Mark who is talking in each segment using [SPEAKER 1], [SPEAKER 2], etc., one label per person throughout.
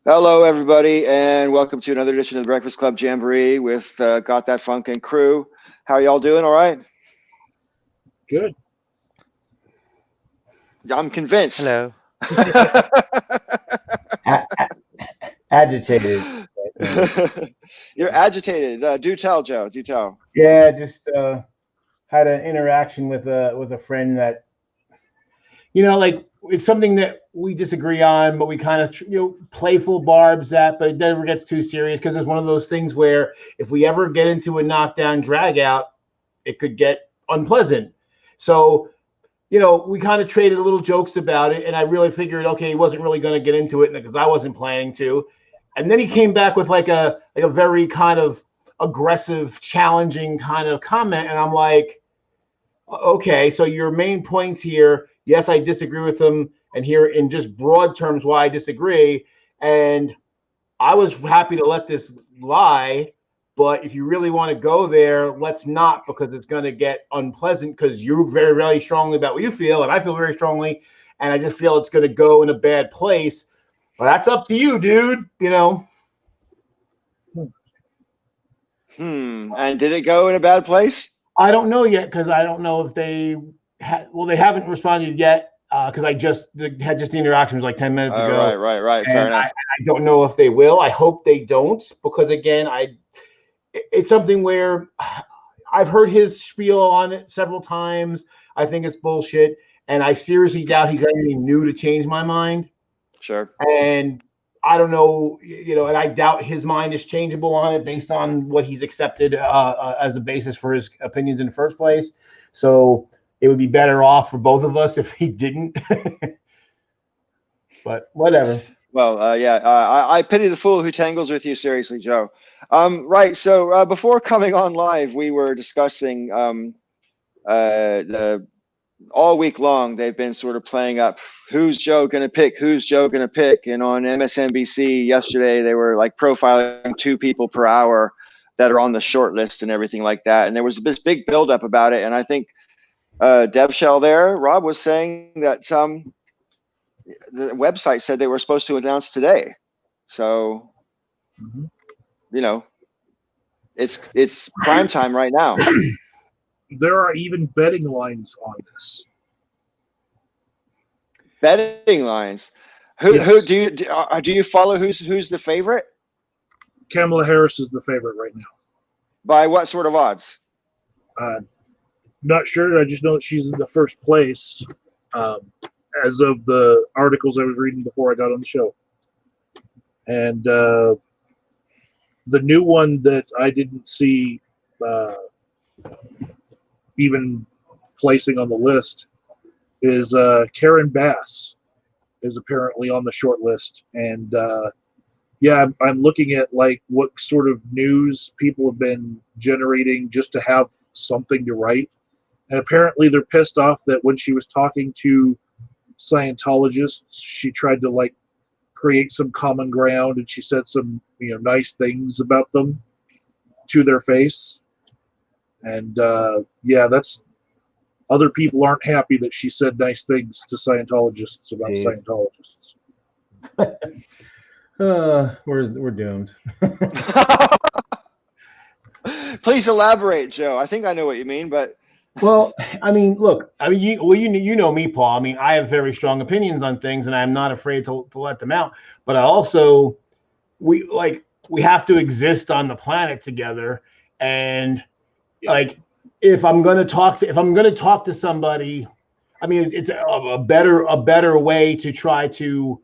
[SPEAKER 1] Hello, everybody, and welcome to another edition of the Breakfast Club Jamboree with Got That Funk and crew. How are y'all doing? All right?
[SPEAKER 2] Good.
[SPEAKER 1] I'm convinced.
[SPEAKER 3] Hello.
[SPEAKER 4] Agitated.
[SPEAKER 1] You're agitated. Do tell, Joe. Do tell.
[SPEAKER 4] Yeah, just had an interaction with a friend that like it's something that we disagree on, but we kind of playful barbs at, but it never gets too serious because it's one of those things where if we ever get into a knockdown drag out, it could get unpleasant. So we kind of traded little jokes about it, and I really figured, okay, he wasn't really going to get into it because I wasn't planning to. And then he came back with like a very kind of aggressive, challenging kind of comment, and I'm like, okay, so your main points here, yes, I disagree with them, and here in just broad terms why I disagree, and I was happy to let this lie. But if you really want to go there, let's not, because it's going to get unpleasant because you're very, very strongly about what you feel, and I feel very strongly, and I just feel it's going to go in a bad place. Well, that's up to you, dude.
[SPEAKER 1] And did it go in a bad place?
[SPEAKER 4] I don't know yet because I don't know if they they haven't responded yet because I just had the interaction was like 10 minutes ago.
[SPEAKER 1] Right. Fair enough.
[SPEAKER 4] I don't know if they will. I hope they don't, because again, it's something where I've heard his spiel on it several times. I think it's bullshit, and I seriously doubt he's got anything new to change my mind.
[SPEAKER 1] Sure.
[SPEAKER 4] And I don't know, and I doubt his mind is changeable on it based on what he's accepted as a basis for his opinions in the first place. So it would be better off for both of us if he didn't. But whatever.
[SPEAKER 1] Well, I pity the fool who tangles with you. Seriously, Joe. Right. So before coming on live, we were discussing all week long. They've been sort of playing up who's Joe going to pick, and on MSNBC yesterday they were like profiling 2 people per hour that are on the short list and everything like that. And there was this big buildup about it. And I think Dev Shell there, Rob, was saying that the website said they were supposed to announce today. So. It's prime time right now.
[SPEAKER 2] There are even betting lines on this.
[SPEAKER 1] Betting lines. Who do you follow? Who's the favorite?
[SPEAKER 2] Kamala Harris is the favorite right now.
[SPEAKER 1] By what sort of odds?
[SPEAKER 2] Not sure. I just know that she's in the first place as of the articles I was reading before I got on the show. And the new one that I didn't see even placing on the list is Karen Bass is apparently on the short list. And I'm looking at like what sort of news people have been generating just to have something to write. And apparently they're pissed off that when she was talking to Scientologists, she tried to like create some common ground, and she said some nice things about them to their face. And that's other people aren't happy that she said nice things to Scientologists about Scientologists.
[SPEAKER 4] We're doomed.
[SPEAKER 1] Please elaborate, Joe. I think I know what you mean, but
[SPEAKER 4] well, I mean, look, I mean, you know me, Paul. I mean, I have very strong opinions on things, and I'm not afraid to let them out. But I also, we have to exist on the planet together, and like, if I'm going to talk to somebody, I mean, it's a better way to try to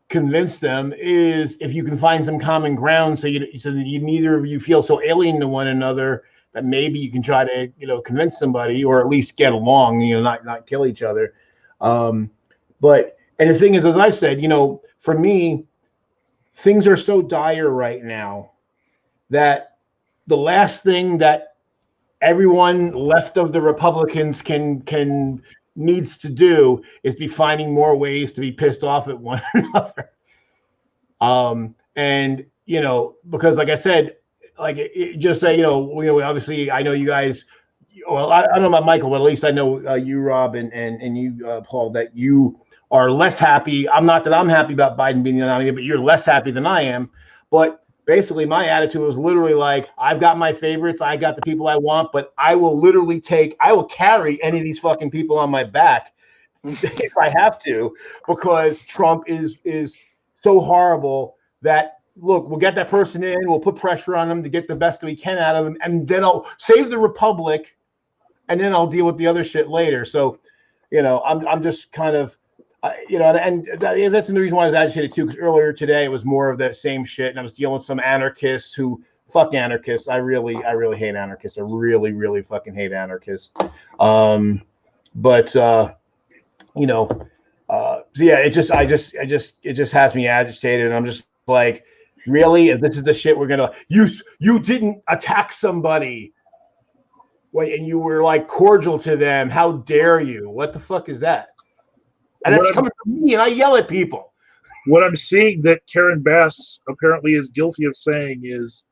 [SPEAKER 4] convince them is if you can find some common ground, so that neither of you feel so alien to one another that maybe you can try to convince somebody, or at least get along, not kill each other. But the thing is, as I said, for me, things are so dire right now that the last thing that everyone left of the Republicans needs to do is be finding more ways to be pissed off at one another. And because like I said, just say, obviously I know you guys, well, I don't know about Michael, but at least I know you, Rob, and you, Paul, that you are less happy. I'm not that I'm happy about Biden being the nominee, but you're less happy than I am. But basically, my attitude was literally like, I've got my favorites, I got the people I want, but I will carry any of these fucking people on my back if I have to, because Trump is so horrible that, look, we'll get that person in, we'll put pressure on them to get the best we can out of them, and then I'll save the republic, and then I'll deal with the other shit later. So, I'm just kind of, and that's the reason why I was agitated too, because earlier today it was more of that same shit, and I was dealing with some anarchists who, fuck anarchists. I really hate anarchists. I really, really fucking hate anarchists. So yeah, it just has me agitated, and I'm just like, really? If this is the shit we're gonna, you didn't attack somebody, and you were like cordial to them. How dare you? What the fuck is that? And that's coming from me, and I yell at people.
[SPEAKER 2] What I'm seeing that Karen Bass apparently is guilty of saying is,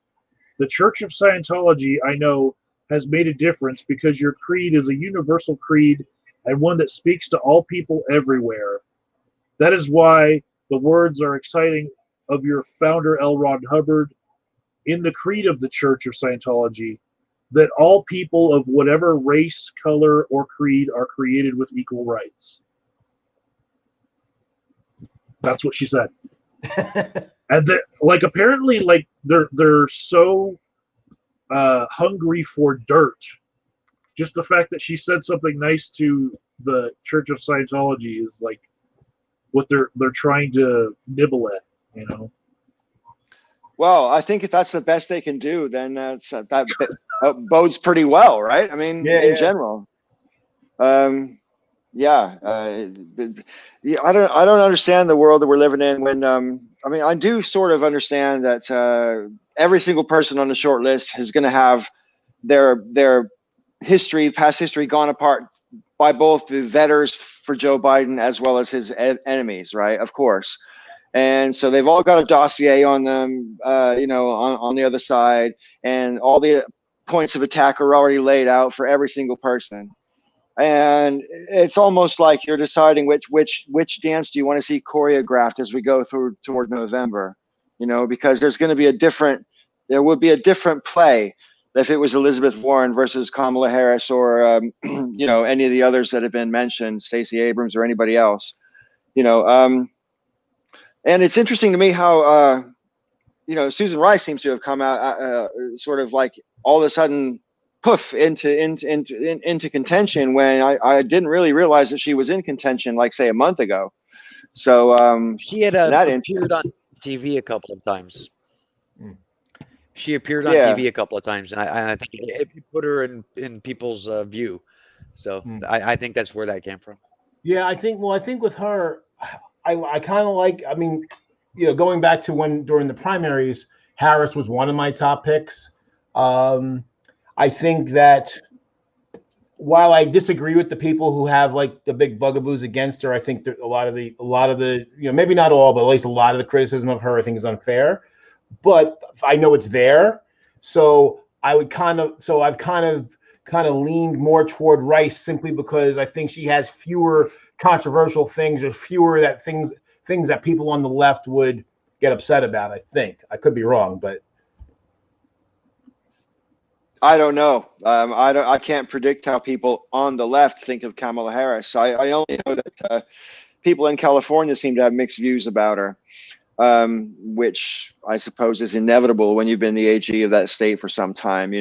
[SPEAKER 2] the Church of Scientology, I know, has made a difference because your creed is a universal creed and one that speaks to all people everywhere. That is why the words are exciting of your founder, L. Ron Hubbard, in the creed of the Church of Scientology, that all people of whatever race, color, or creed are created with equal rights. That's what she said. And apparently, they're so hungry for dirt. Just the fact that she said something nice to the Church of Scientology is like what they're trying to nibble at,
[SPEAKER 1] Well, I think if that's the best they can do, then that bodes pretty well, right? I mean, in general. Yeah, I don't understand the world that we're living in when I do sort of understand that every single person on the short list is going to have their past history gone apart by both the vetters for Joe Biden as well as his enemies, right? Of course. And so they've all got a dossier on them, on the other side, and all the points of attack are already laid out for every single person. And it's almost like you're deciding which dance do you want to see choreographed as we go toward November, because there would be a different play if it was Elizabeth Warren versus Kamala Harris or, any of the others that have been mentioned, Stacey Abrams or anybody else, and it's interesting to me how, Susan Rice seems to have come out sort of like all of a sudden, poof, into contention when I didn't really realize that she was in contention, like say a month ago. So
[SPEAKER 3] she had appeared on TV a couple of times. She appeared on TV a couple of times, and I think it put her in people's view. So I think that's where that came from.
[SPEAKER 4] Yeah, I think with her, I kind of like. I mean, going back to when during the primaries, Harris was one of my top picks. I think that while I disagree with the people who have like the big bugaboos against her, I think that a lot of the maybe not all, but at least a lot of the criticism of her I think is unfair. But I know it's there, so I've kind of leaned more toward Rice simply because I think she has fewer controversial things or fewer things that people on the left would get upset about. I think I could be wrong, but.
[SPEAKER 1] I don't know. I can't predict how people on the left think of Kamala Harris. I only know that people in California seem to have mixed views about her, which I suppose is inevitable when you've been the AG of that state for some time.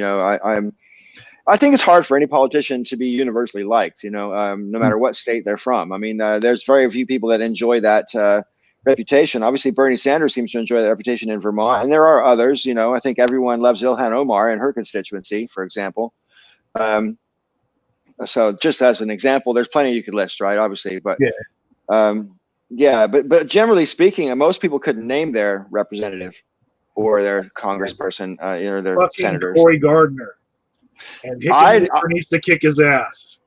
[SPEAKER 1] I think it's hard for any politician to be universally liked. No matter what state they're from. I mean, there's very few people that enjoy that reputation. Obviously, Bernie Sanders seems to enjoy that reputation in Vermont, and there are others. I think everyone loves Ilhan Omar in her constituency, for example. So just as an example, there's plenty you could list, right? Obviously, but but generally speaking, most people couldn't name their representative or their congressperson, their
[SPEAKER 2] fucking
[SPEAKER 1] senators.
[SPEAKER 2] Cory Gardner, and Hickenlooper needs to kick his ass.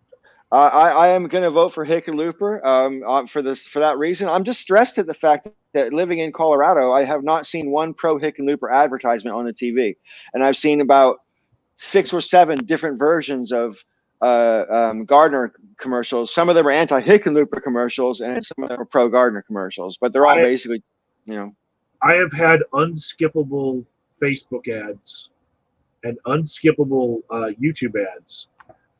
[SPEAKER 1] I am going to vote for Hickenlooper for that reason. I'm just stressed at the fact that living in Colorado, I have not seen one pro Hickenlooper advertisement on the TV, and I've seen about 6 or 7 different versions of Gardner commercials. Some of them are anti-Hickenlooper commercials, and some of them are pro-Gardner commercials. But they're all basically,
[SPEAKER 2] I have had unskippable Facebook ads and unskippable YouTube ads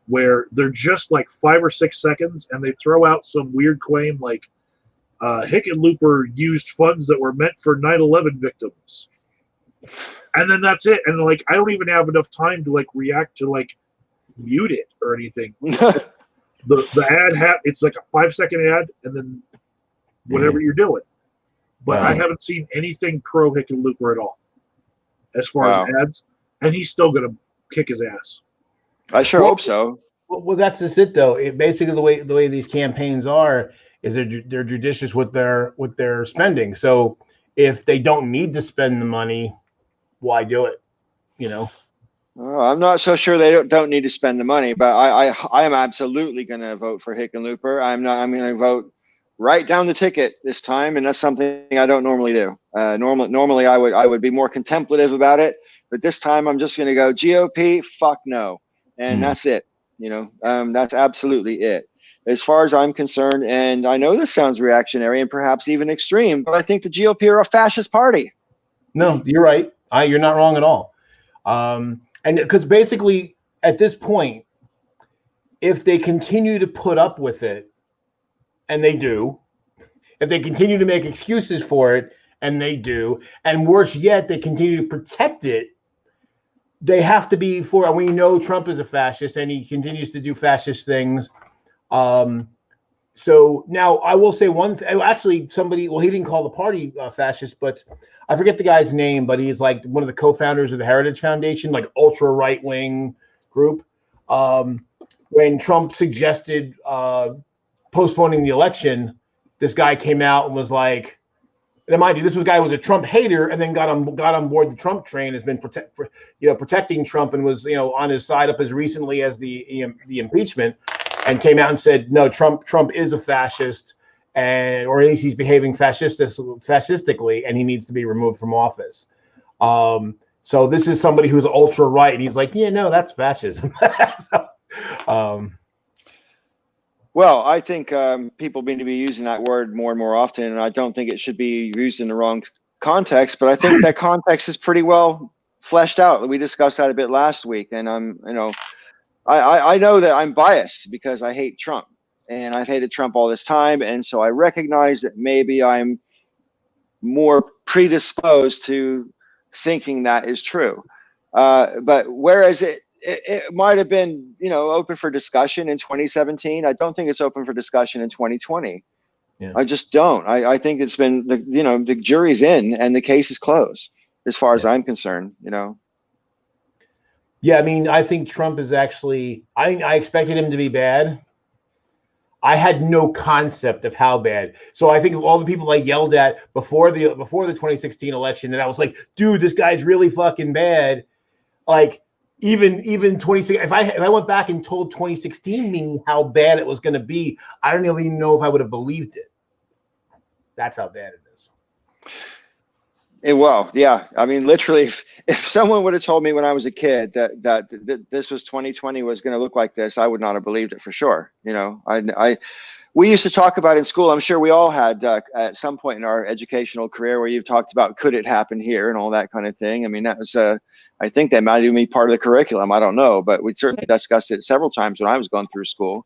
[SPEAKER 2] where they're just like 5 or 6 seconds, and they throw out some weird claim like Hickenlooper used funds that were meant for 9/11 victims, and then that's it. And like, I don't even have enough time to like react to like mute it or anything. the ad it's like a 5-second ad, and then whatever you're doing. But I haven't seen anything pro Hickenlooper at all as far as ads, and he's still gonna kick his ass.
[SPEAKER 1] I sure hope so.
[SPEAKER 4] Well, that's just it, though. Basically, the way these campaigns are is they're judicious with their spending. So if they don't need to spend the money, why do it?
[SPEAKER 1] I'm not so sure they don't need to spend the money, but I am absolutely going to vote for Hickenlooper. I'm going to vote right down the ticket this time, and that's something I don't normally do. Normally I would be more contemplative about it, but this time I'm just going to go GOP. Fuck no, and that's it. That's absolutely it. As far as I'm concerned, and I know this sounds reactionary and perhaps even extreme, but I think the GOP are a fascist party.
[SPEAKER 4] No, you're right. You're not wrong at all. And because basically at this point, if they continue to put up with it, and they do, if they continue to make excuses for it, and they do, and worse yet, they continue to protect it, they have to be for, and we know Trump is a fascist and he continues to do fascist things. So now I will say one thing. Actually, somebody, he didn't call the party fascist, but I forget the guy's name, but he's like one of the co-founders of the Heritage Foundation, like ultra right-wing group. When Trump suggested postponing the election, this guy came out and was like, and mind you, this guy was a Trump hater, and then got on board the Trump train, has been protecting Trump, and was on his side up as recently as the impeachment, and came out and said, no, Trump is a fascist, or at least he's behaving fascistically, and he needs to be removed from office. So this is somebody who's ultra right, and he's like, yeah, no, that's fascism.
[SPEAKER 1] Well, I think people need to be using that word more and more often, and I don't think it should be used in the wrong context. But I think that context is pretty well fleshed out. We discussed that a bit last week, and I know that I'm biased because I hate Trump, and I've hated Trump all this time, and so I recognize that maybe I'm more predisposed to thinking that is true. But whereas it might have been, open for discussion in 2017. I don't think it's open for discussion in 2020.
[SPEAKER 4] Yeah.
[SPEAKER 1] I just don't. I think it's been the jury's in and the case is closed as far as I'm concerned.
[SPEAKER 4] Yeah, I mean, I think Trump is actually. I expected him to be bad. I had no concept of how bad. So I think of all the people I yelled at before the 2016 election, and I was like, dude, this guy's really fucking bad. Like. Even 2016, if I went back and told 2016 me how bad it was going to be, I don't even know if I would have believed it. That's how bad it is.
[SPEAKER 1] Well, yeah. I mean, literally, if someone would have told me when I was a kid that this was 2020 was going to look like this, I would not have believed it for sure. We used to talk about in school, I'm sure we all had at some point in our educational career where you've talked about, could it happen here and all that kind of thing. I mean, that was, I think that might even be part of the curriculum. I don't know, but we certainly discussed it several times when I was going through school.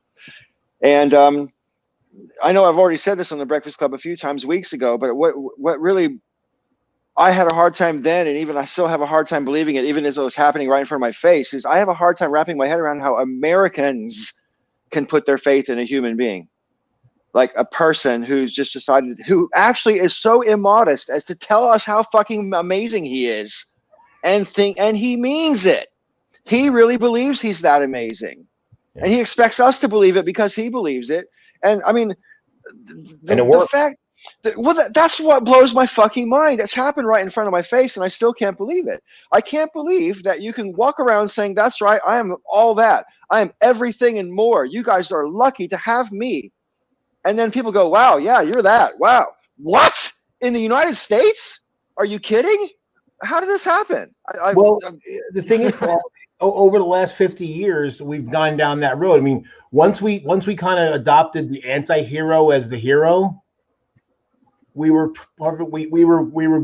[SPEAKER 1] And I know I've already said this on the Breakfast Club a few times weeks ago, but what really, I had a hard time then, and even I still have a hard time believing it, even as it was happening right in front of my face, is I have a hard time wrapping my head around how Americans can put their faith in a human being. Like a person who's just decided, who actually is so immodest as to tell us how fucking amazing he is, and he means it. He really believes he's that amazing, and he expects us to believe it because he believes it. And I mean, the fact that, that's what blows my fucking mind. It's happened right in front of my face, and I still can't believe it. I can't believe that you can walk around saying, "That's right, I am all that. I am everything and more. You guys are lucky to have me." And then people go, wow, yeah, you're that. Wow. What? In the United States? Are you kidding? How did this happen?
[SPEAKER 4] The thing is, Paul, over the last 50 years, we've gone down that road. I mean, once we kind of adopted the anti-hero as the hero, we were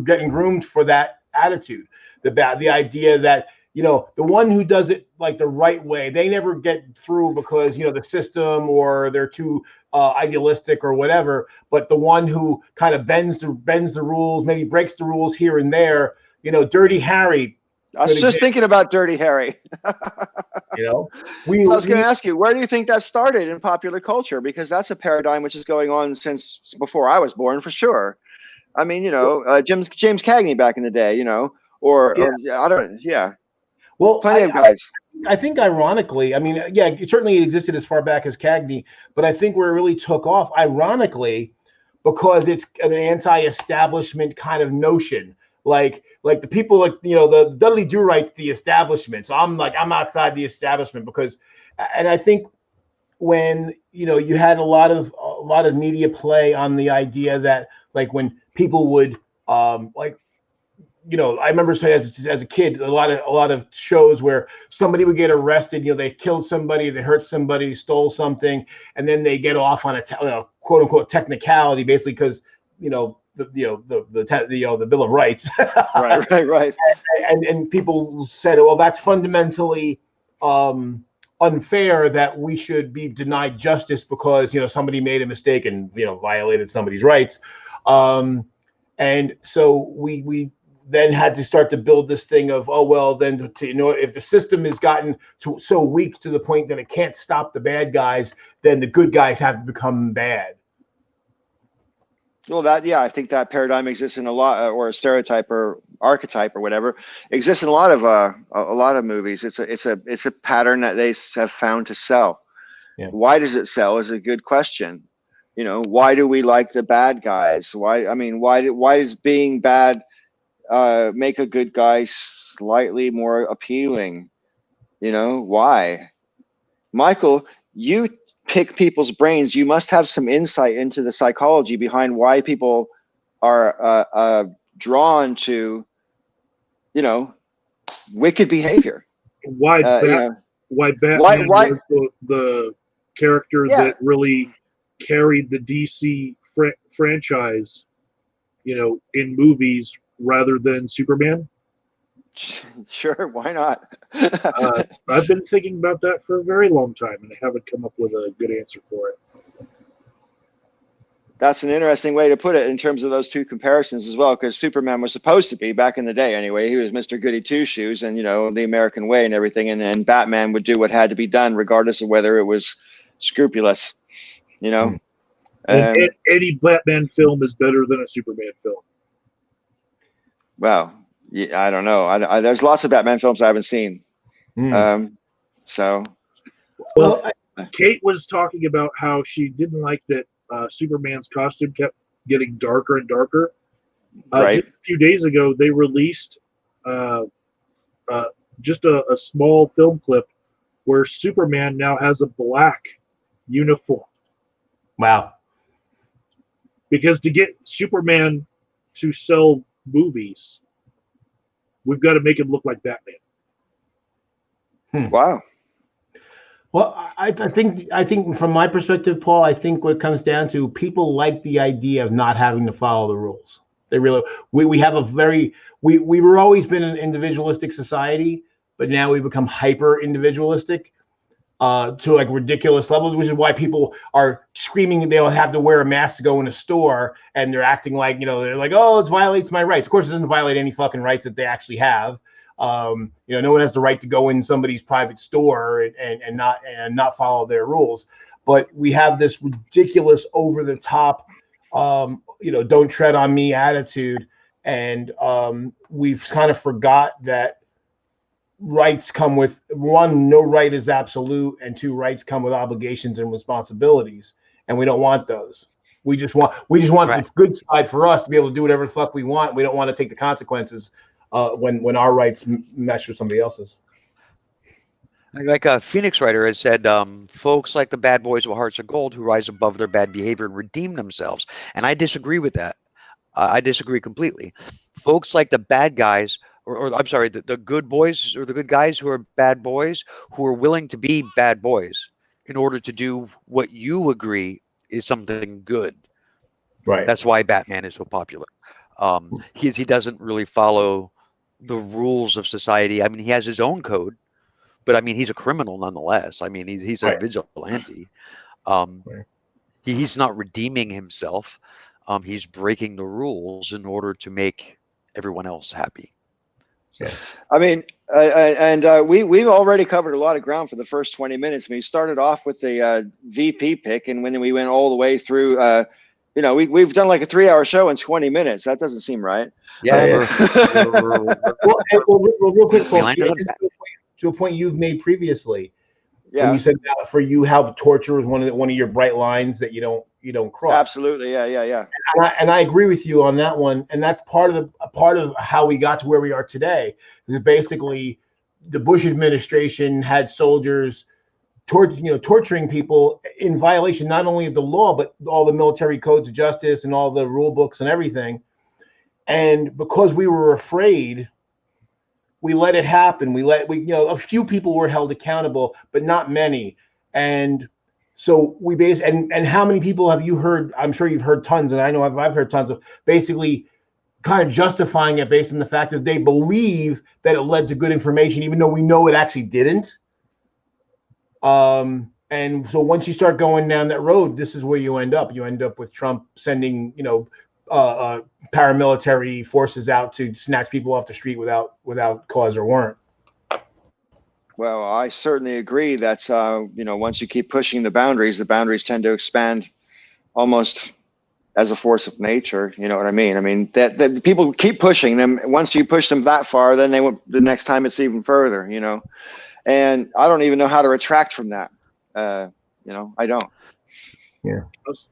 [SPEAKER 4] getting groomed for that attitude. The idea that, you know, the one who does it like the right way, they never get through because, you know, the system or they're too idealistic or whatever. But the one who kind of bends the rules, maybe breaks the rules here and there, you know, Dirty Harry.
[SPEAKER 1] I was just thinking about Dirty Harry.
[SPEAKER 4] You know,
[SPEAKER 1] so I was going to ask you, where do you think that started in popular culture? Because that's a paradigm which is going on since before I was born, for sure. I mean, you know, James Cagney back in the day, you know, or I don't, yeah.
[SPEAKER 4] Well,
[SPEAKER 1] plenty of guys.
[SPEAKER 4] I think ironically, I mean, yeah, it certainly existed as far back as Cagney, but I think where it really took off, ironically, because it's an anti-establishment kind of notion. Like the people, like, you know, the Dudley Do Right, the establishment. So I'm outside the establishment because, and I think when, you know, you had a lot of media play on the idea that, like, when people would like, you know, I remember saying as a kid, a lot of shows where somebody would get arrested. You know, they killed somebody, they hurt somebody, stole something, and then they get off on a quote unquote technicality, basically because, you know, the Bill of Rights.
[SPEAKER 1] right.
[SPEAKER 4] And people said, well, that's fundamentally unfair, that we should be denied justice because, you know, somebody made a mistake and, you know, violated somebody's rights. And so we then had to start to build this thing of, oh, well, then, you know, if the system has gotten so weak to the point that it can't stop the bad guys, then the good guys have to become bad.
[SPEAKER 1] Well, I think that paradigm exists in a lot, or a stereotype or archetype or whatever exists in a lot of movies. It's a pattern that they have found to sell.
[SPEAKER 4] Yeah.
[SPEAKER 1] Why does it sell is a good question. You know, why do we like the bad guys? Why does being bad make a good guy slightly more appealing? You know, why? Michael, you pick people's brains. You must have some insight into the psychology behind why people are drawn to, you know, wicked behavior.
[SPEAKER 2] Why Batman was the character that really carried the DC franchise, you know, in movies rather than Superman?
[SPEAKER 1] Sure, why not?
[SPEAKER 2] I've been thinking about that for a very long time, and I haven't come up with a good answer for it.
[SPEAKER 1] That's an interesting way to put it in terms of those two comparisons as well, because Superman was supposed to be, back in the day anyway, he was Mr. Goody Two-Shoes and, you know, the American way and everything, and Batman would do what had to be done regardless of whether it was scrupulous, you know.
[SPEAKER 2] Any Batman film is better than a Superman film.
[SPEAKER 1] Well, yeah, I don't know. There's lots of Batman films I haven't seen. So,
[SPEAKER 2] well, Kate was talking about how she didn't like that Superman's costume kept getting darker and darker.
[SPEAKER 1] Right.
[SPEAKER 2] Just a few days ago, they released just a small film clip where Superman now has a black uniform.
[SPEAKER 4] Wow.
[SPEAKER 2] Because to get Superman to sell movies, we've got to make him look like Batman.
[SPEAKER 1] Wow.
[SPEAKER 4] Well, I think from my perspective, Paul, I think what it comes down to, people like the idea of not having to follow the rules. They really, we have a very, we were always been an individualistic society, but now we've become hyper individualistic to like ridiculous levels, which is why people are screaming they'll have to wear a mask to go in a store, and they're acting like, you know, they're like, oh, it violates my rights. Of course, it doesn't violate any fucking rights that they actually have. You know, no one has the right to go in somebody's private store and not follow their rules. But we have this ridiculous, over the top, you know, don't tread on me attitude, and we've kind of forgot that rights come with, one, no right is absolute, and two, rights come with obligations and responsibilities, and we don't want those. We just want right. The good side for us to be able to do whatever the fuck we want. We don't want to take the consequences when our rights mesh with somebody else's.
[SPEAKER 3] Like a Phoenix writer has said, folks like the bad boys with hearts of gold who rise above their bad behavior and redeem themselves. And I disagree with that. I disagree completely. Folks like the bad guys or I'm sorry, the good boys or the good guys who are bad boys who are willing to be bad boys in order to do what you agree is something good.
[SPEAKER 4] Right.
[SPEAKER 3] That's why Batman is so popular. He doesn't really follow the rules of society. I mean, he has his own code, but I mean, he's a criminal nonetheless. I mean, he's a
[SPEAKER 4] Right.
[SPEAKER 3] vigilante. Um,
[SPEAKER 4] Right.
[SPEAKER 3] he's not redeeming himself. He's breaking the rules in order to make everyone else happy. So,
[SPEAKER 4] Yeah.
[SPEAKER 1] I mean, we've already covered a lot of ground for the first 20 minutes. I mean, we started off with the VP pick, and when we went all the way through, we've done like a 3-hour show in 20 minutes. That doesn't seem right.
[SPEAKER 3] yeah,
[SPEAKER 4] Well, real quick,
[SPEAKER 3] we
[SPEAKER 4] folks,
[SPEAKER 3] landed on that.
[SPEAKER 4] to a point you've made previously, when
[SPEAKER 1] Yeah,
[SPEAKER 4] you said that for you, how torture was one of your bright lines that you don't cross.
[SPEAKER 1] absolutely. Yeah.
[SPEAKER 4] And I agree with you on that one. And that's part of how we got to where we are today. Because basically, the Bush administration had soldiers torturing people in violation not only of the law but all the military codes of justice and all the rule books and everything. And because we were afraid, we let it happen. A few people were held accountable, but not many. And so and how many people have you heard? I'm sure you've heard tons, and I know I've heard tons of basically kind of justifying it based on the fact that they believe that it led to good information, even though we know it actually didn't. And so once you start going down that road, this is where you end up. You end up with Trump sending, paramilitary forces out to snatch people off the street without cause or warrant.
[SPEAKER 1] Well, I certainly agree. That's once you keep pushing the boundaries tend to expand almost as a force of nature. You know what I mean? I mean that people keep pushing them. Once you push them that far, then the next time it's even further. And I don't even know how to retract from that. I don't.
[SPEAKER 4] Yeah.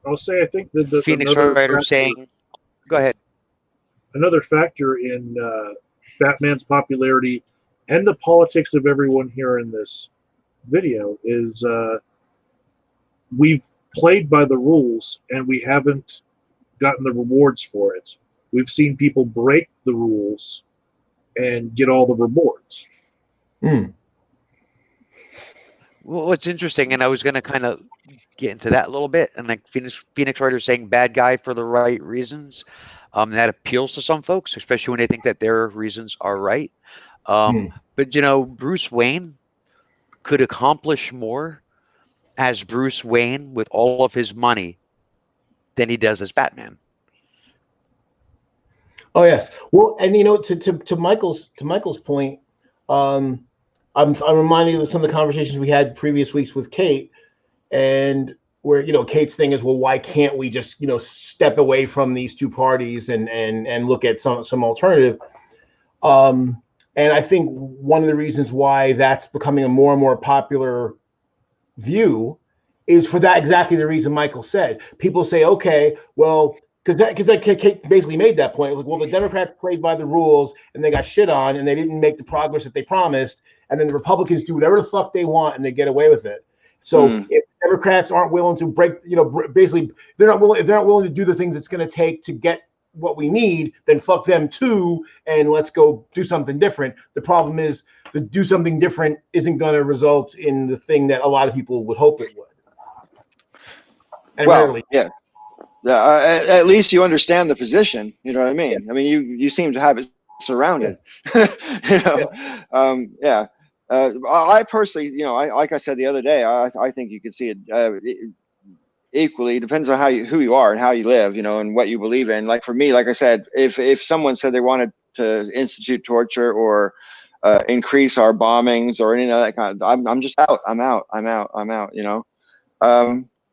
[SPEAKER 2] I'll say I think that the
[SPEAKER 3] Phoenix Writer saying, "Go ahead."
[SPEAKER 2] Another factor in Batman's popularity and the politics of everyone here in this video is we've played by the rules and we haven't gotten the rewards for it. We've seen people break the rules and get all the rewards.
[SPEAKER 3] Well, what's interesting, and I was going to kind of get into that a little bit, and like Phoenix Writer saying bad guy for the right reasons, that appeals to some folks, especially when they think that their reasons are right. But Bruce Wayne could accomplish more as Bruce Wayne with all of his money than he does as Batman.
[SPEAKER 4] Oh yes. Well, and to Michael's point, I'm reminded of some of the conversations we had previous weeks with Kate, and where Kate's thing is, well, why can't we just step away from these two parties and look at some alternative? And I think one of the reasons why that's becoming a more and more popular view is for that exactly the reason Michael said. People say, okay, well, because Kate basically made that point. Like, well, the Democrats played by the rules and they got shit on and they didn't make the progress that they promised. And then the Republicans do whatever the fuck they want and they get away with it. So if Democrats aren't willing to break, basically, if they're not willing to do the things it's going to take to get what we need, then fuck them too, and let's go do something different. The problem is the do something different isn't going to result in the thing that a lot of people would hope it would. And rarely.
[SPEAKER 1] Yeah. At least you understand the position. You know what I mean? Yeah. I mean, you seem to have it surrounded. Yeah. I personally, like I said the other day, I think you could see it equally. It depends on who you are and how you live, and what you believe in. Like for me, like I said, if someone said they wanted to institute torture or increase our bombings or any of that kind of, I'm just out. I'm out.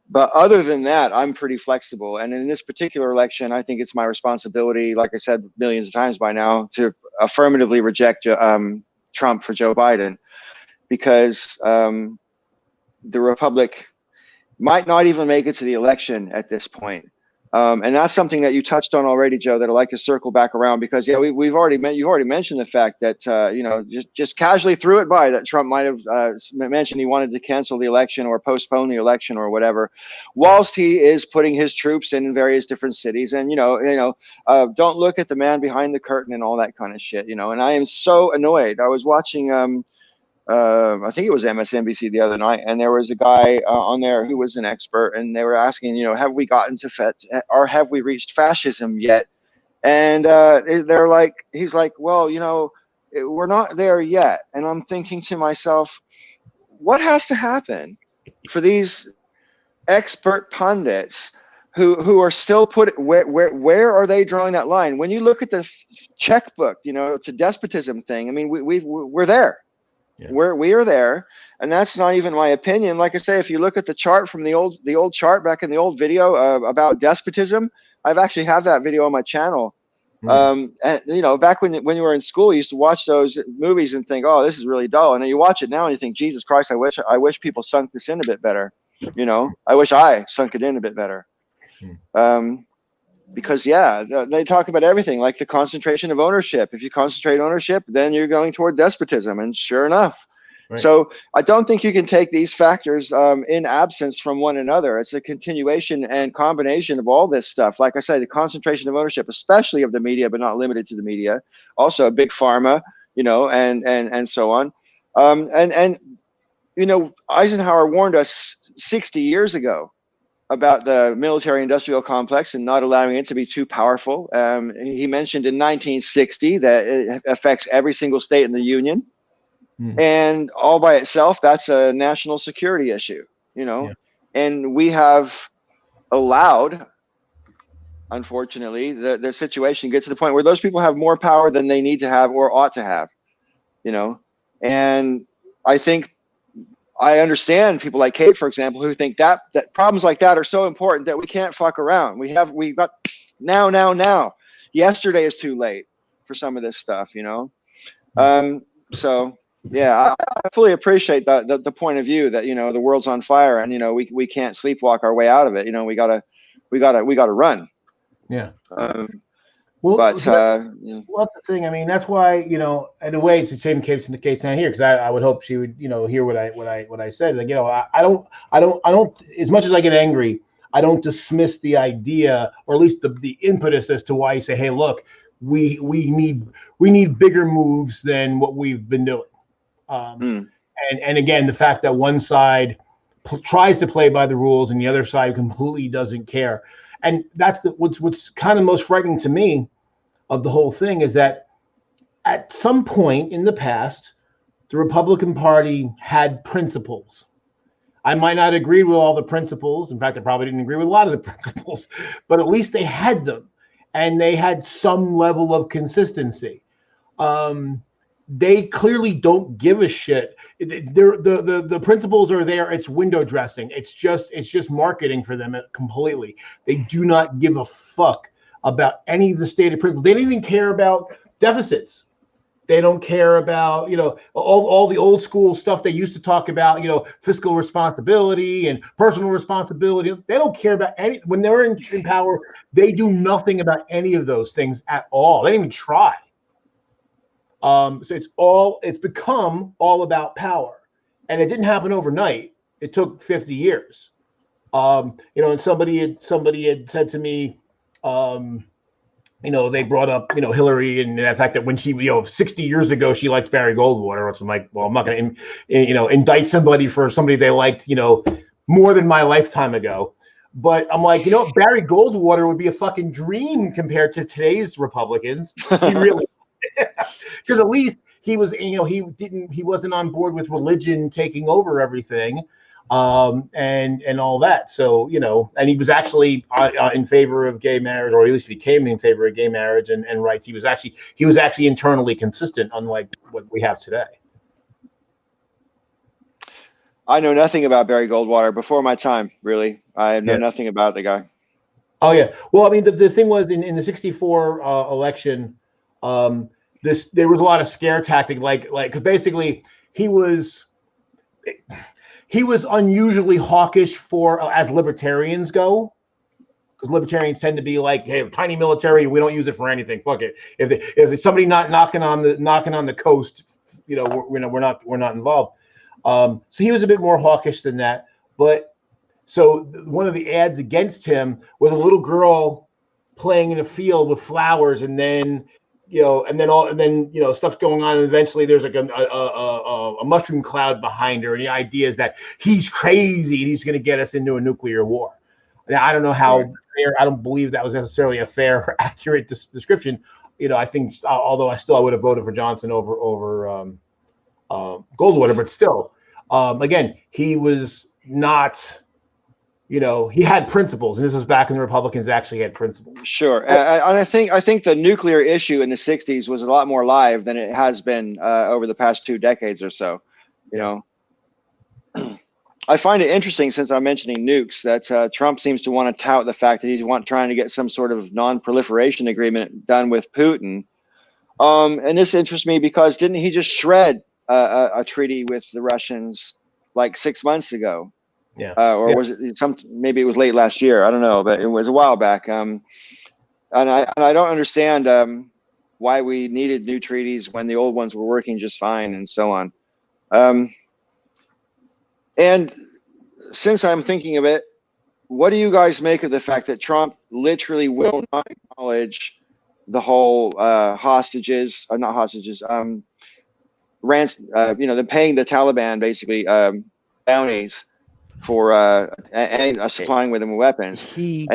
[SPEAKER 1] But other than that, I'm pretty flexible. And in this particular election, I think it's my responsibility, like I said millions of times by now, to affirmatively reject Trump for Joe Biden, because the Republic might not even make it to the election at this point. And that's something that you touched on already, Joe, that I'd like to circle back around, because you've already mentioned the fact that just casually threw it by that Trump might have mentioned he wanted to cancel the election or postpone the election or whatever, whilst he is putting his troops in various different cities. And don't look at the man behind the curtain and all that kind of shit. And I am so annoyed. I was watching I think it was MSNBC the other night, and there was a guy on there who was an expert, and they were asking, have we gotten to or have we reached fascism yet? And they're like, he's like, well, we're not there yet. And I'm thinking to myself, what has to happen for these expert pundits who are still where are they drawing that line? When you look at the checkbook, it's a despotism thing. I mean, we're there. Yeah. We are there, and that's not even my opinion. Like I say, if you look at the chart from the old chart back in the old video about despotism, I've actually have that video on my channel. And back when you were in school, you used to watch those movies and think, oh, this is really dull. And then you watch it now and you think, Jesus Christ, I wish people sunk this in a bit better. I wish I sunk it in a bit better. Because they talk about everything, like the concentration of ownership. If you concentrate ownership, then you're going toward despotism, and sure enough. Right. So I don't think you can take these factors in absence from one another. It's a continuation and combination of all this stuff. Like I said, the concentration of ownership, especially of the media, but not limited to the media. Also, big pharma, and so on. Eisenhower warned us 60 years ago about the military-industrial complex and not allowing it to be too powerful. He mentioned in 1960 that it affects every single state in the Union. And all by itself, that's a national security issue, And we have allowed, unfortunately, the situation get to the point where those people have more power than they need to have or ought to have, And I think I understand people like Kate, for example, who think that problems like that are so important that we can't fuck around. We got now. Yesterday is too late for some of this stuff, So yeah, I fully appreciate the point of view that the world's on fire and we can't sleepwalk our way out of it. We gotta run.
[SPEAKER 4] Yeah.
[SPEAKER 2] Well,
[SPEAKER 4] that's the thing. I mean, that's why in a way, it's a shame Kate's not here, because I would hope she would hear what I said. Like I don't. As much as I get angry, I don't dismiss the idea, or at least the impetus as to why you say, hey, look, we need bigger moves than what we've been doing. And again, the fact that one side tries to play by the rules and the other side completely doesn't care. And that's what's kind of most frightening to me of the whole thing, is that at some point in the past, the Republican Party had principles. I might not agree with all the principles. In fact, I probably didn't agree with a lot of the principles, but at least they had them, and they had some level of consistency. They clearly don't give a shit. The principles are there. It's window dressing. It's just marketing for them completely. They do not give a fuck about any of the stated principles. They don't even care about deficits. They don't care about all the old school stuff they used to talk about. Fiscal responsibility and personal responsibility. They don't care about any. When they're in power, they do nothing about any of those things at all. They don't even try. So it's become all about power, and it didn't happen overnight. It took 50 years. And somebody had said to me, they brought up, Hillary, and the fact that when she, 60 years ago, she liked Barry Goldwater. So I'm like, well, I'm not going to, indict somebody for somebody they liked, more than my lifetime ago. But I'm like, Barry Goldwater would be a fucking dream compared to today's Republicans. He really. Because at least he was, he wasn't on board with religion taking over everything, and all that. So and he was actually in favor of gay marriage, or at least became in favor of gay marriage and rights. He was actually internally consistent, unlike what we have today.
[SPEAKER 1] I know nothing about Barry Goldwater before my time. Really, I know nothing about the guy.
[SPEAKER 4] Oh yeah. Well, I mean, the thing was in the '64 election. There was a lot of scare tactic, like because basically he was unusually hawkish for as libertarians go, because libertarians tend to be like, hey, tiny military, we don't use it for anything. Fuck it. If it's somebody not knocking on the coast, we're not involved. So he was a bit more hawkish than that. But so one of the ads against him was a little girl playing in a field with flowers, and then stuff's going on, and eventually there's like a mushroom cloud behind her, and the idea is that he's crazy and he's going to get us into a nuclear war. Now, I don't know how fair. I don't believe that was necessarily a fair or accurate description. I think, although I would have voted for Johnson over Goldwater, but still, again, he was not. He had principles, and this was back when the Republicans actually had principles.
[SPEAKER 1] Sure, and I think the nuclear issue in the '60s was a lot more live than it has been over the past 2 decades or so. I find it interesting, since I'm mentioning nukes, that Trump seems to want to tout the fact that he's trying to get some sort of non-proliferation agreement done with Putin. And this interests me because didn't he just shred a treaty with the Russians like 6 months ago?
[SPEAKER 4] Yeah.
[SPEAKER 1] Was it maybe it was late last year? I don't know, but it was a while back. And I don't understand why we needed new treaties when the old ones were working just fine, and so on. And since I'm thinking of it, what do you guys make of the fact that Trump literally will not acknowledge the whole not hostages, they're paying the Taliban basically bounties for and supplying with them weapons?
[SPEAKER 3] He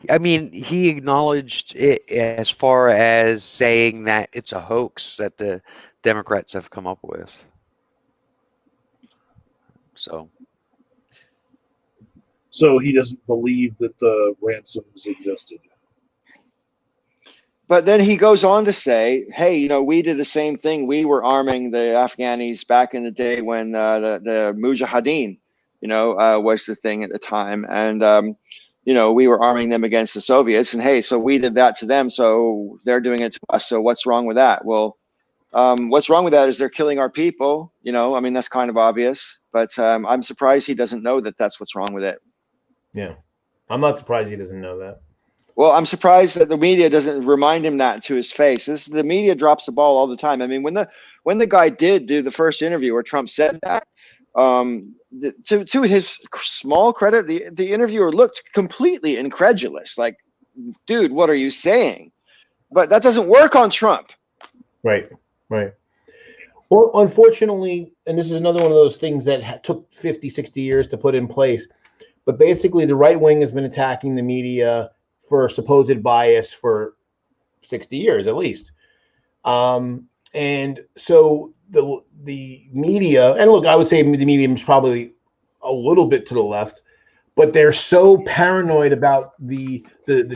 [SPEAKER 3] acknowledged it as far as saying that it's a hoax that the Democrats have come up with.
[SPEAKER 2] So he doesn't believe that the ransoms existed.
[SPEAKER 1] But then he goes on to say, hey, we did the same thing. We were arming the Afghanis back in the day when the Mujahideen, was the thing at the time. And, we were arming them against the Soviets. And, hey, so we did that to them. So they're doing it to us. So what's wrong with that? Well, what's wrong with that is they're killing our people. That's kind of obvious. But I'm surprised he doesn't know that that's what's wrong with it.
[SPEAKER 4] Yeah, I'm not surprised he doesn't know that.
[SPEAKER 1] Well, I'm surprised that the media doesn't remind him that to his face. The media drops the ball all the time. When the guy did do the first interview where Trump said that, to his small credit, the interviewer looked completely incredulous. Like, dude, what are you saying? But that doesn't work on Trump.
[SPEAKER 4] Right. Well, unfortunately, and this is another one of those things that took 50, 60 years to put in place. But basically, the right wing has been attacking the media for supposed bias for 60 years at least. And so the media, and look, I would say the medium is probably a little bit to the left, but they're so paranoid about the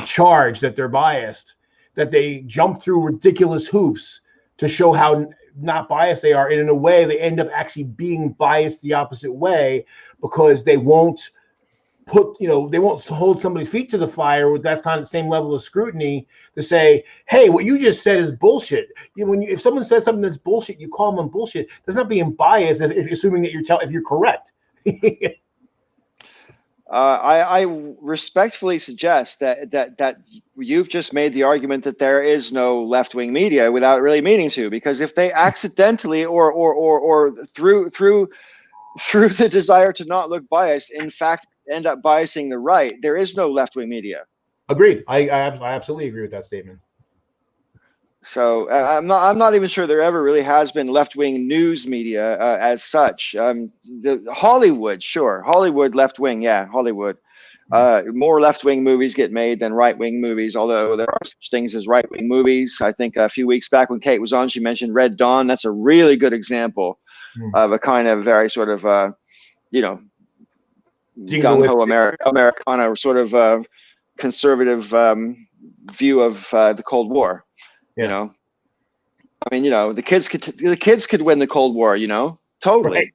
[SPEAKER 4] charge that they're biased that they jump through ridiculous hoops to show how not biased they are. And in a way, they end up actually being biased the opposite way, because they won't hold somebody's feet to the fire that's not the same level of scrutiny to say, hey, what you just said is bullshit. If someone says something that's bullshit, you call them on bullshit. That's not being biased, assuming that if you're correct.
[SPEAKER 1] I respectfully suggest that you've just made the argument that there is no left-wing media without really meaning to, because if they accidentally or through the desire to not look biased, in fact, end up biasing the right, there is no left-wing media.
[SPEAKER 4] Agreed. I absolutely agree with that statement.
[SPEAKER 1] So I'm not even sure there ever really has been left-wing news media as such. The Hollywood, sure, Hollywood left-wing, yeah, Hollywood. More left-wing movies get made than right-wing movies, although there are such things as right-wing movies. I think a few weeks back when Kate was on, she mentioned Red Dawn. That's a really good example of a kind of very sort of gung-ho Americana sort of conservative view of the Cold War. The kids could win the Cold War. Totally.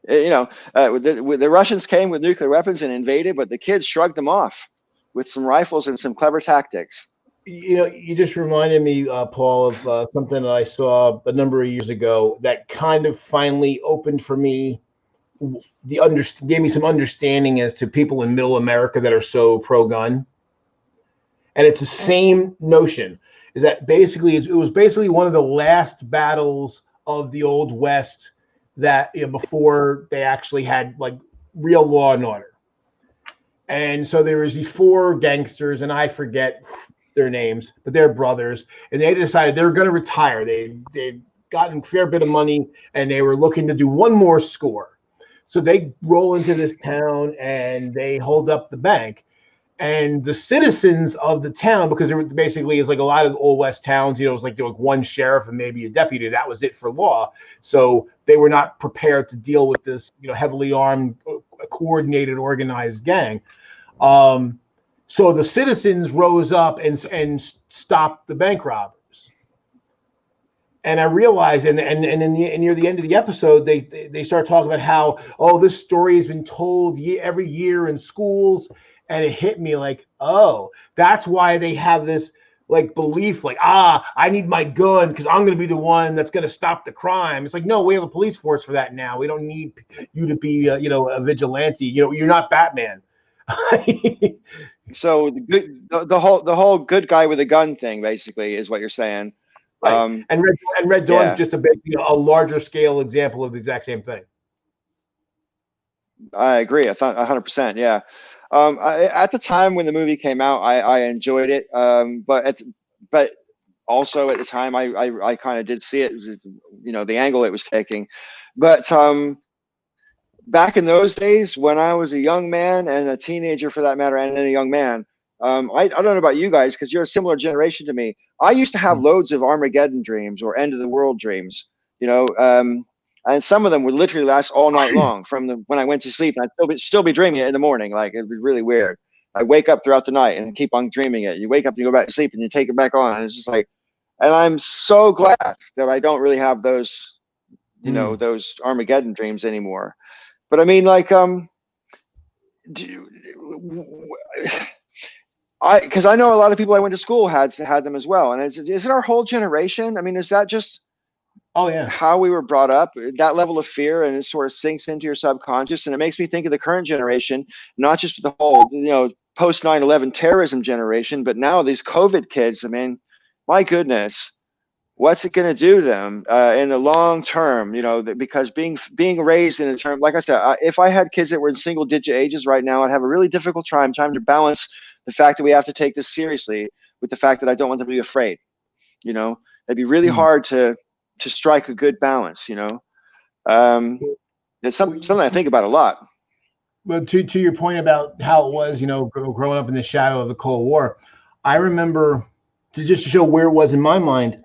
[SPEAKER 1] Right. The Russians came with nuclear weapons and invaded, but the kids shrugged them off with some rifles and some clever tactics.
[SPEAKER 4] You just reminded me, Paul, of something that I saw a number of years ago that kind of finally opened for me gave me some understanding as to people in Middle America that are so pro-gun. And it's the same notion, is that basically it was basically one of the last battles of the Old West that, you know, before they actually had like real law and order. And so there was these 4 gangsters, and I forget their names, but they're brothers, and they decided they were going to retire. They'd gotten a fair bit of money, and they were looking to do one more score. So they roll into this town, and they hold up the bank. And the citizens of the town, because there basically is like a lot of Old West towns, you know, it was like there was one sheriff and maybe a deputy. That was it for law. So they were not prepared to deal with this, you know, heavily armed, coordinated, organized gang. So the citizens rose up and stopped the bank robbers. And I realized, and near the end of the episode, they start talking about how, oh, this story has been told every year in schools. And it hit me like, oh, that's why they have this like belief, like, I need my gun because I'm going to be the one that's going to stop the crime. It's like, no, we have a police force for that now. We don't need you to be, you know, a vigilante. You know, you're not Batman.
[SPEAKER 1] So the whole good guy with a gun thing
[SPEAKER 4] basically
[SPEAKER 1] is what you're saying.
[SPEAKER 4] Right. And Red Dawn's just a larger scale example of the exact same thing.
[SPEAKER 1] I agree. 100%. Yeah. At the time when the movie came out, I enjoyed it. But also at the time, I kind of did see it, you know, the angle it was taking. But back in those days, when I was a young man and a teenager, for that matter, and then a young man, I don't know about you guys because you're a similar generation to me. I used to have loads of Armageddon dreams or end of the world dreams, you know, and some of them would literally last all night long from when I went to sleep, and I'd still be dreaming it in the morning. Like, it'd be really weird. I wake up throughout the night and keep on dreaming it. You wake up and you go back to sleep and you take it back on. And it's just like, and I'm so glad that I don't really have those, you know, those Armageddon dreams anymore. But I mean, like, because I know a lot of people I went to school had them as well. And is it our whole generation? I mean, is that just how we were brought up, that level of fear, and it sort of sinks into your subconscious? And it makes me think of the current generation, not just the whole, you know, post 9/11 terrorism generation, but now these COVID kids. I mean, my goodness, what's it going to do to them in the long term? You know, because being raised in a term, like I said, if I had kids that were in single digit ages right now, I'd have a really difficult time to balance the fact that we have to take this seriously with the fact that I don't want them to be afraid. You know, it'd be really hard to strike a good balance, you know. It's something I think about a lot.
[SPEAKER 4] Well, to your point about how it was, you know, growing up in the shadow of the Cold War, I remember, to show where it was in my mind,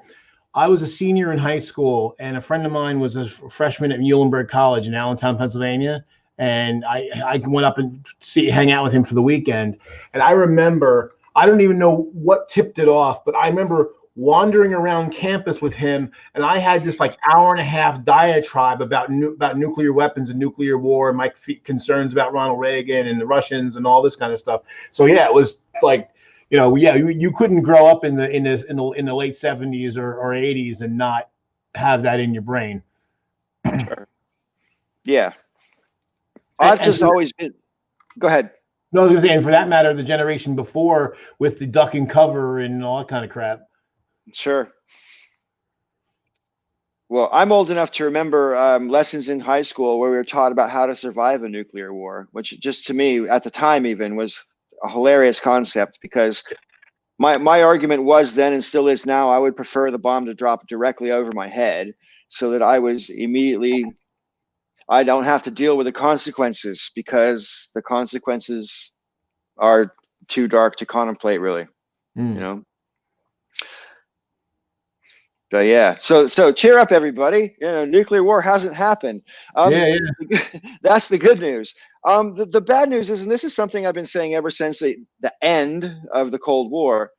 [SPEAKER 4] I was a senior in high school, and a friend of mine was a freshman at Muhlenberg College in Allentown, Pennsylvania. And I went up and hang out with him for the weekend. And I remember, I don't even know what tipped it off, but I remember wandering around campus with him, and I had this like hour-and-a-half diatribe about nuclear weapons and nuclear war, and my concerns about Ronald Reagan and the Russians and all this kind of stuff. So yeah, it was like, you know, yeah, you couldn't grow up in the late 70s or 80s and not have that in your brain.
[SPEAKER 1] Sure. Yeah, I've just always been. Go ahead.
[SPEAKER 4] No, I was going to say, and for that matter, the generation before with the duck and cover and all that kind of crap.
[SPEAKER 1] Sure. Well, I'm old enough to remember lessons in high school where we were taught about how to survive a nuclear war, which just to me at the time even was a hilarious concept, because my argument was then and still is now, I would prefer the bomb to drop directly over my head so that I don't have to deal with the consequences, because the consequences are too dark to contemplate, really, you know? But yeah, so cheer up, everybody. You know, nuclear war hasn't happened. That's the good news. The bad news is, and this is something I've been saying ever since the end of the Cold War,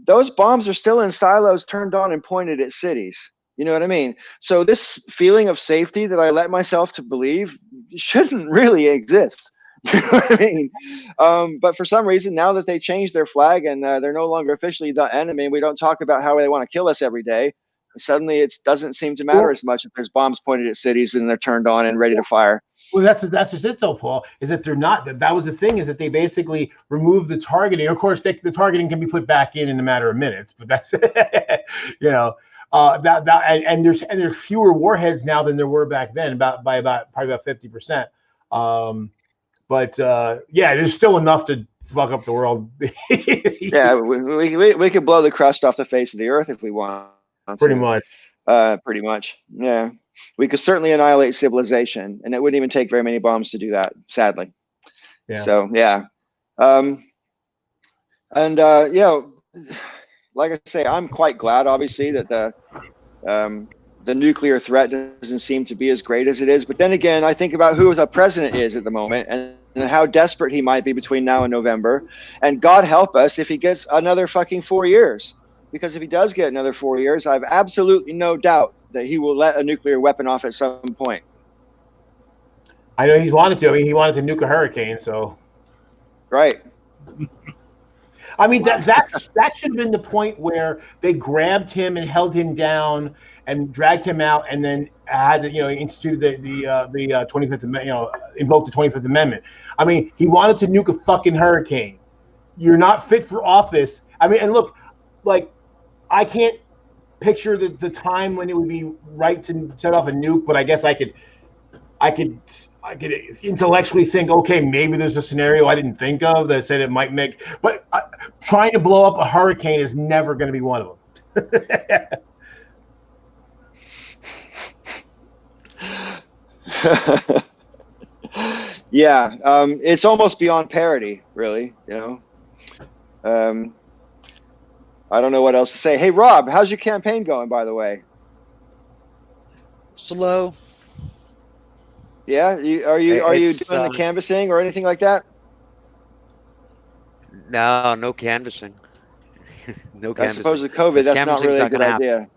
[SPEAKER 1] those bombs are still in silos turned on and pointed at cities. You know what I mean? So this feeling of safety that I let myself to believe shouldn't really exist. You know what I mean? But for some reason, now that they changed their flag and they're no longer officially the enemy, we don't talk about how they want to kill us every day. Suddenly it doesn't seem to matter as much if there's bombs pointed at cities and they're turned on and ready to fire.
[SPEAKER 4] Well, that's just it, though, Paul. Is that they're not. That was the thing. Is that they basically removed the targeting. Of course, the targeting can be put back in a matter of minutes, but that's and there's fewer warheads now than there were back then, probably about 50%. But yeah, there's still enough to fuck up the world.
[SPEAKER 1] Yeah, we could blow the crust off the face of the earth if we want.
[SPEAKER 4] Pretty much.
[SPEAKER 1] Pretty much. Yeah. We could certainly annihilate civilization, and it wouldn't even take very many bombs to do that, sadly. Yeah. So, yeah. Like I say, I'm quite glad, obviously, that the nuclear threat doesn't seem to be as great as it is. But then again, I think about who the president is at the moment and how desperate he might be between now and November. And God help us if he gets another fucking 4 years. Because if he does get another 4 years, I have absolutely no doubt that he will let a nuclear weapon off at some point.
[SPEAKER 4] I know he's wanted to. I mean, he wanted to nuke a hurricane, so.
[SPEAKER 1] Right.
[SPEAKER 4] I mean, that should have been the point where they grabbed him and held him down and dragged him out, and then had to, institute the 25th Amendment, invoke the 25th Amendment. I mean, he wanted to nuke a fucking hurricane. You're not fit for office. I mean, and look, like, I can't picture the time when it would be right to set off a nuke, but I guess I could intellectually think, okay, maybe there's a scenario I didn't think of that said it might make, but trying to blow up a hurricane is never going to be one of them.
[SPEAKER 1] Yeah, it's almost beyond parody, really. I don't know what else to say. Hey, Rob, how's your campaign going, by the way?
[SPEAKER 3] Slow.
[SPEAKER 1] Yeah, are you doing the canvassing or anything like that?
[SPEAKER 3] No canvassing. No canvassing.
[SPEAKER 1] I suppose with COVID, that's not really a good idea.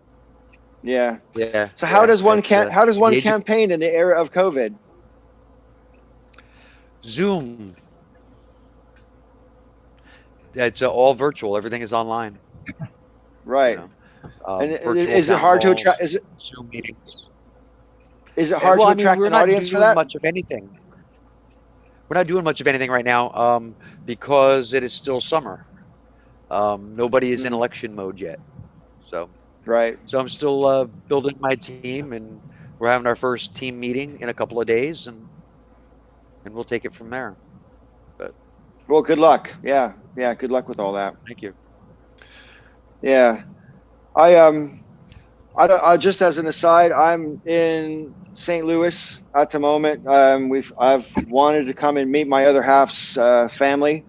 [SPEAKER 1] Yeah.
[SPEAKER 3] Yeah.
[SPEAKER 1] So how does one campaign in the era of COVID?
[SPEAKER 3] Zoom. It's all virtual. Everything is online.
[SPEAKER 1] Right. And is it hard to attract? Is it
[SPEAKER 3] Zoom meetings?
[SPEAKER 1] Is it hard to attract an audience for that?
[SPEAKER 3] We're not doing much of anything. We're not doing much of anything right now because it is still summer. Nobody is in election mode yet. So.
[SPEAKER 1] Right.
[SPEAKER 3] So I'm still building my team, and we're having our first team meeting in a couple of days, and we'll take it from there. But
[SPEAKER 1] well, good luck. Yeah. Good luck with all that.
[SPEAKER 3] Thank you.
[SPEAKER 1] Yeah, I just as an aside, I'm in St. Louis at the moment. I've wanted to come and meet my other half's family,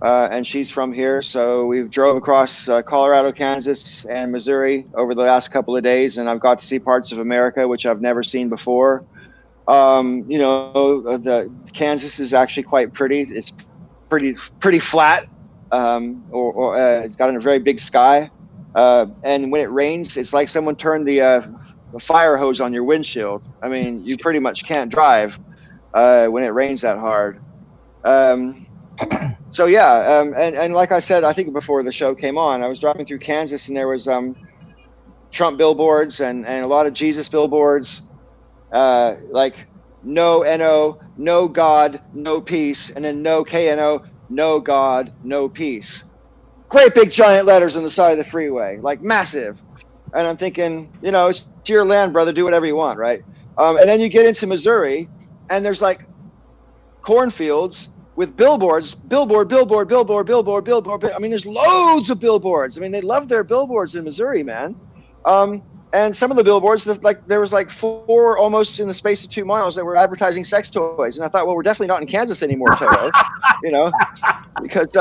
[SPEAKER 1] and she's from here. So we've drove across Colorado, Kansas, and Missouri over the last couple of days, and I've got to see parts of America which I've never seen before. The Kansas is actually quite pretty. It's pretty flat. It's got a very big sky, and when it rains, it's like someone turned the fire hose on your windshield. I mean, you pretty much can't drive when it rains that hard. So yeah, and like I said, I think before the show came on, I was driving through Kansas, and there was Trump billboards and a lot of Jesus billboards, like no NO, no God, no peace, and then no KNO. No God, no peace. Great big giant letters on the side of the freeway, like massive. And I'm thinking, it's your land, brother. Do whatever you want, right? And then you get into Missouri, and there's like cornfields with billboards, billboard. I mean, there's loads of billboards. I mean, they love their billboards in Missouri, man. And some of the billboards, there was like 4 almost in the space of 2 miles that were advertising sex toys. And I thought, well, we're definitely not in Kansas anymore, Toto. Because,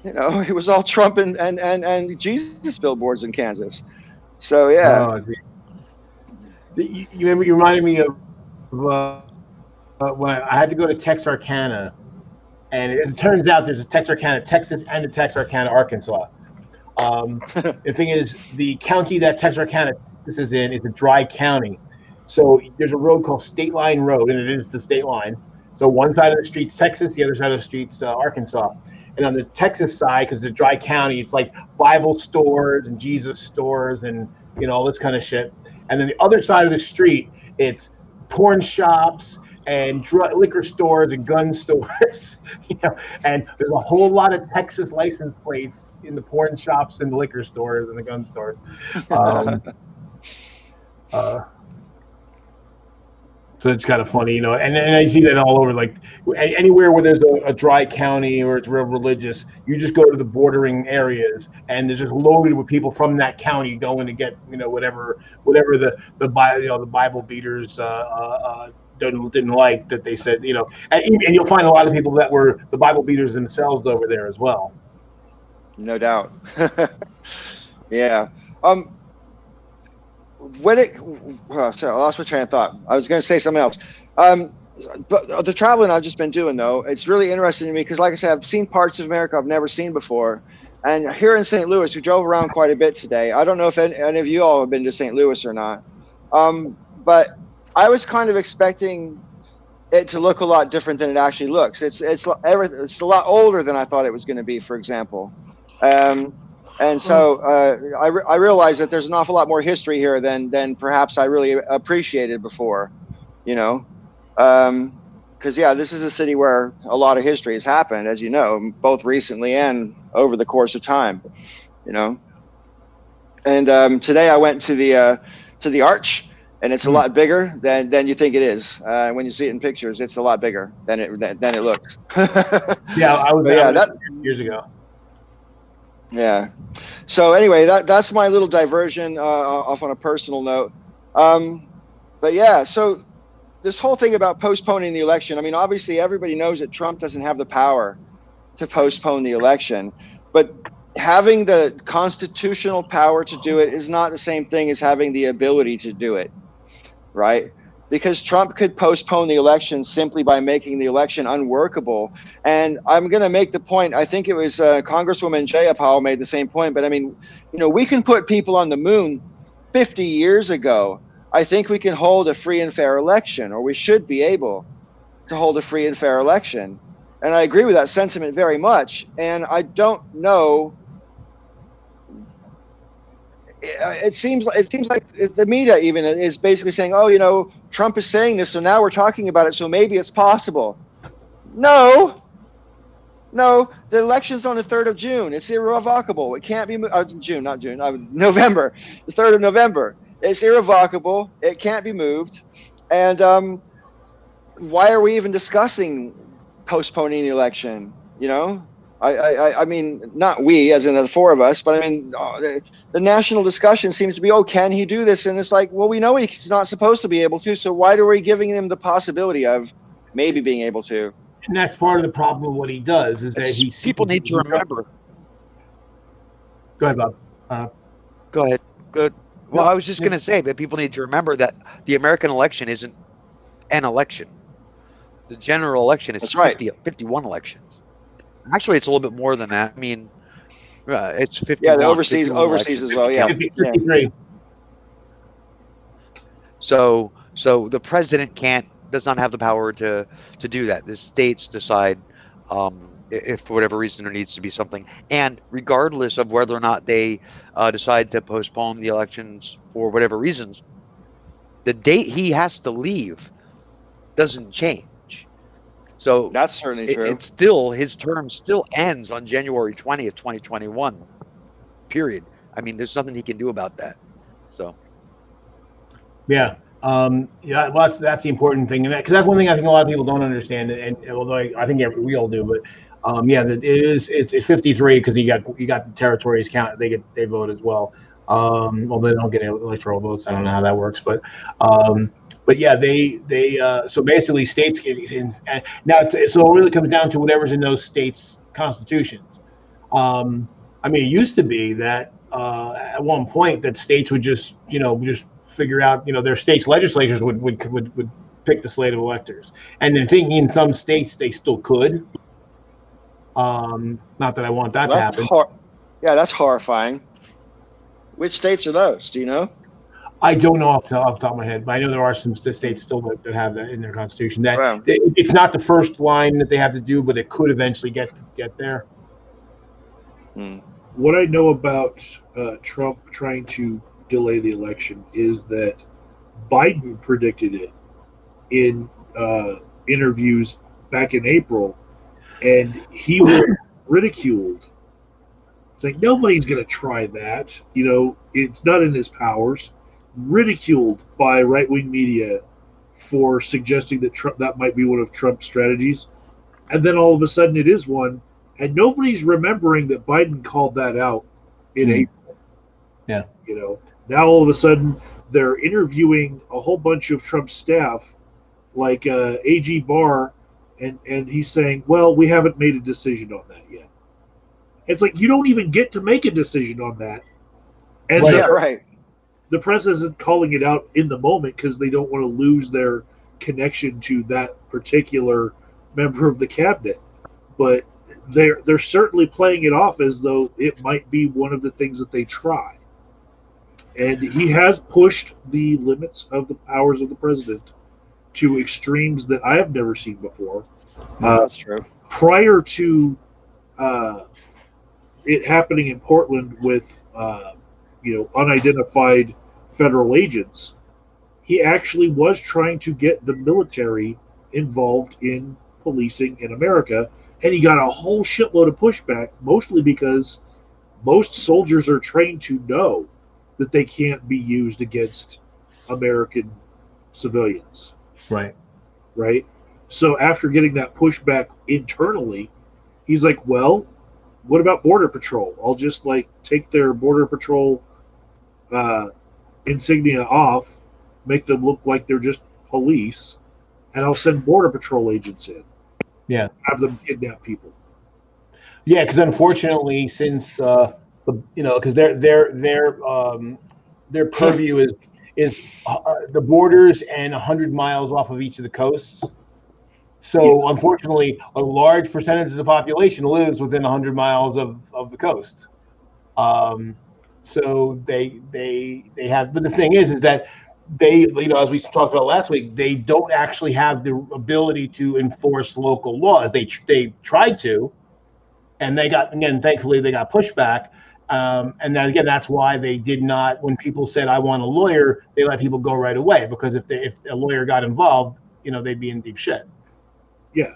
[SPEAKER 1] it was all Trump and Jesus billboards in Kansas. So, yeah.
[SPEAKER 4] You reminded me of when I had to go to Texarkana. And it turns out there's a Texarkana, Texas, and a Texarkana, Arkansas. The thing is, the county that Texarkana is in is a dry county. So there's a road called State Line Road, and it is the state line. So one side of the street's Texas, the other side of the street's Arkansas. And on the Texas side, because it's a dry county, it's like Bible stores and Jesus stores and all this kind of shit. And then the other side of the street, it's porn shops and liquor stores and gun stores, and there's a whole lot of Texas license plates in the porn shops and the liquor stores and the gun stores. So it's kind of funny, and I see that all over, like anywhere where there's a dry county or it's real religious, you just go to the bordering areas and there's just loaded with people from that county going to get, whatever the Bible beaters didn't like, that they said, and you'll find a lot of people that were the Bible beaters themselves over there as well.
[SPEAKER 1] No doubt. Yeah. Sorry, I lost my train of thought. I was going to say something else. But the traveling I've just been doing, though, it's really interesting to me because, like I said, I've seen parts of America I've never seen before. And here in St. Louis, we drove around quite a bit today. I don't know if any of you all have been to St. Louis or not. But I was kind of expecting it to look a lot different than it actually looks. It's a lot older than I thought it was going to be, for example. And so I realized that there's an awful lot more history here than perhaps I really appreciated before, because this is a city where a lot of history has happened, as you know, both recently and over the course of time, And today I went to the Arch, and it's a lot bigger than you think it is. When you see it in pictures, it's a lot bigger than it looks.
[SPEAKER 4] Yeah, I was there years ago.
[SPEAKER 1] Yeah. So anyway, that's my little diversion off on a personal note. But yeah, so this whole thing about postponing the election, I mean, obviously everybody knows that Trump doesn't have the power to postpone the election, but having the constitutional power to do it is not the same thing as having the ability to do it, right? Because Trump could postpone the election simply by making the election unworkable. And I'm going to make the point, I think it was Congresswoman Jayapal made the same point, but I mean, we can put people on the moon 50 years ago. I think we can hold a free and fair election, or we should be able to hold a free and fair election. And I agree with that sentiment very much. And I don't know. It seems like the media even is basically saying, oh, Trump is saying this, so now we're talking about it, so maybe it's possible. No, the election's on the 3rd of June. It's irrevocable. It can't be November, the 3rd of November. It's irrevocable. It can't be moved. And why are we even discussing postponing the election? I mean, not we, as in the four of us, but I mean, the national discussion seems to be, can he do this? And it's like, well, we know he's not supposed to be able to, so why are we giving him the possibility of maybe being able to?
[SPEAKER 4] And that's part of the problem of what he does, is that
[SPEAKER 3] people need to remember.
[SPEAKER 4] Go ahead, Bob.
[SPEAKER 3] Go ahead. Good. Well, I was just going to say that people need to remember that the American election isn't an election. The general election is 51 elections. Actually, it's a little bit more than that. I mean, it's 51.
[SPEAKER 1] Yeah, the overseas as well. Yeah,
[SPEAKER 4] 53.
[SPEAKER 3] So the president does not have the power to do that. The states decide if for whatever reason there needs to be something, and regardless of whether or not they decide to postpone the elections for whatever reasons, the date he has to leave doesn't change. So
[SPEAKER 1] that's certainly true.
[SPEAKER 3] It's still, his term still ends on January 20th, 2021. Period. I mean, there's nothing he can do about that. So.
[SPEAKER 4] Yeah. Well, that's the important thing, because that's one thing I think a lot of people don't understand. And although I think we all do, but it's 53 because you got the territories count. They vote as well. Well, they don't get electoral votes. I don't know how that works, but yeah, they so basically states get in. Now so it really comes down to whatever's in those states' constitutions. I mean, it used to be that at one point that states would just figure out, their states' legislatures would pick the slate of electors, and the thing in some states they still could. Not that I want that to happen.
[SPEAKER 1] That's horrifying. Which states are those? Do you know?
[SPEAKER 4] I don't know off the top of my head, but I know there are some states still that have that in their constitution. That it's not the first line that they have to do, but it could eventually get there.
[SPEAKER 2] What I know about Trump trying to delay the election is that Biden predicted it in interviews back in April, and he was ridiculed, saying nobody's going to try that. It's not in his powers. Ridiculed by right-wing media for suggesting that that might be one of Trump's strategies. And then all of a sudden it is one, and nobody's remembering that Biden called that out in April.
[SPEAKER 4] Yeah.
[SPEAKER 2] Now all of a sudden they're interviewing a whole bunch of Trump's staff, like AG Barr, and he's saying, well, we haven't made a decision on that yet. It's like, you don't even get to make a decision on that. And
[SPEAKER 1] right.
[SPEAKER 2] The press isn't calling it out in the moment because they don't want to lose their connection to that particular member of the cabinet. But they're certainly playing it off as though it might be one of the things that they try. And he has pushed the limits of the powers of the president to extremes that I have never seen before.
[SPEAKER 1] That's true.
[SPEAKER 2] Prior to it happening in Portland with unidentified federal agents, he actually was trying to get the military involved in policing in America, and he got a whole shitload of pushback, mostly because most soldiers are trained to know that they can't be used against American civilians. Right? So after getting that pushback internally, he's like, well, what about Border Patrol? I'll just take their Border Patrol insignia off, make them look like they're just police, and I'll send Border Patrol agents in.
[SPEAKER 4] Yeah.
[SPEAKER 2] Have them kidnap people.
[SPEAKER 4] Yeah, because unfortunately, since because their purview is the borders and 100 miles off of each of the coasts. So unfortunately, a large percentage of the population lives within 100 miles of the coast. So they have, but the thing is that they, as we talked about last week, they don't actually have the ability to enforce local laws. They tried to, and thankfully they got pushback. And then again, that's why they did not. When people said, "I want a lawyer," they let people go right away, because if a lawyer got involved, they'd be in deep shit.
[SPEAKER 2] Yeah,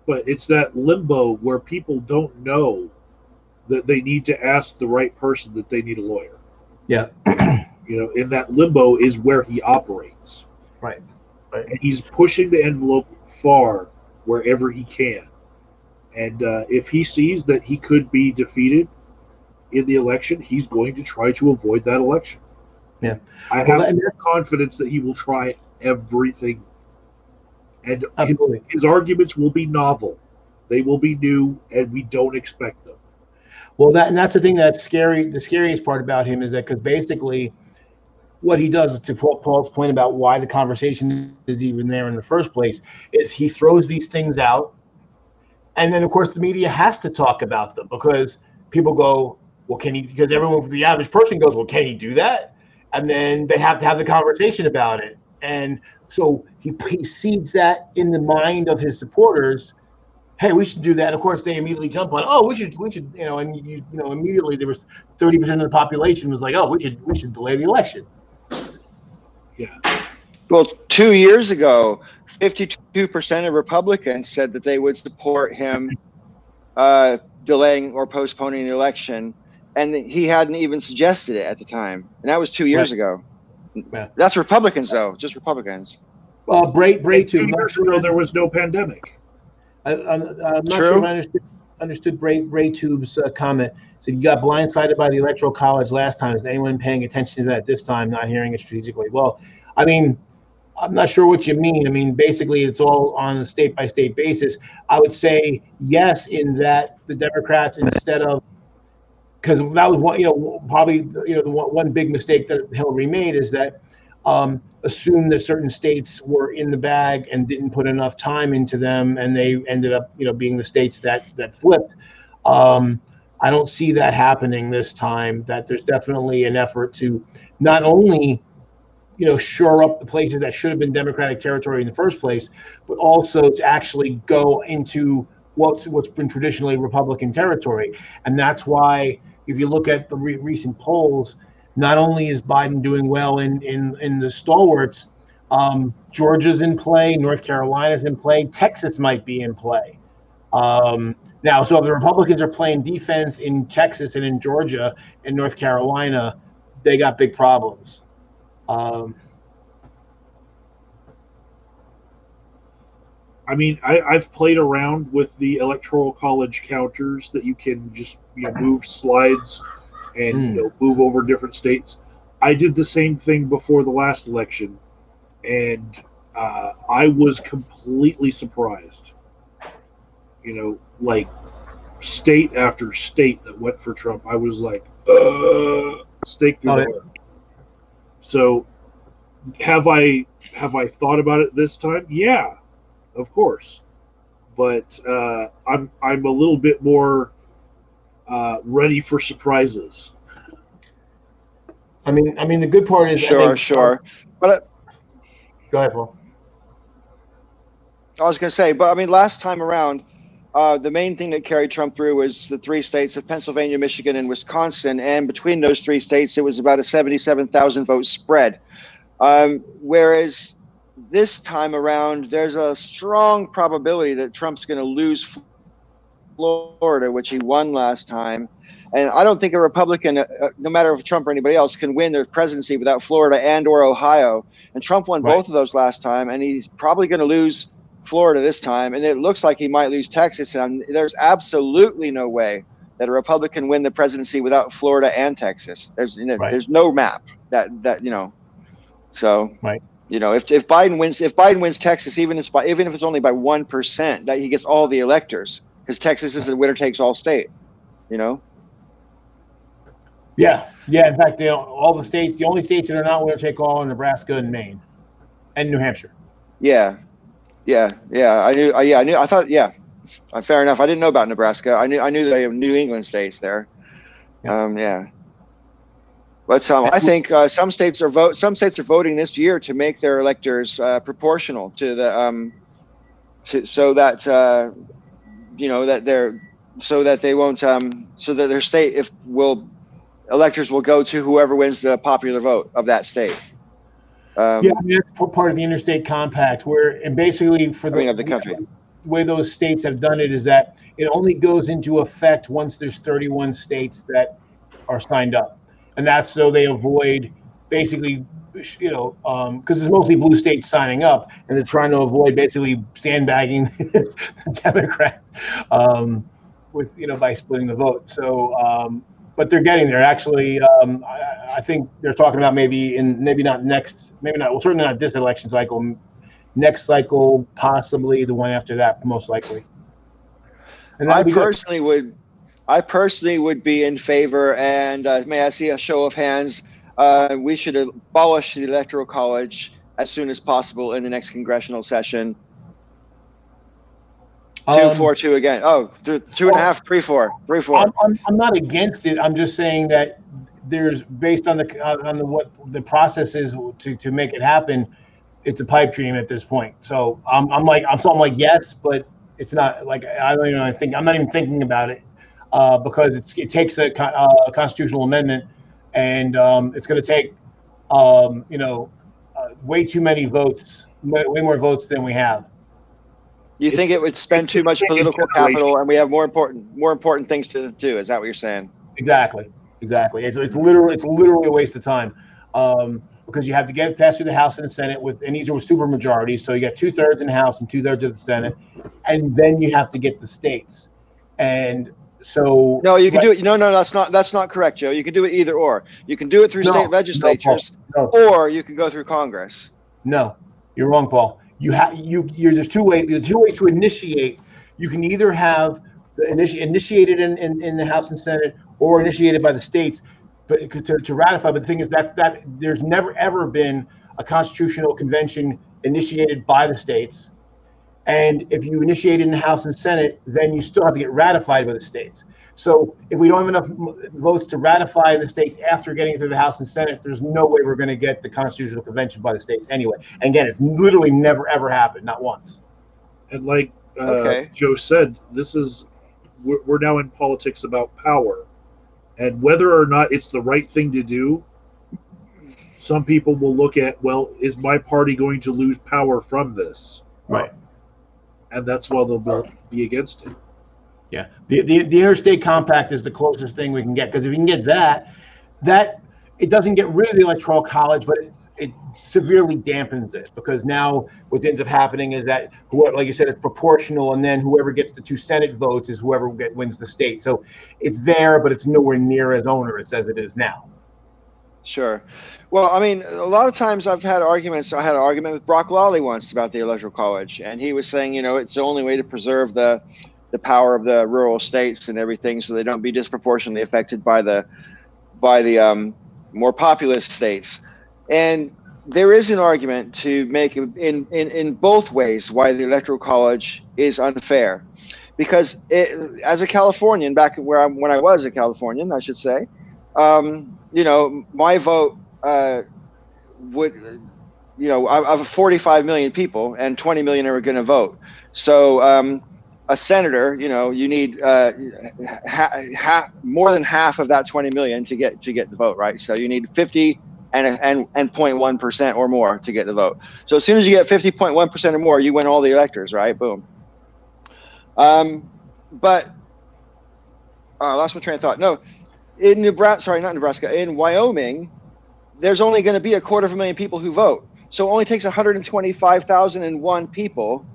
[SPEAKER 2] but it's that limbo where people don't know that they need to ask the right person that they need a lawyer.
[SPEAKER 4] Yeah.
[SPEAKER 2] In that limbo is where he operates.
[SPEAKER 4] Right.
[SPEAKER 2] And he's pushing the envelope far wherever he can. And if he sees that he could be defeated in the election, he's going to try to avoid that election.
[SPEAKER 4] Yeah.
[SPEAKER 2] I have confidence that he will try everything. And his arguments will be novel. They will be new, and we don't expect them.
[SPEAKER 4] Well, that's the thing that's scary. The scariest part about him is that, because basically what he does, to Paul's point about why the conversation is even there in the first place, is he throws these things out. And then, of course, the media has to talk about them, because people go, well, because the average person goes, well, can he do that? And then they have to have the conversation about it. And so he seeds that in the mind of his supporters. Hey, we should do that. And of course, they immediately jump on, oh, we should, and immediately there was 30% of the population was like, oh, we should delay the election.
[SPEAKER 2] Yeah.
[SPEAKER 1] Well, 2 years ago, 52% of Republicans said that they would support him delaying or postponing the election, and he hadn't even suggested it at the time. And that was 2 years ago. Yeah. That's Republicans, though, just Republicans.
[SPEAKER 4] Bray
[SPEAKER 2] 2 years ago, there was no pandemic.
[SPEAKER 4] I'm not sure if I understood Bray Tube's comment. So you got blindsided by the Electoral College last time. Is anyone paying attention to that this time, not hearing it strategically? Well, I mean, I'm not sure what you mean. I mean, basically, it's all on a state-by-state basis. I would say yes, in that the Democrats, instead of, because that was the one big mistake that Hillary made, is that assumed that certain states were in the bag and didn't put enough time into them, and they ended up being the states that flipped. I don't see that happening this time. That there's definitely an effort to not only shore up the places that should have been Democratic territory in the first place, but also to actually go into what's been traditionally Republican territory. And that's why, if you look at the recent polls, not only is Biden doing well in the stalwarts, Georgia's in play, North Carolina's in play, Texas might be in play. Now, so if the Republicans are playing defense in Texas and in Georgia and North Carolina, they got big problems.
[SPEAKER 2] I mean, I've played around with the electoral college counters that you can just move slides and move over different states. I did the same thing before the last election, and I was completely surprised. Like state after state that went for Trump, I was like, stake through the heart. So, have I thought about it this time? Yeah. Of course, but I'm a little bit more ready for surprises.
[SPEAKER 4] I mean, the good part is
[SPEAKER 1] sure. But
[SPEAKER 4] go ahead, Paul.
[SPEAKER 1] I was going to say, but I mean, last time around, the main thing that carried Trump through was the 3 states of Pennsylvania, Michigan, and Wisconsin, and between those 3 states, it was about a 77,000 vote spread. Whereas this time around, there's a strong probability that Trump's going to lose Florida, which he won last time. And I don't think a Republican, no matter if Trump or anybody else, can win the presidency without Florida and or Ohio. And Trump won both of those last time, and he's probably going to lose Florida this time. And it looks like he might lose Texas. And there's absolutely no way that a Republican win the presidency without Florida and Texas. There's no map that so.
[SPEAKER 4] Right.
[SPEAKER 1] If Biden wins Texas, even if it's only by 1%, that he gets all the electors, because Texas is a winner takes all state.
[SPEAKER 4] Yeah. In fact, all the states, the only states that are not winner take all are Nebraska and Maine, and New Hampshire.
[SPEAKER 1] Yeah. I knew. I thought. Yeah. Fair enough. I didn't know about Nebraska. I knew they have New England states there. Yeah. But I think some states are voting this year to make their electors proportional to the so that their state electors will go to whoever wins the popular vote of that state.
[SPEAKER 4] That's part of the interstate compact, and basically of
[SPEAKER 1] the country.
[SPEAKER 4] The way those states have done it is that it only goes into effect once there's 31 states that are signed up. And that's so they avoid basically, because it's mostly blue states signing up, and they're trying to avoid basically sandbagging the Democrats by splitting the vote. So, but they're getting there. Actually, I think they're talking about certainly not this election cycle, next cycle, possibly the one after that, most likely. And
[SPEAKER 1] I personally would be in favor, and may I see a show of hands? We should abolish the Electoral College as soon as possible in the next congressional session. 2-4-2 again. Oh, 2.5, 3-4, 3-4.
[SPEAKER 4] I'm not against it. I'm just saying that there's, based on what the process is to make it happen, it's a pipe dream at this point. So I'm like yes, but it's not like I don't even think I'm not even thinking about it. Because it takes a constitutional amendment, and it's going to take way too many votes, way more votes than we have.
[SPEAKER 1] You think it would spend too much political capital, and we have more important things to do? Is that what you're saying?
[SPEAKER 4] Exactly. It's literally a waste of time, because you have to get it passed through the House and the Senate and these are super majorities. So you got 2/3 in the House and 2/3 of the Senate, and then you have to get the states. And so
[SPEAKER 1] no, you can do it. No, that's not correct, Joe. You can do it either or. You can do it through state legislatures, or you can go through Congress.
[SPEAKER 4] No, you're wrong, Paul. There's two ways. There's 2 ways to initiate. You can either have initiated in the House and Senate, or initiated by the states, but to ratify. But the thing is that there's never ever been a constitutional convention initiated by the states. And if you initiate it in the House and Senate, then you still have to get ratified by the states. So if we don't have enough votes to ratify the states after getting through the House and Senate, there's no way we're going to get the Constitutional Convention by the states anyway. And again, it's literally never, ever happened, not once.
[SPEAKER 2] And like Joe said, we're now in politics about power. And whether or not it's the right thing to do some people will look at, well, is my party going to lose power from this?
[SPEAKER 4] Right.
[SPEAKER 2] And that's why they'll be against it.
[SPEAKER 4] Yeah. The interstate compact is the closest thing we can get, because if you can get that it doesn't get rid of the electoral college, but it severely dampens it, because now what ends up happening is that whoever, like you said, it's proportional, and then whoever gets the 2 Senate votes is whoever wins the state. So it's there, but it's nowhere near as onerous as it is now.
[SPEAKER 1] Sure. Well, I mean, a lot of times I've had arguments. I had an argument with Brock Lawley once about the electoral college, and he was saying, it's the only way to preserve the power of the rural states and everything, so they don't be disproportionately affected by the more populous states. And there is an argument to make in both ways why the electoral college is unfair, because as a Californian, back when I was a Californian, I should say, my vote would, I have 45 million people, and 20 million are going to vote. So a senator, you need more than half of that 20 million to get the vote, right? So you need 50 and 0.1% or more to get the vote. So as soon as you get 50.1% or more, you win all the electors, right? Boom. But I lost my train of thought. No, in in Wyoming, there's only going to be 250,000 people who vote. So it only takes 125,001 people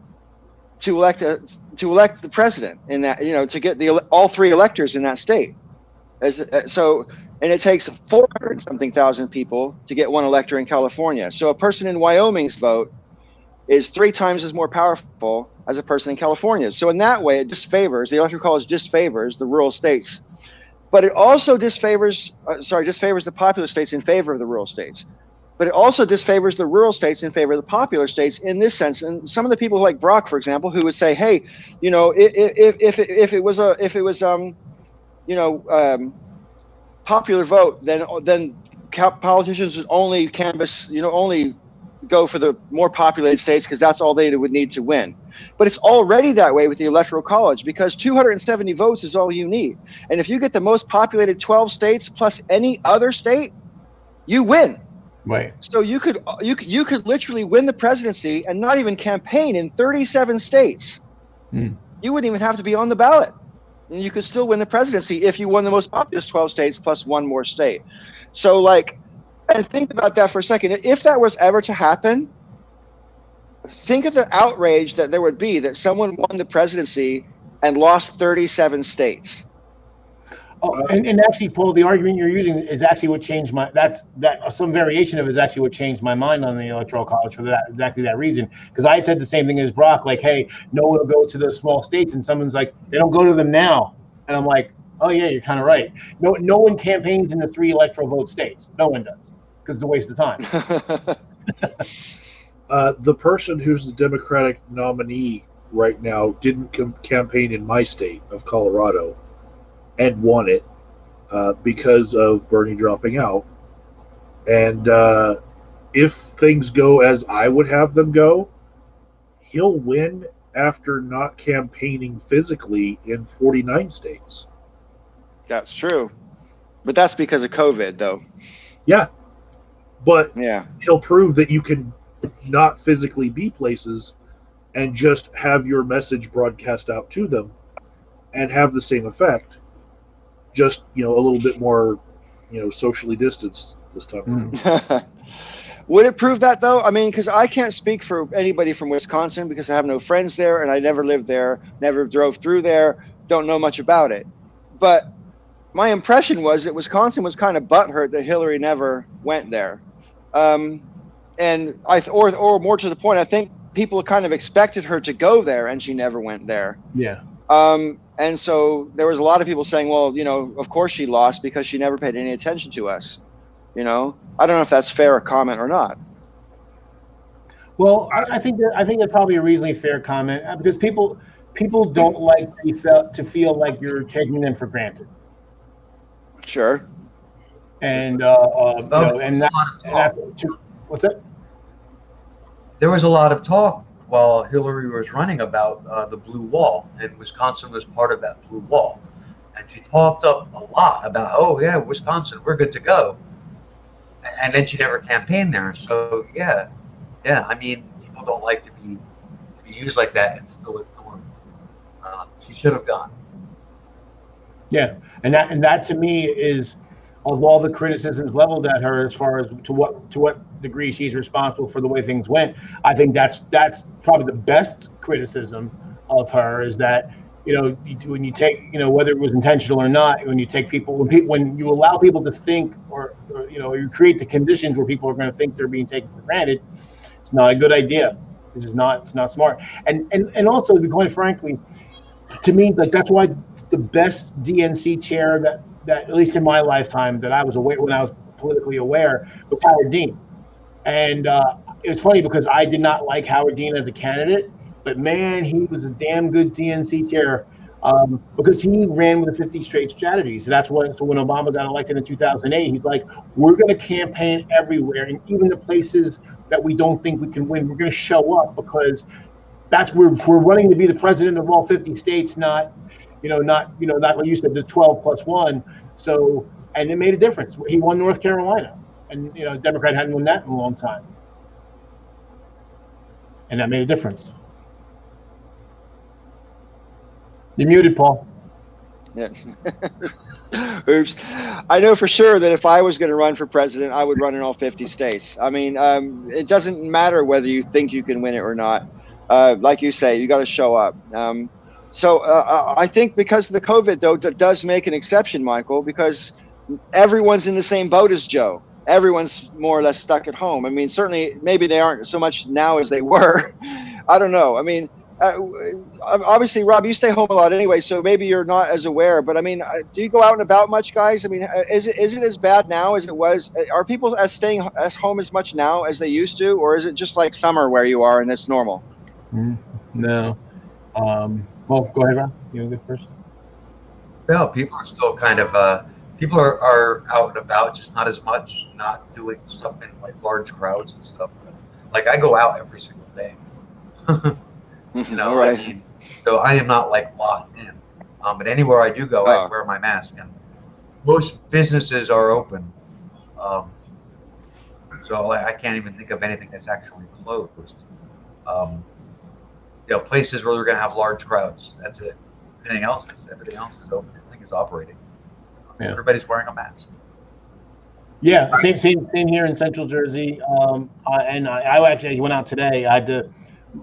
[SPEAKER 1] to elect the president in that, to get all 3 electors in that state. And it takes 400 something thousand people to get 1 elector in California. So a person in Wyoming's vote is 3 times as more powerful as a person in California. So in that way, the electoral college disfavors the rural states, but it also disfavors the popular states in favor of the rural states. But it also disfavors the rural states in favor of the popular states in this sense. And some of the people like Brock, for example, who would say, hey, if it was popular vote, then politicians would only canvass, only go for the more populated states, because that's all they would need to win. But it's already that way with the electoral college, because 270 votes is all you need. And if you get the most populated 12 states plus any other state, you win.
[SPEAKER 4] Right.
[SPEAKER 1] So you could literally win the presidency and not even campaign in 37 states. You wouldn't even have to be on the ballot, and you could still win the presidency if you won the most populous 12 states plus 1 more state. So and think about that for a second. If that was ever to happen, think of the outrage that there would be that someone won the presidency and lost 37 states.
[SPEAKER 4] Oh, and actually, Paul, the argument you're using is actually what changed some variation of it is actually what changed my mind on the electoral college for exactly that reason. Because I had said the same thing as Brock, like, hey, no one will go to the small states, and someone's like, they don't go to them now, and I'm like, oh yeah, you're kind of right. No one campaigns in the 3 electoral vote states. No one does, because it's a waste of time.
[SPEAKER 2] The person who's the Democratic nominee right now didn't campaign in my state of Colorado, and won it because of Bernie dropping out. And if things go as I would have them go, he'll win after not campaigning physically in 49 states.
[SPEAKER 1] That's true. But that's because of COVID, though.
[SPEAKER 2] Yeah. But
[SPEAKER 1] yeah,
[SPEAKER 2] he'll prove that you can not physically be places and just have your message broadcast out to them and have the same effect. Just, a little bit more, socially distanced this time.
[SPEAKER 1] Would it prove that, though? I mean, because I can't speak for anybody from Wisconsin, because I have no friends there, and I never lived there, never drove through there, don't know much about it. But my impression was that Wisconsin was kind of butthurt that Hillary never went there. And or more to the point, I think people kind of expected her to go there, and she never went there.
[SPEAKER 4] Yeah.
[SPEAKER 1] And so there was a lot of people saying, well, of course she lost because she never paid any attention to us. I don't know if that's fair a comment or not.
[SPEAKER 4] Well, I think that's probably a reasonably fair comment, because people don't like to feel like you're taking them for granted.
[SPEAKER 1] Sure.
[SPEAKER 4] And what's that?
[SPEAKER 5] There was a lot of talk while Hillary was running about the blue wall, and Wisconsin was part of that blue wall. And she talked up a lot about, oh yeah, Wisconsin, we're good to go. and then she never campaigned there. So yeah. I mean, people don't like to be used like that and still ignored. She should have gone.
[SPEAKER 4] Yeah, and that to me is, of all the criticisms leveled at her as far as to what degree she's responsible for the way things went, I think that's probably the best criticism of her, is that, you know, when you take, you know, whether it was intentional or not, when you take people, when you allow people to think, or you know, you create the conditions where people are going to think they're being taken for granted, it's not a good idea. It's not smart. And also, to be quite frankly, to me, like, that's why the best DNC chair that at least in my lifetime that I was aware, when I was politically aware, was Howard Dean. And it was funny because I did not like Howard Dean as a candidate, but man, he was a damn good DNC chair, because he ran with the 50 straight strategies. So that's what. So when Obama got elected in 2008, he's like, we're going to campaign everywhere, and even the places that we don't think we can win, we're going to show up, because that's where we're running to be the president of all 50 states, not what you said, the 12 plus 1. So, and it made a difference. He won North Carolina, and you know, Democrat hadn't won that in a long time, and that made a difference. You're muted, Paul.
[SPEAKER 1] Yeah. Oops. I know for sure that if I was going to run for president, I would run in all 50 states. I mean, it doesn't matter whether you think you can win it or not. Like you say, you got to show up. So I think because of the COVID, though, that does make an exception, Michael, because everyone's in the same boat as Joe. Everyone's more or less stuck at home. I mean, certainly, maybe they aren't so much now as they were. I don't know. I mean, obviously, Rob, you stay home a lot anyway, so maybe you're not as aware. But I mean, do you go out and about much, guys? I mean, is it as bad now as it was? Are people staying at home as much now as they used to, or is it just like summer where you are and it's normal?
[SPEAKER 4] No. Well, go ahead, Rob. You want to go first?
[SPEAKER 5] No, people are still kind of people are out and about, just not as much, not doing stuff in like large crowds and stuff. Like I go out every single day. You know,
[SPEAKER 1] right.
[SPEAKER 5] I mean, so I am not like locked in. But anywhere I do go, I wear my mask, and most businesses are open. So I can't even think of anything that's actually closed. You know, places where we're going to have large crowds. That's it. Everything else is open. Everything is operating. Yeah. Everybody's wearing a mask.
[SPEAKER 4] Yeah, same here in Central Jersey. And I actually went out today.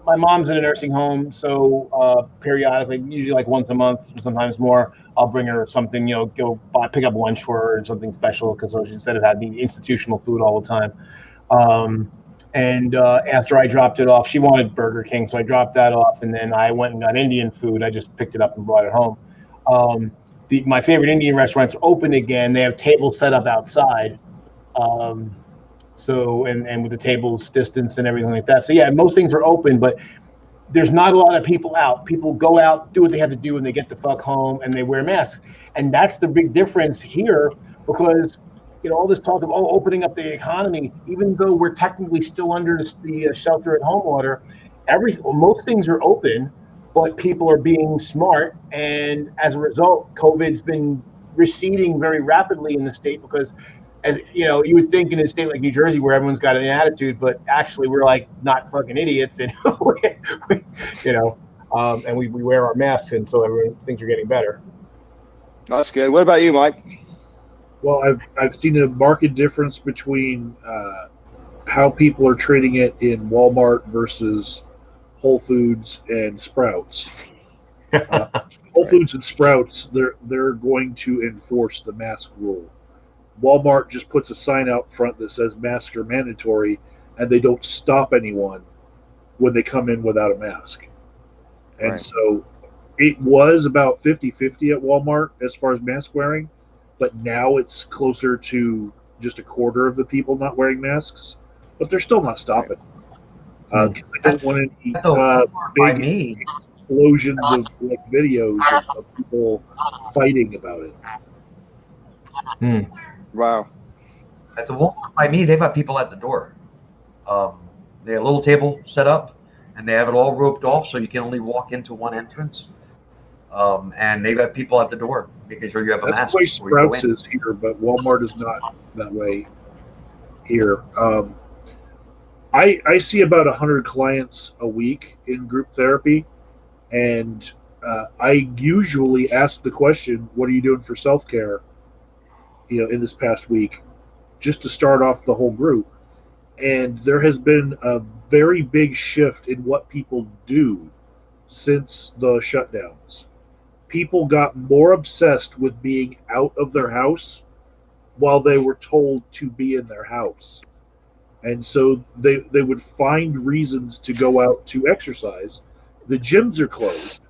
[SPEAKER 4] My mom's in a nursing home, so periodically, usually like once a month, sometimes more, I'll bring her something, you know, pick up lunch for her and something special, because instead of having institutional food all the time. And after I dropped it off, she wanted Burger King, so I dropped that off, and then I went and got Indian food. I just picked it up and brought it home. My favorite Indian restaurants are open again. They have tables set up outside. So and with the tables distance and everything like that. So yeah, most things are open, but there's not a lot of people out. People go out, do what they have to do, and they get the fuck home, and they wear masks. And that's the big difference here, because you know, all this talk of opening up the economy, even though we're technically still under the shelter-at-home order, most things are open, but people are being smart, and as a result, COVID's been receding very rapidly in the state, because, as you know, you would think in a state like New Jersey where everyone's got an attitude, but actually we're like not fucking idiots, and you know, and we wear our masks, and so things are getting better.
[SPEAKER 1] That's good. What about you, Mike?
[SPEAKER 2] Well, I've seen a marked difference between how people are treating it in Walmart versus Whole Foods and Sprouts. Whole Foods and Sprouts, they're going to enforce the mask rule. Walmart just puts a sign out front that says masks are mandatory, and they don't stop anyone when they come in without a mask. And right. So it was about 50-50 at Walmart as far as mask wearing, but now it's closer to just a quarter of the people not wearing masks. But they're still not stopping. Because they don't want any big explosions of like videos of people fighting about it.
[SPEAKER 1] Wow.
[SPEAKER 5] At the Walmart by me, they've got people at the door. They have a little table set up, and they have it all roped off so you can only walk into one entrance. And they've got people at the door making sure you have a mask.
[SPEAKER 2] That's the way Sprouts is here, but Walmart is not that way here. I see about 100 clients a week in group therapy, and I usually ask the question, "What are you doing for self-care?" In this past week, just to start off the whole group. And there has been a very big shift in what people do since the shutdowns. People got more obsessed with being out of their house while they were told to be in their house. And so they would find reasons to go out to exercise. The gyms are closed,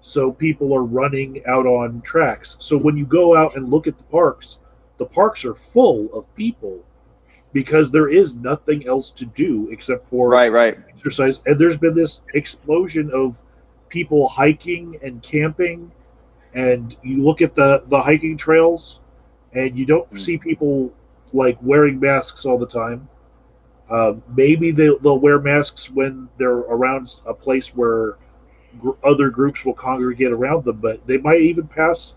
[SPEAKER 2] so people are running out on tracks. So when you go out and look at the parks are full of people because there is nothing else to do except for exercise. And there's been this explosion of people hiking and camping, and you look at the hiking trails, and you don't see people like wearing masks all the time. Maybe they'll wear masks when they're around a place where other groups will congregate around them, but they might even pass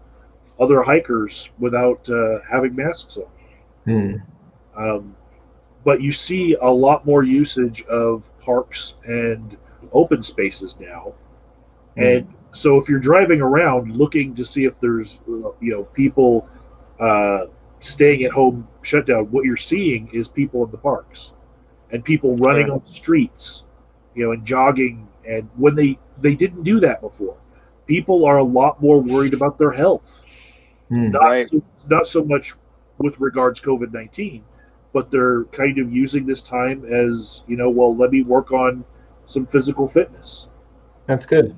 [SPEAKER 2] other hikers without having masks on. But you see a lot more usage of parks and open spaces now. And so if you're driving around looking to see if there's people staying at home shutdown, what you're seeing is people in the parks and people running on the streets, and jogging. And when they didn't do that before, people are a lot more worried about their health. Not so much with regards COVID-19, but they're kind of using this time as, let me work on some physical fitness.
[SPEAKER 4] That's good.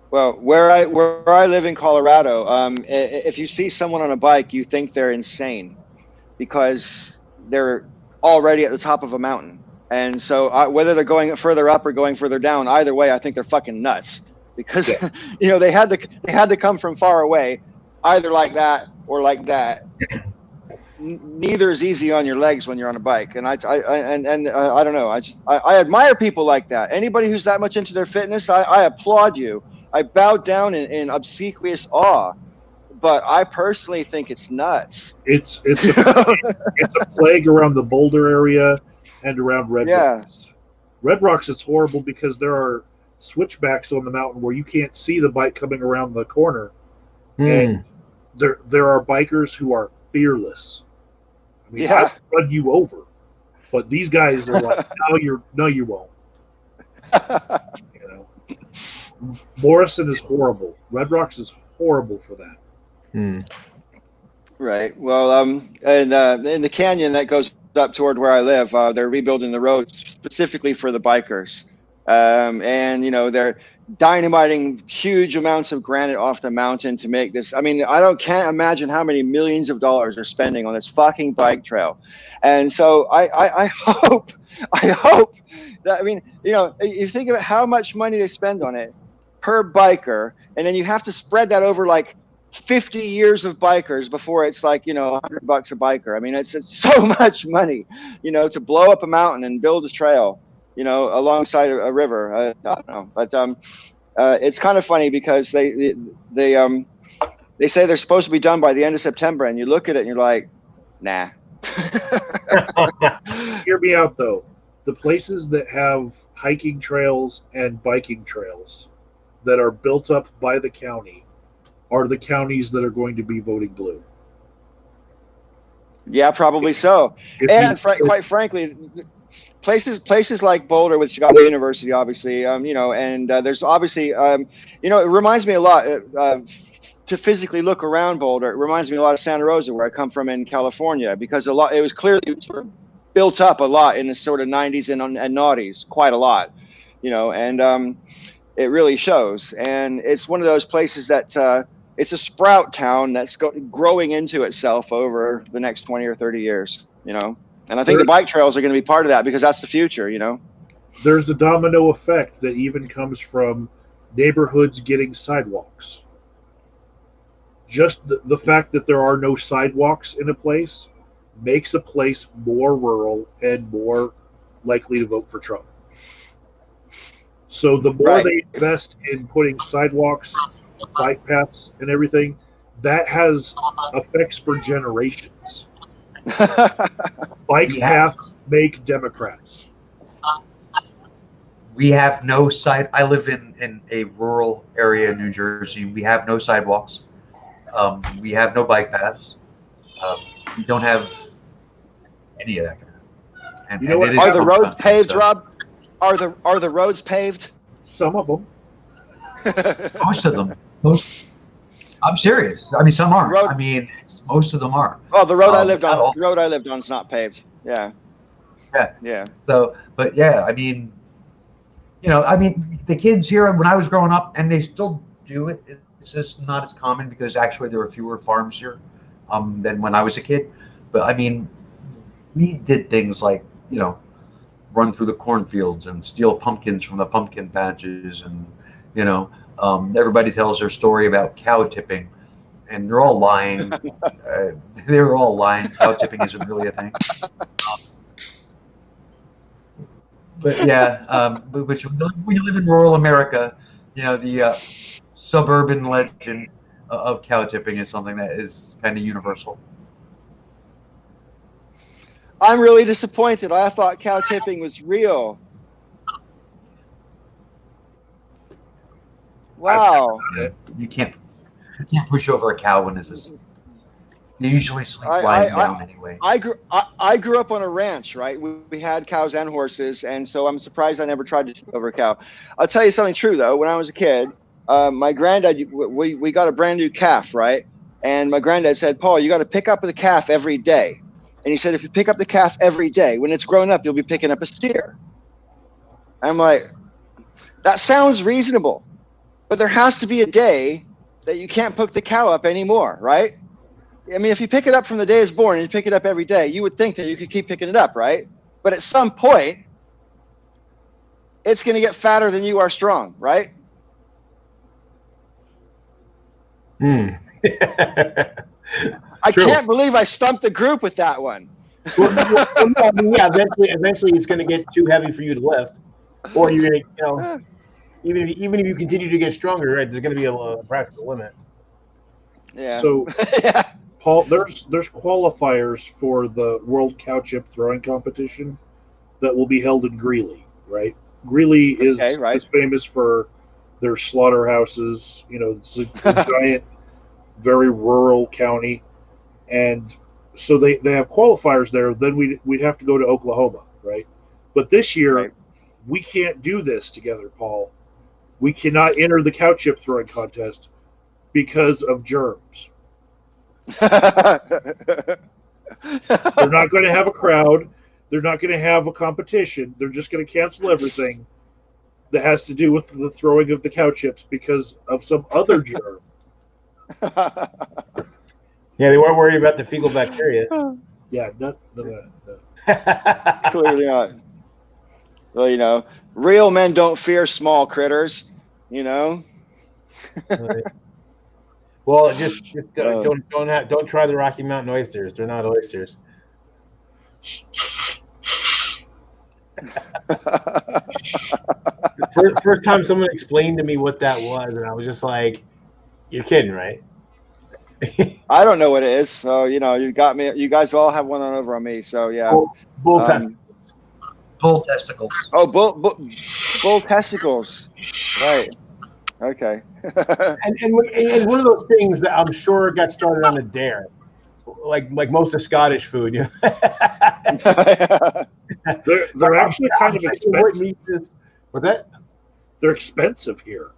[SPEAKER 1] Well, where I live in Colorado, if you see someone on a bike, you think they're insane because they're already at the top of a mountain. And so whether they're going further up or going further down, either way, I think they're fucking nuts because, they had to come from far away, either like that or like that. Neither is easy on your legs when you're on a bike. And I don't know. I admire people like that. Anybody who's that much into their fitness, I applaud you. I bow down in obsequious awe, but I personally think it's nuts.
[SPEAKER 2] It's a plague around the Boulder area and around Red Rocks. Red Rocks, it's horrible because there are switchbacks on the mountain where you can't see the bike coming around the corner, and there are bikers who are fearless. I mean, I'll run you over, but these guys are like, no, you won't. Morrison is horrible. Red Rocks is horrible for that.
[SPEAKER 1] Right. Well, and in the canyon that goes up toward where I live, they're rebuilding the roads specifically for the bikers. And they're dynamiting huge amounts of granite off the mountain to make this. I mean, can't imagine how many millions of dollars they're spending on this fucking bike trail. And so I hope that, you think about how much money they spend on it per biker, and then you have to spread that over like 50 years of bikers before it's like, $100 a biker. I mean, it's so much money, to blow up a mountain and build a trail, alongside a river. I don't know, but it's kind of funny because they say they're supposed to be done by the end of September, and you look at it and you're like, nah.
[SPEAKER 2] Hear me out though. The places that have hiking trails and biking trails that are built up by the county are the counties that are going to be voting blue.
[SPEAKER 1] Yeah, probably so. And quite frankly, places like Boulder with Chicago University, obviously, and there's obviously, it reminds me a lot to physically look around Boulder. It reminds me a lot of Santa Rosa, where I come from in California, because it was clearly sort of built up a lot in the sort of 90s and noughties, quite a lot, and it really shows. And it's one of those places that it's a sprout town that's growing into itself over the next 20 or 30 years, And I think the bike trails are going to be part of that because that's the future,
[SPEAKER 2] There's the domino effect that even comes from neighborhoods getting sidewalks. Just the fact that there are no sidewalks in a place makes a place more rural and more likely to vote for Trump. So the more they invest in putting sidewalks, bike paths, and everything, that has effects for generations. Bike paths make Democrats.
[SPEAKER 5] We have no side. I live in a rural area in New Jersey. We have no sidewalks. We have no bike paths. We don't have any of that. And,
[SPEAKER 2] You know what?
[SPEAKER 1] Are the roads paved, Rob? Are the roads paved?
[SPEAKER 2] Some of them.
[SPEAKER 5] Most of them. I'm serious. I mean, some aren't. I mean, most of them are.
[SPEAKER 1] Oh, the road I lived on. The road I lived on is not paved. Yeah.
[SPEAKER 5] Yeah.
[SPEAKER 1] Yeah.
[SPEAKER 5] So, but yeah, I mean, the kids here when I was growing up, and they still do it. It's just not as common because actually there were fewer farms here than when I was a kid. But I mean, we did things like run through the cornfields and steal pumpkins from the pumpkin patches, and everybody tells their story about cow tipping, and they're all lying. They're all lying. Cow tipping isn't really a thing. But yeah, but we live in rural America. The suburban legend of cow tipping is something that is kind of universal.
[SPEAKER 1] I'm really disappointed. I thought cow tipping was real. Wow.
[SPEAKER 5] You can't push over a cow when this is. They usually sleep lying down anyway.
[SPEAKER 1] I grew up on a ranch, right? We had cows and horses, and so I'm surprised I never tried to tip over a cow. I'll tell you something true though. When I was a kid, my granddad, we got a brand new calf, right? And my granddad said, "Paul, you got to pick up the calf every day." And he said, "If you pick up the calf every day, when it's grown up, you'll be picking up a steer." I'm like, that sounds reasonable, but there has to be a day that you can't pick the cow up anymore, right? I mean, if you pick it up from the day it's born and you pick it up every day, you would think that you could keep picking it up, right? But at some point, it's going to get fatter than you are strong, right? I can't believe I stumped the group with that one.
[SPEAKER 4] Yeah, eventually it's going to get too heavy for you to lift, or you're going to, even if you continue to get stronger, right? There's going to be a practical limit.
[SPEAKER 1] Yeah.
[SPEAKER 2] So,
[SPEAKER 1] yeah.
[SPEAKER 2] Paul, there's qualifiers for the World Cow Chip Throwing Competition that will be held in Greeley, right? Greeley is famous for their slaughterhouses. It's a giant, very rural county, and so they have qualifiers there. Then we'd have to go to Oklahoma, right? But this year, we can't do this together, Paul. We cannot enter the cow chip throwing contest because of germs. They're not going to have a crowd. They're not going to have a competition. They're just going to cancel everything that has to do with the throwing of the cow chips because of some other germ.
[SPEAKER 4] Yeah, they weren't worried about the fecal bacteria.
[SPEAKER 2] Yeah, no.
[SPEAKER 1] Clearly not. Well, real men don't fear small critters,
[SPEAKER 4] Right. Well, just don't try the Rocky Mountain oysters. They're not oysters. First time someone explained to me what that was, and I was just like, "You're kidding, right?"
[SPEAKER 1] I don't know what it is. So you got me. You guys all have one on over on me. So yeah.
[SPEAKER 4] Bull testicles.
[SPEAKER 5] Bull testicles.
[SPEAKER 1] Oh, bull testicles. Right. Okay.
[SPEAKER 4] and one of those things that I'm sure got started on a dare, like most of Scottish food.
[SPEAKER 2] They're actually kind of expensive.
[SPEAKER 4] What's that?
[SPEAKER 2] They're expensive here.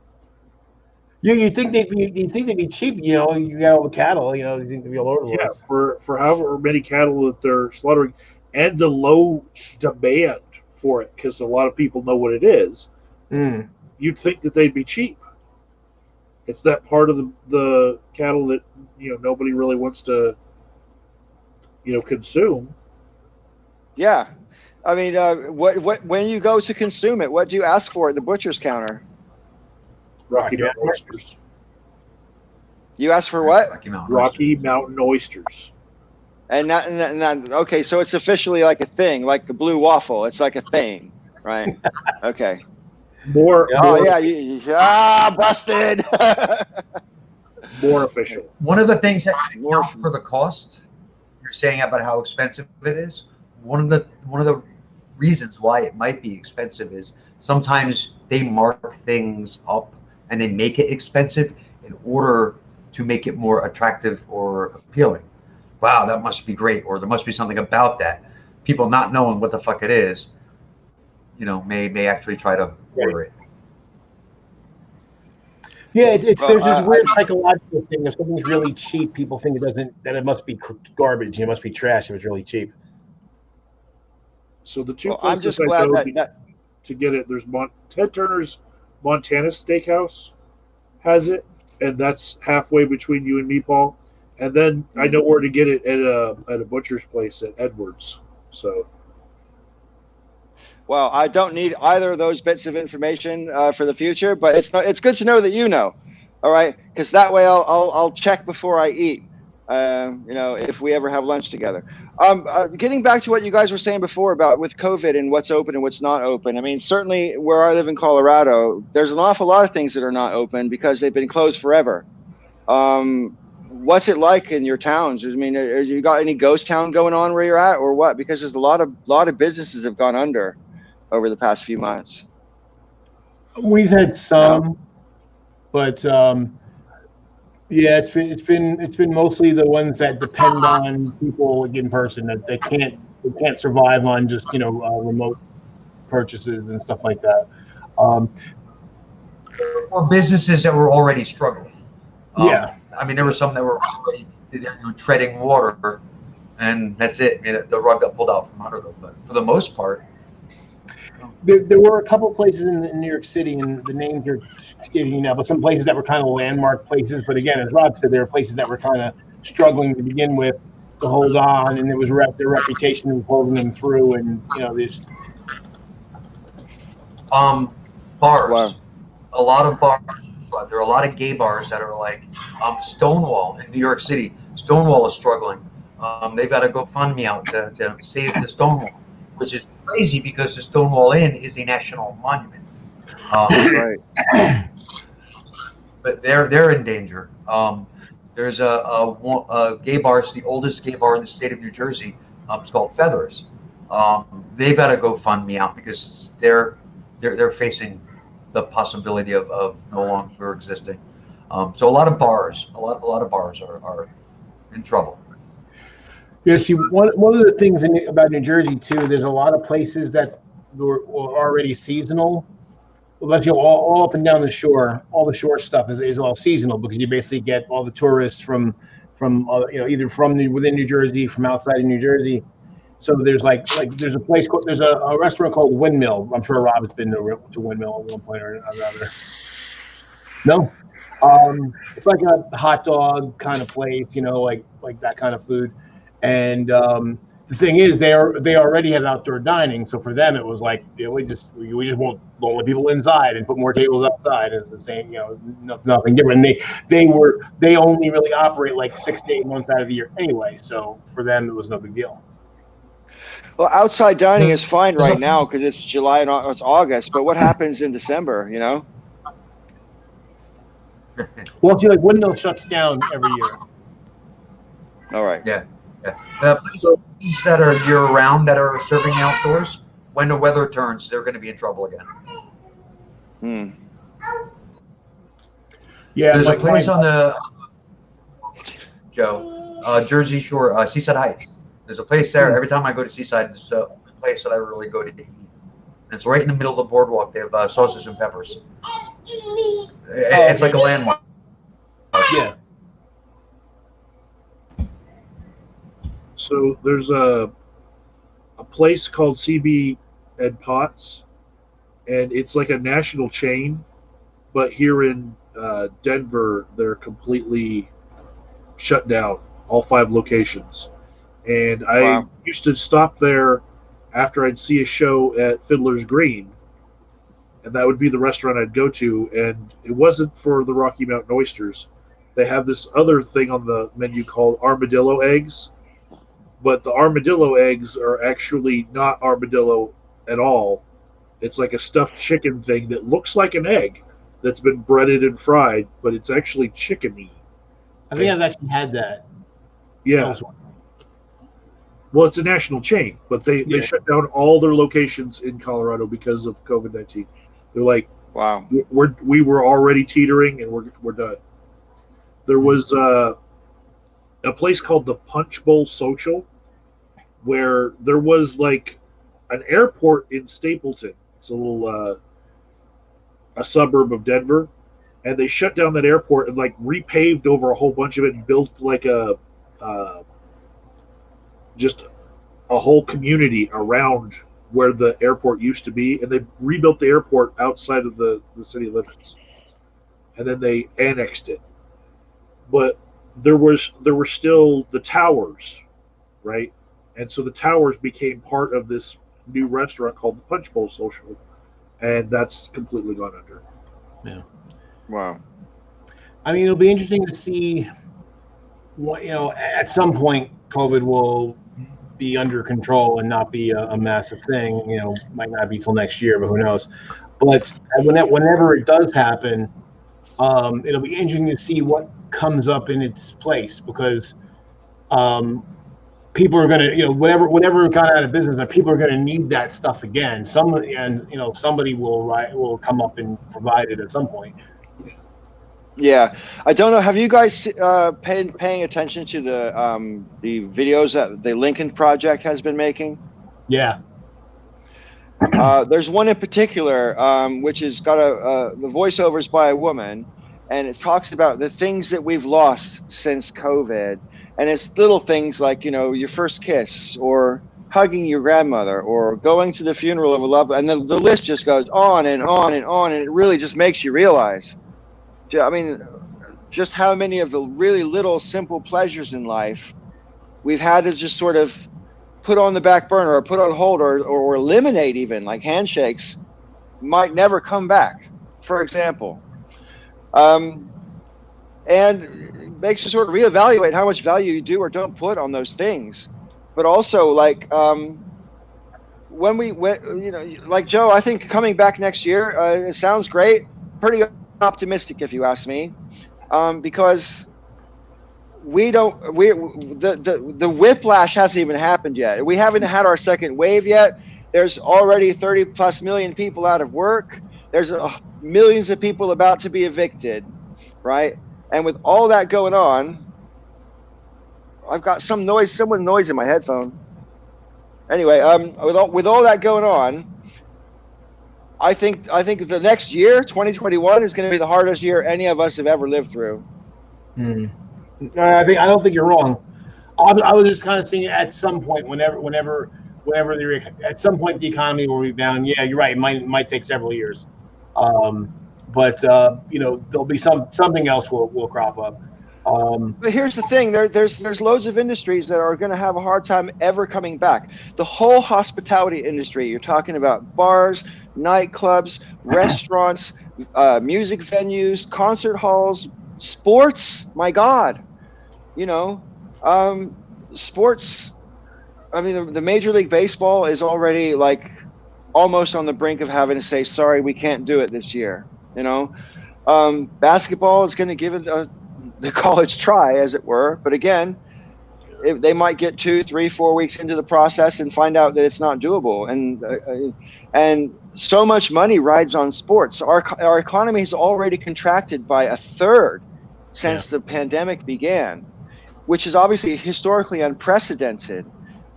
[SPEAKER 4] You think they'd be cheap? You got all the cattle. You think they'd be all over the place.
[SPEAKER 2] Yeah, for however many cattle that they're slaughtering, and the low demand for it, because a lot of people know what it is. You'd think that they'd be cheap. It's that part of the cattle that nobody really wants to consume.
[SPEAKER 1] Yeah, I mean, what when you go to consume it, what do you ask for at the butcher's counter?
[SPEAKER 2] Rocky Mountain oysters.
[SPEAKER 1] You ask for what?
[SPEAKER 2] Rocky Mountain oysters.
[SPEAKER 1] And not okay, so it's officially like a thing, like the blue waffle. It's like a thing, right? Okay.
[SPEAKER 2] More.
[SPEAKER 1] Busted.
[SPEAKER 2] More official.
[SPEAKER 5] One of the things that account for the cost, you're saying about how expensive it is. one of the reasons why it might be expensive is sometimes they mark things up and they make it expensive in order to make it more attractive or appealing. Wow, that must be great, or there must be something about that. People not knowing what the fuck it is, may actually try to order it.
[SPEAKER 4] Yeah, there's this weird psychological thing. If something's really cheap, people think it must be garbage. It must be trash if it's really cheap.
[SPEAKER 2] So the two places
[SPEAKER 1] I'm just
[SPEAKER 2] I
[SPEAKER 1] glad
[SPEAKER 2] go
[SPEAKER 1] that
[SPEAKER 2] to get it, there's Ted Turner's Montana Steakhouse has it, and that's halfway between you and me, Paul. And then I know where to get it at a butcher's place at Edwards. So.
[SPEAKER 1] Well, I don't need either of those bits of information for the future, but it's good to know that you know. All right, because that way I'll check before I eat. If we ever have lunch together. Getting back to what you guys were saying before about with COVID and what's open and what's not open. I mean, certainly where I live in Colorado, there's an awful lot of things that are not open because they've been closed forever. What's it like in your towns? I mean, you got any ghost town going on where you're at, or what? Because there's a lot of businesses have gone under over the past few months.
[SPEAKER 4] We've had some, but yeah, it's been mostly the ones that depend on people in person that they can't survive on just remote purchases and stuff like that.
[SPEAKER 5] Or businesses that were already struggling.
[SPEAKER 4] Yeah,
[SPEAKER 5] I mean, there were some that were already treading water, and that's it. I mean, the rug got pulled out from under them. But for the most part.
[SPEAKER 4] There were a couple places in New York City, and the names are escaping you now, but some places that were kind of landmark places. But again, as Rob said, there were places that were kind of struggling to begin with to hold on, and it was their reputation was holding them through. And there's
[SPEAKER 5] bars. Wow. A lot of bars. There are a lot of gay bars that are like Stonewall in New York City. Stonewall is struggling. They've got a GoFundMe out to save the Stonewall, which is crazy because the Stonewall Inn is a national monument.
[SPEAKER 1] Right.
[SPEAKER 5] But they're in danger. There's a gay bar. It's the oldest gay bar in the state of New Jersey. It's called Feathers. They've got to GoFundMe out because they're facing the possibility of no longer existing. So a lot of bars are in trouble.
[SPEAKER 4] Yeah, see, one of the things about New Jersey too, there's a lot of places that were already seasonal. But all up and down the shore, all the shore stuff is all seasonal because you basically get all the tourists from either from within New Jersey, from outside of New Jersey. So there's there's a place called there's a restaurant called Windmill. I'm sure Rob has been to Windmill at one point or another. No, it's like a hot dog kind of place, like that kind of food. And the thing is, they already had outdoor dining, so for them it was like we just won't let people inside and put more tables outside. It's the same, nothing different. They only really operate like 6 to 8 months out of the year anyway, so for them it was no big deal.
[SPEAKER 1] Well, outside dining is fine right now because it's July and it's August. But what happens in December?
[SPEAKER 4] Well, Windmill shuts down every year.
[SPEAKER 1] All right.
[SPEAKER 5] Yeah. Places that are year-round that are serving outdoors, when the weather turns, they're going to be in trouble again.
[SPEAKER 4] Yeah,
[SPEAKER 5] there's a place on the Jersey Shore, Seaside Heights. There's a place there. Every time I go to Seaside, it's a place that I really go to eat. And it's right in the middle of the boardwalk. They have sausage and peppers. It's like a landmark.
[SPEAKER 4] Yeah.
[SPEAKER 2] So there's a place called CB and Potts, and it's like a national chain, but here in Denver, they're completely shut down, all 5 locations. And I used to stop there after I'd see a show at Fiddler's Green, and that would be the restaurant I'd go to, and it wasn't for the Rocky Mountain oysters. They have this other thing on the menu called armadillo eggs, but the armadillo eggs are actually not armadillo at all. It's like a stuffed chicken thing that looks like an egg that's been breaded and fried, but it's actually chickeny.
[SPEAKER 4] I think I've actually had that.
[SPEAKER 2] Yeah. Well, it's a national chain, but they shut down all their locations in Colorado because of COVID-19. They're like,
[SPEAKER 1] wow,
[SPEAKER 2] we were already teetering, and we're done. There was a place called the Punch Bowl Social, where there was like an airport in Stapleton. It's a little a suburb of Denver, and they shut down that airport and like repaved over a whole bunch of it and built like a just a whole community around where the airport used to be, and they rebuilt the airport outside of the city limits, and then they annexed it. But there were still the towers, right? And so the towers became part of this new restaurant called the Punch Bowl Social, and that's completely gone under.
[SPEAKER 3] Yeah.
[SPEAKER 1] Wow.
[SPEAKER 4] I mean, it'll be interesting to see what, at some point COVID will be under control and not be a massive thing. Might not be till next year, but who knows. But whenever it does happen, it'll be interesting to see what comes up in its place, because people are going to, whatever got out of business, that people are going to need that stuff again. Somebody will come up and provide it at some point.
[SPEAKER 1] Yeah, I don't know. Have you guys paying attention to the videos that the Lincoln Project has been making?
[SPEAKER 4] Yeah.
[SPEAKER 1] There's one in particular which has got the voiceovers by a woman, and it talks about the things that we've lost since COVID, and it's little things like your first kiss, or hugging your grandmother, or going to the funeral of a loved one, and the list just goes on and on and on, and it really just makes you realize. I mean, just how many of the really little simple pleasures in life we've had to just sort of put on the back burner, or put on hold, or eliminate, even like handshakes might never come back, for example. And it makes you sort of reevaluate how much value you do or don't put on those things. But also, like, when like Joe, I think coming back next year, it sounds great. Pretty optimistic, if you ask me, because the whiplash hasn't even happened yet. We haven't had our second wave yet. There's already 30+ million people out of work. There's millions of people about to be evicted, right? And with all that going on, I've got someone noise in my headphone. Anyway, with all that going on, I think the next year, 2021, is going to be the hardest year any of us have ever lived through.
[SPEAKER 4] I don't think you're wrong. I was just kind of saying at some point, whenever at some point the economy will rebound. Yeah, you're right. It might take several years, but there'll be something else will crop up.
[SPEAKER 1] But here's the thing: there's loads of industries that are going to have a hard time ever coming back. The whole hospitality industry. You're talking about bars, nightclubs, restaurants, music venues, concert halls, sports. My God, sports. I mean, the Major League Baseball is already like almost on the brink of having to say, sorry, we can't do it this year. Basketball is going to give it the college try, as it were. But again, they might get 2, 3, 4 weeks into the process and find out that it's not doable. And so much money rides on sports. Our economy has already contracted by a third since the pandemic began, which is obviously historically unprecedented.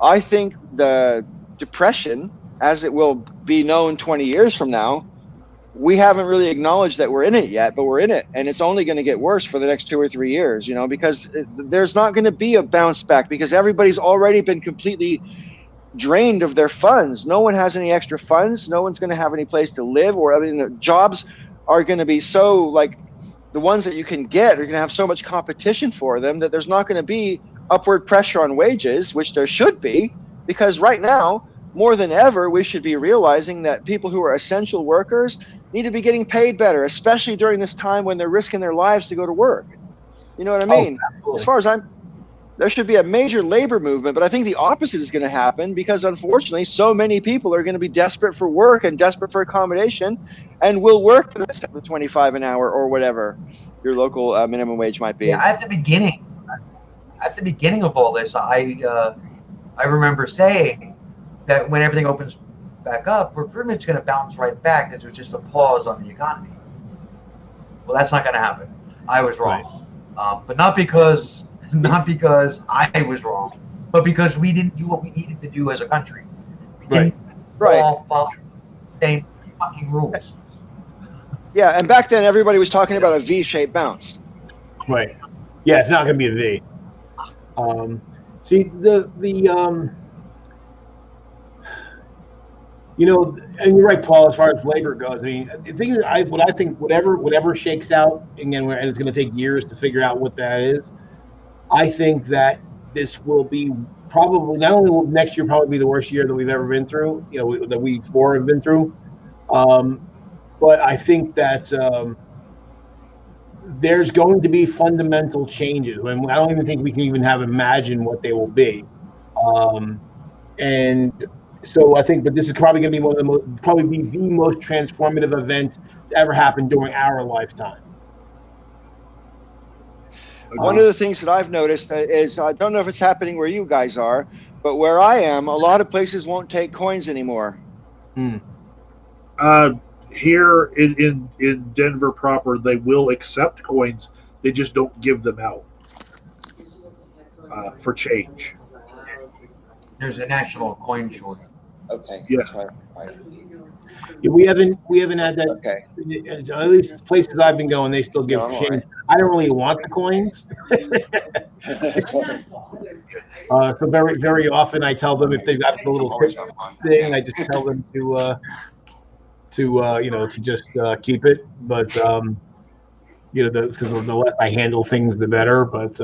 [SPEAKER 1] I think the Depression, as it will be known 20 years from now, we haven't really acknowledged that we're in it yet, but we're in it. And it's only going to get worse for the next 2 or 3 years, because there's not going to be a bounce back, because everybody's already been completely drained of their funds. No one has any extra funds. No one's going to have any place to live, jobs are going to be so, like, the ones that you can get are going to have so much competition for them that there's not going to be upward pressure on wages, which there should be, because right now, more than ever, we should be realizing that people who are essential workers need to be getting paid better, especially during this time when they're risking their lives to go to work. You know what I mean? As far as there should be a major labor movement, but I think the opposite is going to happen, because unfortunately, so many people are going to be desperate for work and desperate for accommodation, and will work for the rest of the 25 an hour or whatever your local minimum wage might be.
[SPEAKER 5] Yeah, at the beginning of all this, I I remember saying that when everything opens back up, we're pretty much going to bounce right back because there's just a pause on the economy. Well, that's not going to happen. I was wrong, but not because I was wrong, but because we didn't do what we needed to do as a country. We didn't all follow the same fucking rules.
[SPEAKER 1] Yeah, and back then everybody was talking about a V-shaped bounce.
[SPEAKER 4] Right. Yeah, it's not going to be a V. See you know, and you're right, Paul. As far as labor goes, I mean, the thing is, I think whatever shakes out, again, and it's going to take years to figure out what that is. I think that this will be probably not only will next year probably be the worst year that we've ever been through. You know, that we four have been through. But I think that there's going to be fundamental changes, and I don't even think we can even have imagined what they will be. And so I think, but this is probably going to be probably the most transformative event to ever happen during our lifetime.
[SPEAKER 1] One of the things that I've noticed is, I don't know if it's happening where you guys are, but where I am, a lot of places won't take coins anymore.
[SPEAKER 2] Here in Denver proper, they will accept coins. They just don't give them out for change.
[SPEAKER 5] There's a national coin shortage.
[SPEAKER 3] Okay.
[SPEAKER 2] Yeah.
[SPEAKER 4] Yeah, we haven't had that.
[SPEAKER 3] Okay.
[SPEAKER 4] At least places I've been going, they still give change. Right. I don't really want the coins. So very often I tell them if they've got the little tip thing, I just tell them to just keep it. But because the less I handle things, the better. But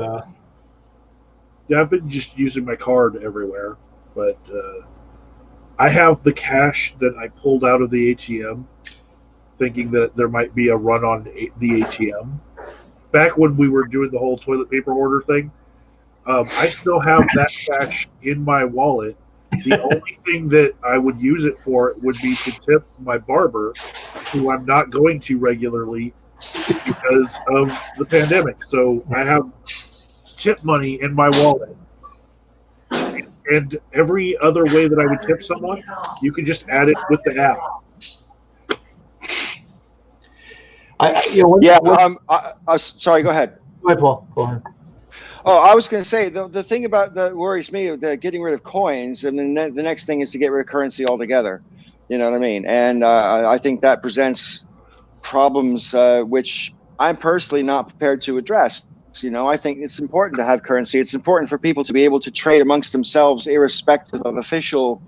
[SPEAKER 2] yeah, I've been just using my card everywhere. But I have the cash that I pulled out of the ATM, thinking that there might be a run on the ATM. Back when we were doing the whole toilet paper order thing, I still have that cash in my wallet. The only thing that I would use it for would be to tip my barber, who I'm not going to regularly because of the pandemic. So I have tip money in my wallet. And every other way that I would tip someone, you can just add it with the app.
[SPEAKER 1] Sorry, go ahead.
[SPEAKER 4] Go ahead, Paul. Go ahead.
[SPEAKER 1] Oh, I was going to say, the thing about that worries me, getting rid of coins, and then the next thing is to get rid of currency altogether. You know what I mean? And I think that presents problems which I'm personally not prepared to address. You know, I think it's important to have currency. It's important for people to be able to trade amongst themselves, irrespective of official,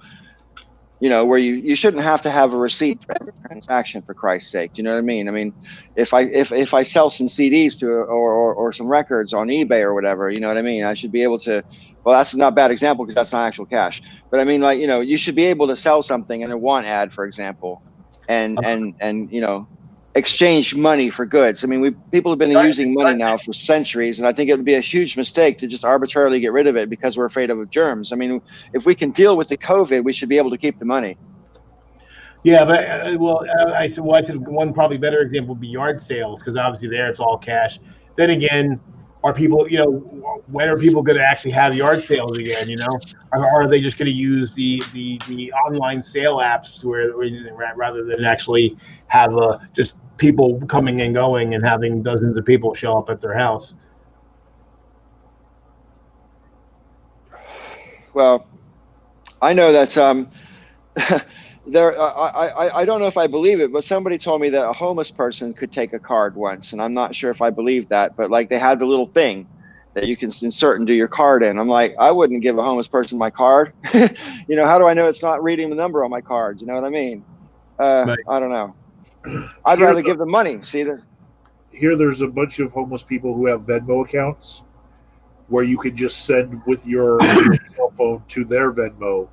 [SPEAKER 1] where you shouldn't have to have a receipt for every transaction, for Christ's sake. You know what I mean? I mean, if I sell some CDs or some records on eBay or whatever, you know what I mean? I should be able to, well, that's not a bad example because that's not actual cash. But I mean, you should be able to sell something in a want ad, for example, and exchange money for goods. I mean, people have been using money now for centuries, and I think it would be a huge mistake to just arbitrarily get rid of it because we're afraid of germs. I mean, if we can deal with the COVID, we should be able to keep the money.
[SPEAKER 4] Yeah, but I said one probably better example would be yard sales, because obviously there it's all cash. Then again, are people, when are people going to actually have yard sales again? Or are they just going to use the online sale apps where rather than actually have just people coming and going and having dozens of people show up at their house?
[SPEAKER 1] Well, I know that I don't know if I believe it, but somebody told me that a homeless person could take a card once, and I'm not sure if I believe that, but like they had the little thing that you can insert and do your card in. I'm like, I wouldn't give a homeless person my card. How do I know it's not reading the number on my card? You know what I mean? Right. I don't know. I'd rather give them money. See this?
[SPEAKER 2] Here, there's a bunch of homeless people who have Venmo accounts where you can just send with your cell phone to their Venmo.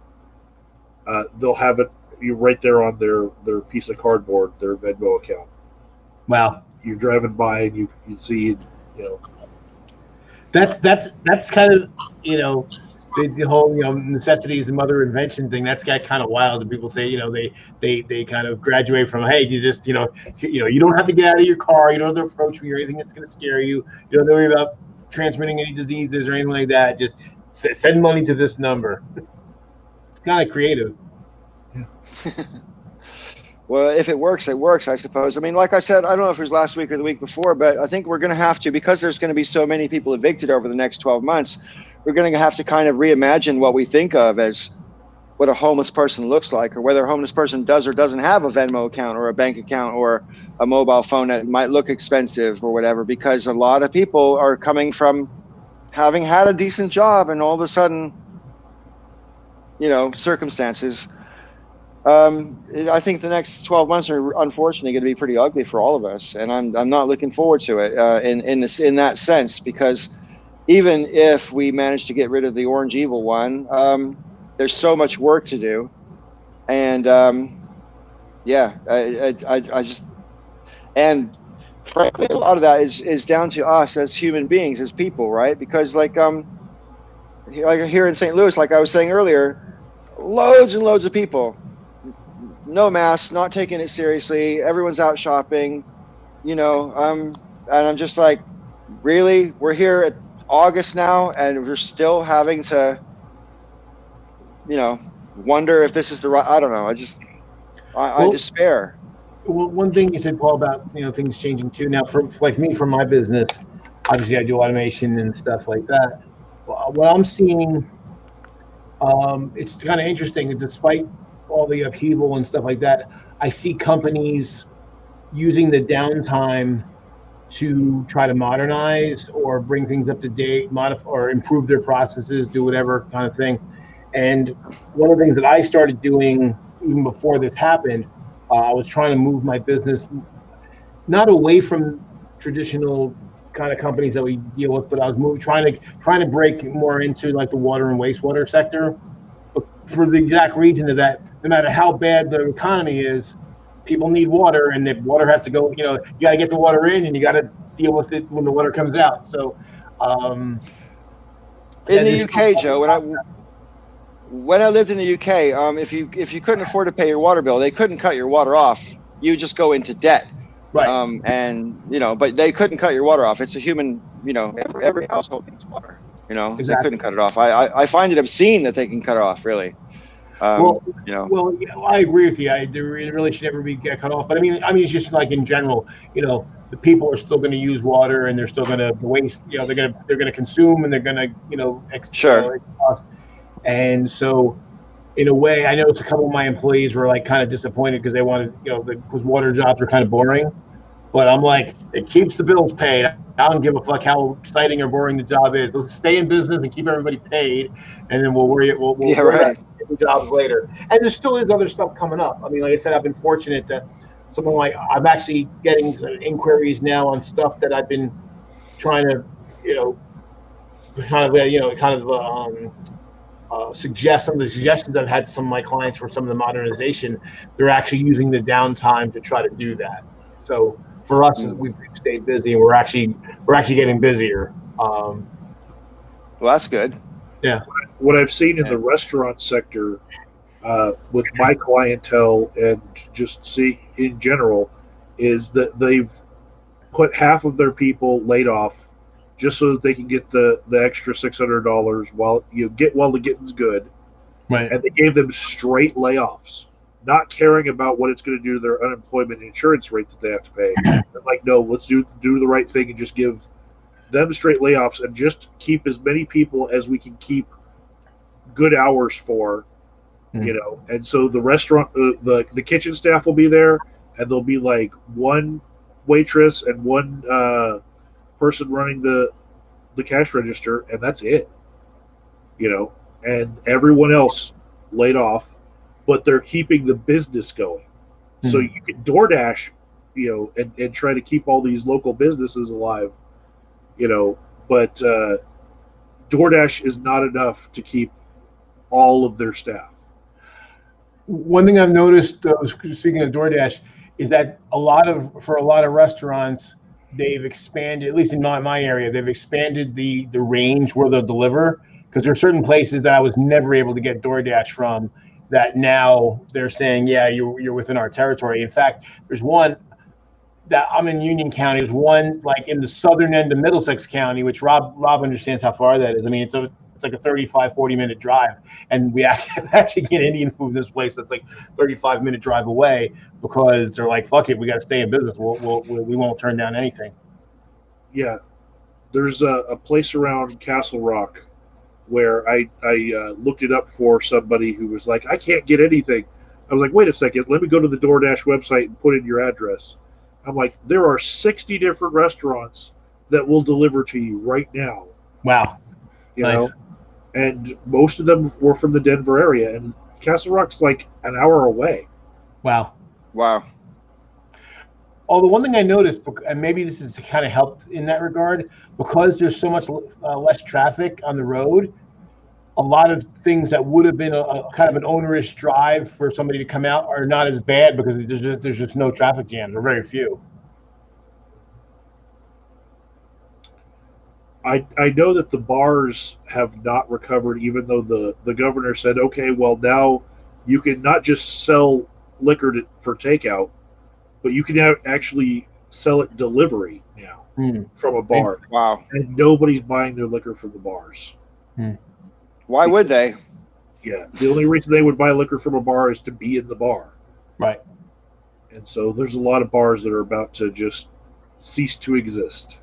[SPEAKER 2] They'll have it right there on their piece of cardboard, their Venmo account.
[SPEAKER 4] Wow.
[SPEAKER 2] You're driving by and you see,
[SPEAKER 4] That's kind of, the whole, necessity is the mother of invention thing. That's got kind of wild. And people say, they kind of graduate from, hey, you just, you don't have to get out of your car. You don't have to approach me or anything that's going to scare you. You don't have to worry about transmitting any diseases or anything like that. Just Send money to this number. It's kind of creative.
[SPEAKER 1] Well, if it works, it works, I suppose. I mean, like I said, I don't know if it was last week or the week before, but I think we're going to have to, because there's going to be so many people evicted over the next 12 months, we're going to have to kind of reimagine what we think of as what a homeless person looks like, or whether a homeless person does or doesn't have a Venmo account or a bank account or a mobile phone that might look expensive or whatever, because a lot of people are coming from having had a decent job and all of a sudden, circumstances. I think the next 12 months are unfortunately going to be pretty ugly for all of us, and I'm not looking forward to it in that sense, because even if we manage to get rid of the orange evil one, there's so much work to do, and I just, and frankly, a lot of that is down to us as human beings, as people, right? Because like here in St. Louis, like I was saying earlier, loads and loads of people. No masks, not taking it seriously. Everyone's out shopping, and I'm just like, really? We're here at August now, and we're still having to, wonder if this is the right. I don't know. I despair.
[SPEAKER 4] Well, one thing you said, Paul, about things changing too. Now, from my business, obviously I do automation and stuff like that. What I'm seeing, it's kind of interesting. Despite all the upheaval and stuff like that, I see companies using the downtime to try to modernize or bring things up to date, modify or improve their processes, do whatever kind of thing. And one of the things that I started doing even before this happened, I was trying to move my business not away from traditional kind of companies that we deal with, but I was trying to break more into like the water and wastewater sector, for the exact reason of that. No matter how bad the economy is, people need water, and the water has to go. You got to get the water in, and you got to deal with it when the water comes out. So,
[SPEAKER 1] in the UK, Joe, when I lived in the UK, if you couldn't afford to pay your water bill, they couldn't cut your water off. You just go into debt.
[SPEAKER 4] Right.
[SPEAKER 1] But they couldn't cut your water off. It's a human. Every household needs water.
[SPEAKER 4] Exactly.
[SPEAKER 1] They couldn't cut it off. I find it obscene that they can cut it off. Really.
[SPEAKER 4] Well, I agree with you. It really should never get cut off. But I mean, it's just like in general, the people are still going to use water, and they're still going to waste. They're going to consume, and they're going to
[SPEAKER 1] Sure.
[SPEAKER 4] And so, in a way, I know it's a couple of my employees were like kind of disappointed because they wanted, because water jobs are kind of boring. But I'm like, it keeps the bills paid. I don't give a fuck how exciting or boring the job is. Let's stay in business and keep everybody paid, and then we'll worry about the jobs later. And there still is other stuff coming up. I mean, like I said, I've been fortunate that I'm actually getting inquiries now on stuff that I've been trying to, suggest. Some of the suggestions I've had to some of my clients for some of the modernization. They're actually using the downtime to try to do that. So for us, we've stayed busy, and we're actually getting busier.
[SPEAKER 1] Well, that's good.
[SPEAKER 4] Yeah.
[SPEAKER 2] What I've seen in the restaurant sector with my clientele and just see in general is that they've put half of their people laid off just so that they can get the extra $600 while the getting's good.
[SPEAKER 4] Right.
[SPEAKER 2] And they gave them straight layoffs, not caring about what it's going to do to their unemployment insurance rate that they have to pay. They're like, no, let's do the right thing and just give them straight layoffs and just keep as many people as we can keep good hours for, And so the restaurant, the kitchen staff will be there, and there'll be like one waitress and one person running the cash register, and that's it. And everyone else laid off, but they're keeping the business going. Mm-hmm. So you can DoorDash, and try to keep all these local businesses alive, but DoorDash is not enough to keep all of their staff.
[SPEAKER 4] One thing I've noticed, speaking of DoorDash, is that for a lot of restaurants, they've expanded, at least in my area, they've expanded the range where they'll deliver, because there are certain places that I was never able to get DoorDash from that now they're saying, yeah, you're within our territory. In fact, there's one that I'm in Union County. There's one like in the southern end of Middlesex County, which Rob understands how far that is. I mean, it's it's like a 35, 40-minute drive, and we actually get Indian food in this place that's like 35-minute drive away because they're like, fuck it, we got to stay in business. We won't turn down anything.
[SPEAKER 2] Yeah, there's a place around Castle Rock where I looked it up for somebody who was like, I can't get anything. I was like, wait a second, let me go to the DoorDash website and put in your address. I'm like, there are 60 different restaurants that will deliver to you right now.
[SPEAKER 4] Wow.
[SPEAKER 2] You know? And most of them were from the Denver area, and Castle Rock's like an hour away.
[SPEAKER 4] Wow. Oh, the one thing I noticed, and maybe this has kind of helped in that regard, because there's so much less traffic on the road, a lot of things that would have been a kind of an onerous drive for somebody to come out are not as bad because there's just no traffic jams, or very few.
[SPEAKER 2] I know that the bars have not recovered, even though the governor said, okay, well, now you can not just sell liquor for takeout, but you can actually sell it delivery now from a bar.
[SPEAKER 1] Wow.
[SPEAKER 2] And nobody's buying their liquor from the bars.
[SPEAKER 1] Why would they?
[SPEAKER 2] Yeah. The only reason they would buy liquor from a bar is to be in the bar.
[SPEAKER 4] Right.
[SPEAKER 2] And so there's a lot of bars that are about to just cease to exist.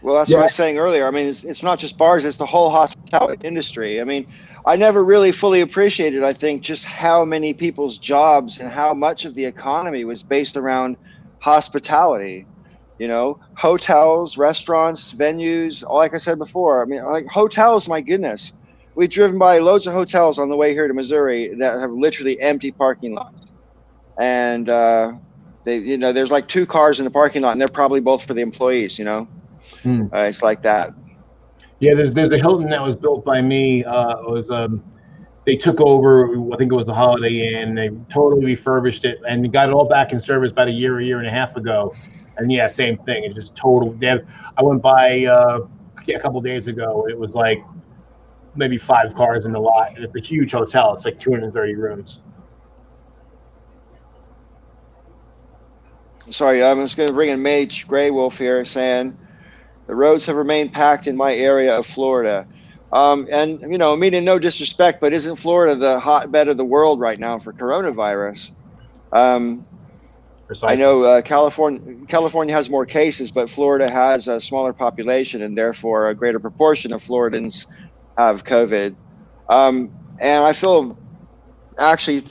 [SPEAKER 1] Well, that's what I was saying earlier. I mean, it's not just bars, it's the whole hospitality industry. I mean, I never really fully appreciated, I think, just how many people's jobs and how much of the economy was based around hospitality. You know, hotels, restaurants, venues, like I said before. I mean, like hotels, my goodness. We've driven by loads of hotels on the way here to Missouri that have literally empty parking lots. And, there's like 2 cars in the parking lot, and they're probably both for the employees, you know. It's like that.
[SPEAKER 4] Yeah, there's a Hilton that was built by me. They took over, I think it was the Holiday Inn. They totally refurbished it and got it all back in service about a year and a half ago. And yeah, same thing. It's just total. I went by a couple of days ago. It was like maybe 5 cars in the lot. It's a huge hotel. It's like 230 rooms.
[SPEAKER 1] Sorry, I'm just going to bring in Mage Grey Wolf here saying, the roads have remained packed in my area of Florida. And, you know, meaning no disrespect, but isn't Florida the hotbed of the world right now for coronavirus? I know California has more cases, but Florida has a smaller population, and therefore a greater proportion of Floridans have COVID. And I feel actually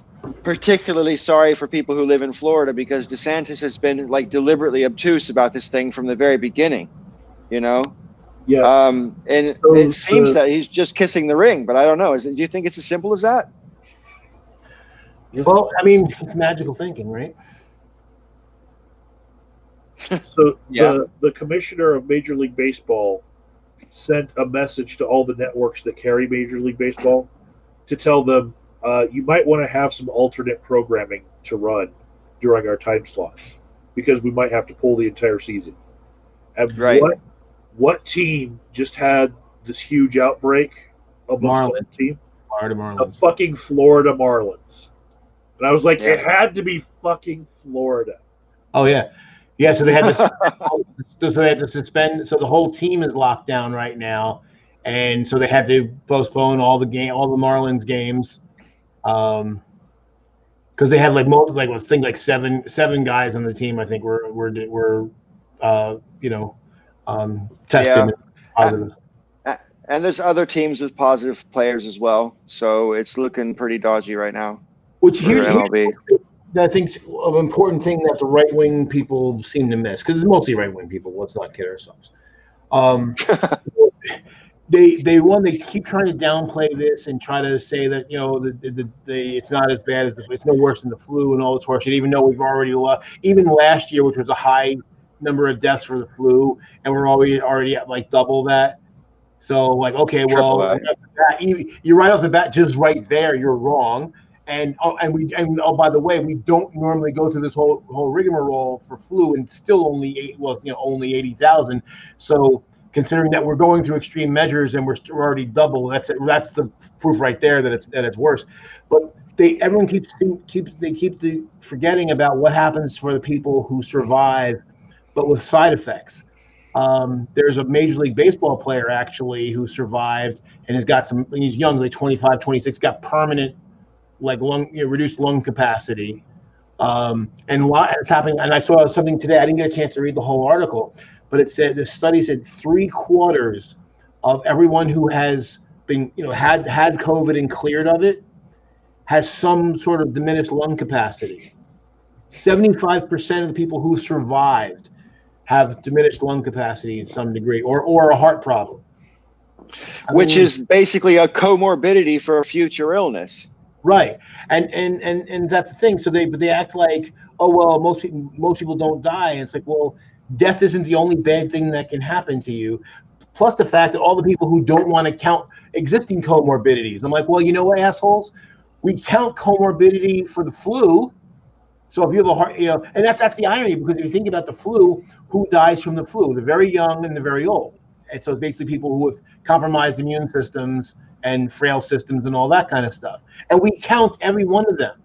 [SPEAKER 1] particularly sorry for people who live in Florida, because DeSantis has been like deliberately obtuse about this thing from the very beginning, you know?
[SPEAKER 2] Yeah.
[SPEAKER 1] And it seems that he's just kissing the ring, but I don't know. Do you think it's as simple as that?
[SPEAKER 4] Well, I mean, it's magical thinking, right?
[SPEAKER 2] So the commissioner of Major League Baseball sent a message to all the networks that carry Major League Baseball to tell them, you might want to have some alternate programming to run during our time slots, because we might have to pull the entire season. And what team just had this huge outbreak amongst that team?
[SPEAKER 4] Florida Marlins.
[SPEAKER 2] The fucking Florida Marlins. And I was like, it had to be fucking Florida.
[SPEAKER 4] Oh yeah. Yeah, so they had to suspend. So the whole team is locked down right now, and so they had to postpone all the Marlins games, because they had like seven guys on the team. I think were tested positive.
[SPEAKER 1] And there's other teams with positive players as well, so it's looking pretty dodgy right now.
[SPEAKER 4] Which here,
[SPEAKER 1] MLB.
[SPEAKER 4] I think an important thing that the right-wing people seem to miss, because it's mostly right-wing people. Let's not kid ourselves. They keep trying to downplay this and try to say that, you know, it's not as bad as it's no worse than the flu and all this horseshit. Even though we've already even last year, which was a high number of deaths for the flu, and we're already at like double that. So like, okay, well, you're right off the bat, just right there, you're wrong. And by the way, we don't normally go through this whole rigmarole for flu, and still only 80,000. So considering that we're going through extreme measures and we're already double, that's the proof right there that it's worse. But everyone keeps forgetting about what happens for the people who survive, but with side effects. There's a Major League Baseball player actually who survived and has got some. He's young, like 25, 26, got permanent like reduced lung capacity. And it's happening. And I saw something today. I didn't get a chance to read the whole article, but it said the study said 3/4 of everyone who has been, had COVID and cleared of it has some sort of diminished lung capacity. 75% of the people who survived have diminished lung capacity in some degree, or a heart problem.
[SPEAKER 1] Which is basically a comorbidity for a future illness.
[SPEAKER 4] Right. And that's the thing. So they act like, oh, well, most people don't die. And it's like, well, death isn't the only bad thing that can happen to you. Plus the fact that all the people who don't want to count existing comorbidities. I'm like, well, you know what, assholes? We count comorbidity for the flu. So if you have a heart, and that's the irony, because if you think about the flu, who dies from the flu? The very young and the very old. And so it's basically people who have compromised immune systems and frail systems and all that kind of stuff. And we count every one of them.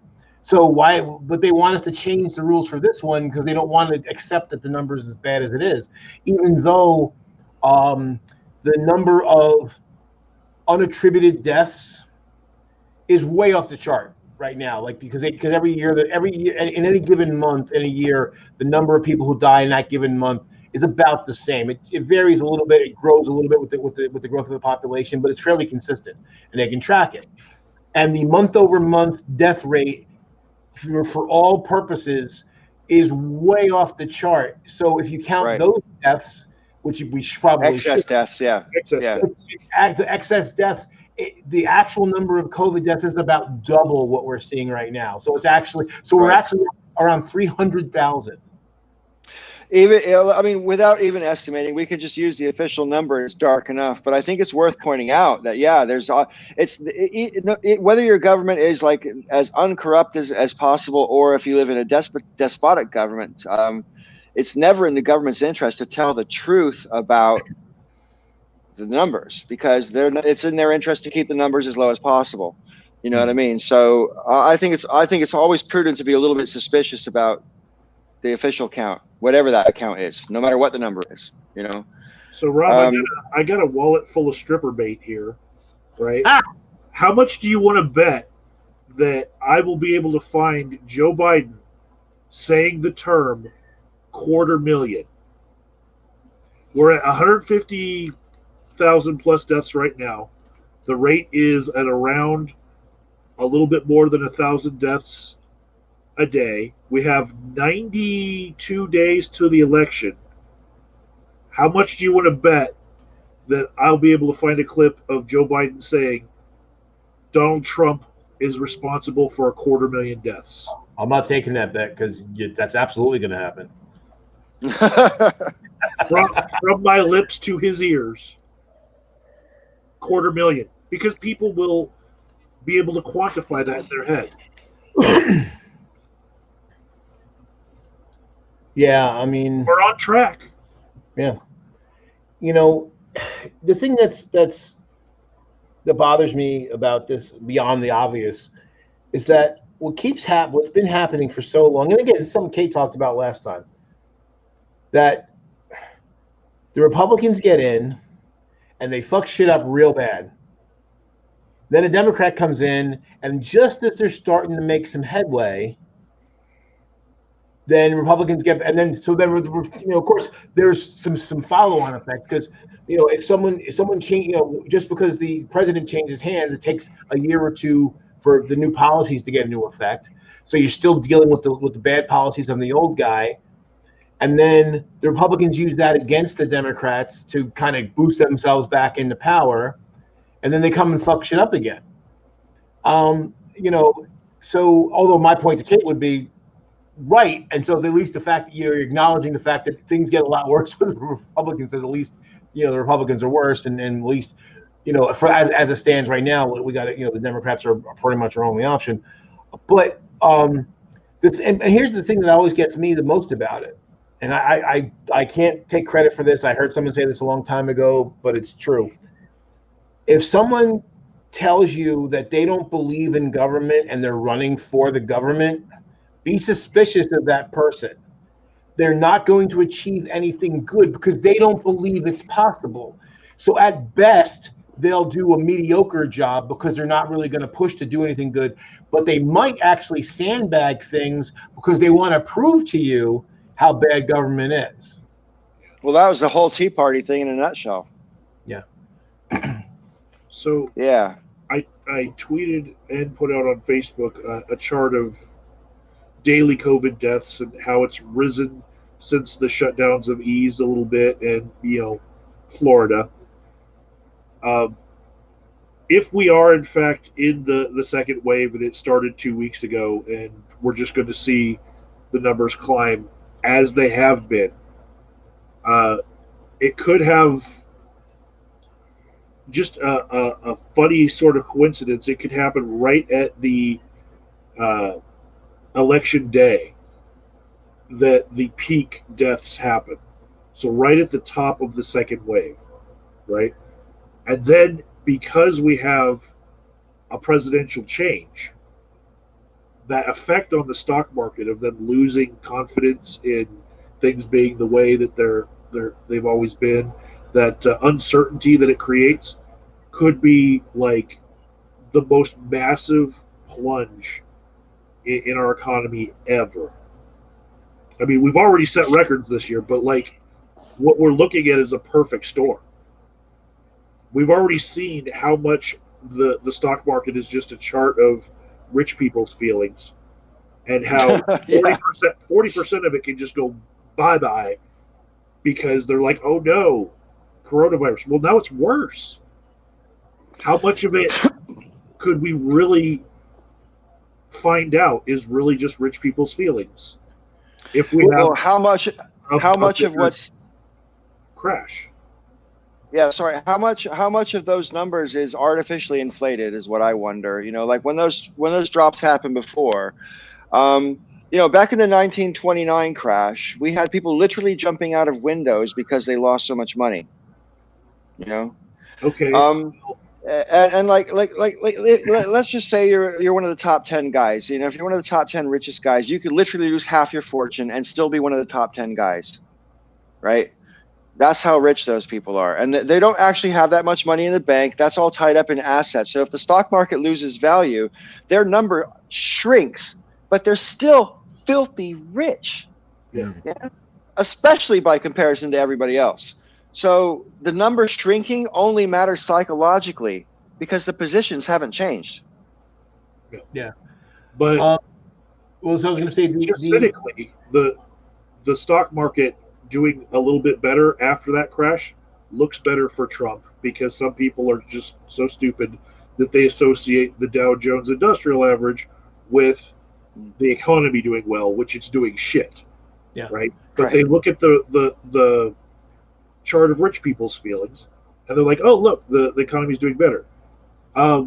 [SPEAKER 4] So why, but they want us to change the rules for this one because they don't want to accept that the number is as bad as it is, even though the number of unattributed deaths is way off the chart right now. Like, because every year in any given month in a year, the number of people who die in that given month is about the same. It varies a little bit. It grows a little bit with the growth of the population, but it's fairly consistent, and they can track it. And the month-over-month death rate, for all purposes, is way off the chart. So if you count those deaths, which we probably
[SPEAKER 1] excess deaths, the
[SPEAKER 4] excess deaths, the actual number of COVID deaths is about double what we're seeing right now. So we're actually around 300,000.
[SPEAKER 1] Without even estimating, we could just use the official number. It's dark enough, but I think it's worth pointing out that whether your government is like as uncorrupt as possible, or if you live in a despotic government, it's never in the government's interest to tell the truth about the numbers, because it's in their interest to keep the numbers as low as possible. You know what I mean? So I think it's always prudent to be a little bit suspicious about the official count, whatever that count is, no matter what the number is,
[SPEAKER 2] So Rob, I got a wallet full of stripper bait here, right? How much do you want to bet that I will be able to find Joe Biden saying the term 250,000? We're at 150,000 plus deaths right now. The rate is at around a little bit more than 1,000 deaths a day. We have 92 days to the election. How much do you want to bet that I'll be able to find a clip of Joe Biden saying Donald Trump is responsible for 250,000 deaths?
[SPEAKER 4] I'm not taking that bet, because that's absolutely going to happen.
[SPEAKER 2] From my lips to his ears, 250,000, because people will be able to quantify that in their head.
[SPEAKER 4] Yeah, I mean,
[SPEAKER 2] we're on track.
[SPEAKER 4] Yeah, the thing that bothers me about this, beyond the obvious, is that what's been happening for so long, and again, it's something Kate talked about last time, that the Republicans get in and they fuck shit up real bad. Then a Democrat comes in, and just as they're starting to make some headway, then Republicans get, and then of course there's some follow-on effect, because if someone change, just because the president changes hands, it takes a year or two for the new policies to get into effect. So you're still dealing with the bad policies of the old guy, and then the Republicans use that against the Democrats to kind of boost themselves back into power, and then they come and fuck shit up again. So although my point to Kate would be right, and so at least the fact that you're acknowledging the fact that things get a lot worse for the Republicans, says at least the Republicans are worse, and at least as it stands right now, we got the Democrats are pretty much our only option. But and here's the thing that always gets me the most about it, and I can't take credit for this. I heard someone say this a long time ago, but it's true. If someone tells you that they don't believe in government and they're running for the government, be suspicious of that person, they're not going to achieve anything good because they don't believe it's possible. So at best, they'll do a mediocre job because they're not really going to push to do anything good, but they might actually sandbag things because they want to prove to you how bad government is.
[SPEAKER 1] Well, that was the whole Tea Party thing in a nutshell.
[SPEAKER 4] Yeah.
[SPEAKER 2] So
[SPEAKER 1] yeah,
[SPEAKER 2] I tweeted and put out on Facebook a chart of daily COVID deaths and how it's risen since the shutdowns have eased a little bit, and Florida. If we are in fact in the second wave and it started 2 weeks ago, and we're just going to see the numbers climb as they have been, it could have just a funny sort of coincidence. It could happen right at the election day that the peak deaths happen. So right at the top of the second wave, right? And then because we have a presidential change, that effect on the stock market of them losing confidence in things being the way that they've always been, that uncertainty that it creates could be like the most massive plunge in our economy ever. I mean, we've already set records this year, but like what we're looking at is a perfect storm. We've already seen how much the stock market is just a chart of rich people's feelings, and how 40% of it can just go bye-bye because they're like, oh no, coronavirus. Well, now it's worse. How much of it could we really find out is really just rich people's feelings? If we have
[SPEAKER 1] how much of what's
[SPEAKER 2] crash?
[SPEAKER 1] Yeah, sorry. How much of those numbers is artificially inflated is what I wonder. Like when those drops happened before, back in the 1929 crash, we had people literally jumping out of windows because they lost so much money.
[SPEAKER 2] Okay.
[SPEAKER 1] And let's just say you're one of the top 10 guys. If you're one of the top 10 richest guys, you could literally lose half your fortune and still be one of the top 10 guys, right? That's how rich those people are. And they don't actually have that much money in the bank. That's all tied up in assets. So if the stock market loses value, their number shrinks, but they're still filthy rich.
[SPEAKER 2] Yeah.
[SPEAKER 1] Especially by comparison to everybody else. So the number shrinking only matters psychologically because the positions haven't changed.
[SPEAKER 2] Yeah. But
[SPEAKER 4] so I was going to say,
[SPEAKER 2] just cynically, the stock market doing a little bit better after that crash looks better for Trump, because some people are just so stupid that they associate the Dow Jones Industrial Average with the economy doing well, which it's doing shit.
[SPEAKER 4] Yeah.
[SPEAKER 2] Right. But they look at the chart of rich people's feelings and they're like, oh, look, the economy is doing better. The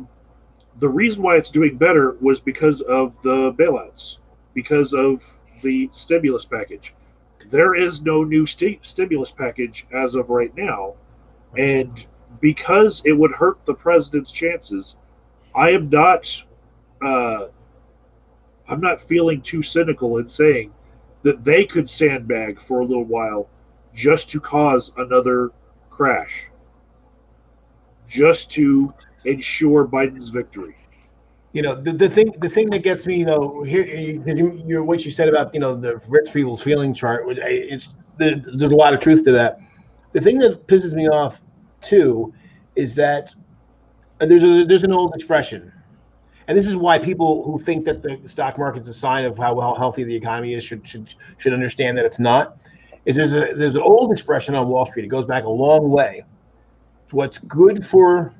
[SPEAKER 2] reason why it's doing better was because of the bailouts, because of the stimulus package. There is no new stimulus package as of right now, and because it would hurt the president's chances, I'm not feeling too cynical in saying that they could sandbag for a little while just to cause another crash, just to ensure Biden's victory.
[SPEAKER 4] The thing that gets me though here, what you said about the rich people's feeling chart, there's a lot of truth to that. The thing that pisses me off too is that there's an old expression, and this is why people who think that the stock market's a sign of how healthy the economy is should understand that it's not. There's an old expression on Wall Street. It goes back a long way. What's good for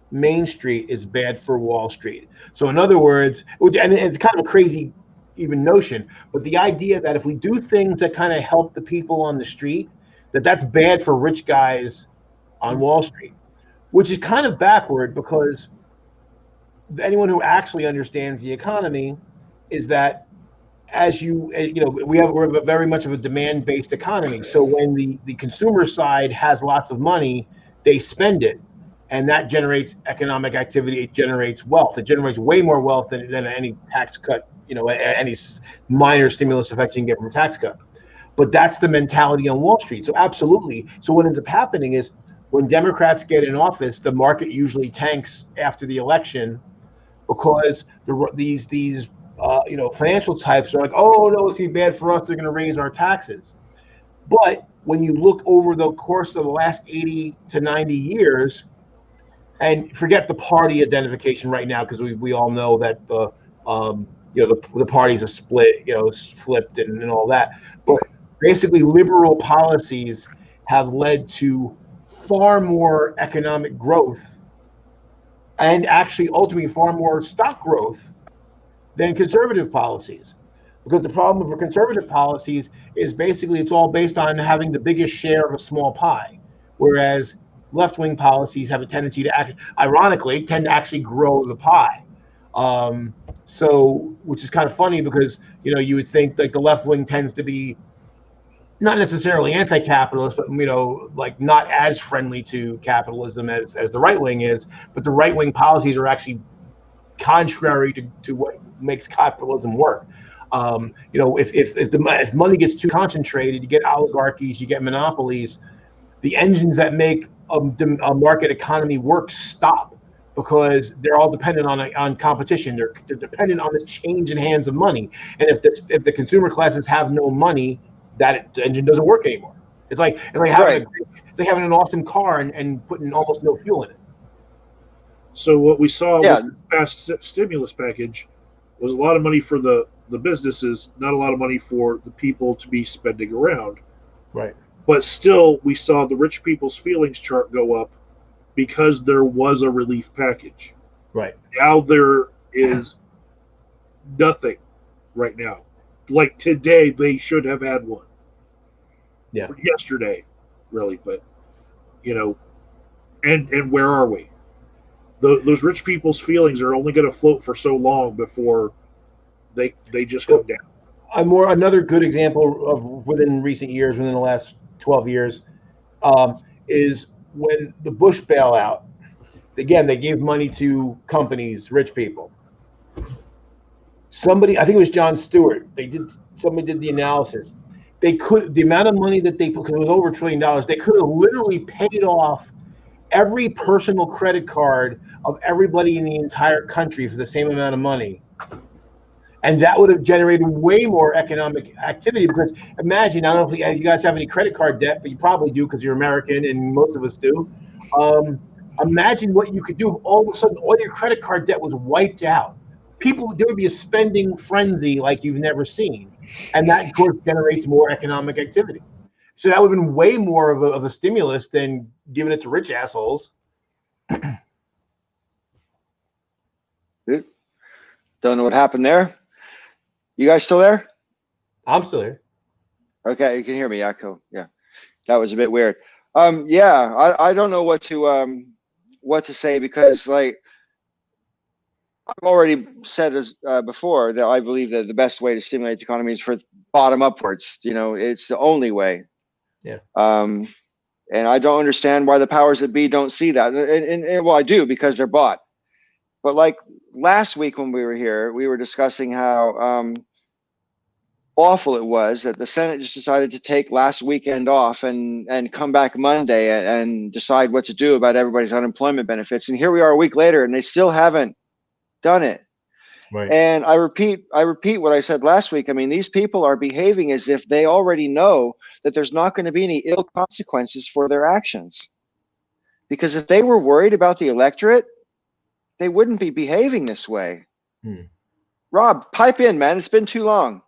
[SPEAKER 4] Main Street is bad for Wall Street. So in other words, and it's kind of a crazy even notion, but the idea that if we do things that kind of help the people on the street, that's bad for rich guys on Wall Street, which is kind of backward, because anyone who actually understands the economy is that we're very much of a demand-based economy. So when the consumer side has lots of money, they spend it. And that generates economic activity. It generates wealth. It generates way more wealth than any tax cut, any minor stimulus effect you can get from a tax cut. But that's the mentality on Wall Street. So absolutely. So what ends up happening is when Democrats get in office, the market usually tanks after the election because these financial types are like, oh no, it's gonna be bad for us. They're going to raise our taxes. But when you look over the course of the last 80 to 90 years, and forget the party identification right now, because we all know that the parties are split, flipped and all that. But basically, liberal policies have led to far more economic growth and actually ultimately far more stock growth than conservative policies. Because the problem with conservative policies is basically it's all based on having the biggest share of a small pie, whereas left-wing policies have a tendency to ironically tend to actually grow the pie. So, which is kind of funny because you would think like the left wing tends to be not necessarily anti-capitalist, but like not as friendly to capitalism as the right wing is. But the right wing policies are actually contrary to what makes capitalism work. If money gets too concentrated, you get oligarchies, you get monopolies. The engines that make a market economy work stop because they're all dependent on competition. They're dependent on the change in hands of money. And if the consumer classes have no money, that engine doesn't work anymore. It's like having an awesome car and putting almost no fuel in it.
[SPEAKER 2] So what we saw with the past stimulus package was a lot of money for the businesses, not a lot of money for the people to be spending around.
[SPEAKER 4] Right.
[SPEAKER 2] But still, we saw the rich people's feelings chart go up because there was a relief package.
[SPEAKER 4] Right.
[SPEAKER 2] Now there is nothing right now. Like today, they should have had one.
[SPEAKER 4] Yeah.
[SPEAKER 2] Or yesterday, really. But, and where are we? Those rich people's feelings are only going to float for so long before they just come down.
[SPEAKER 4] Another good example of within recent years, within the last 12 years, is when the Bush bailout. Again, they gave money to companies, rich people. Somebody, I think it was Jon Stewart. Somebody did the analysis. The amount of money that they put, because it was over $1 trillion, they could have literally paid off every personal credit card of everybody in the entire country for the same amount of money. And that would have generated way more economic activity because imagine, I don't know if you guys have any credit card debt, but you probably do because you're American and most of us do. Imagine what you could do if all of a sudden all your credit card debt was wiped out. There would be a spending frenzy like you've never seen. And that, of course, generates more economic activity. So that would have been way more of a stimulus than giving it to rich assholes.
[SPEAKER 1] Don't know what happened there. You guys still there?
[SPEAKER 4] I'm still here.
[SPEAKER 1] Okay, you can hear me. Yeah, cool. Yeah, that was a bit weird. I don't know what to say because like I've already said as before that I believe that the best way to stimulate the economy is for bottom upwards. It's the only way.
[SPEAKER 4] Yeah.
[SPEAKER 1] And I don't understand why the powers that be don't see that. And well, I do because they're bought. But like last week when we were here, we were discussing how awful it was that the Senate just decided to take last weekend off and come back Monday and decide what to do about everybody's unemployment benefits. And here we are a week later and they still haven't done it.
[SPEAKER 4] Right.
[SPEAKER 1] And I repeat what I said last week. I mean, these people are behaving as if they already know that there's not going to be any ill consequences for their actions. Because if they were worried about the electorate, they wouldn't be behaving this way. Rob, pipe in, man. It's been too long.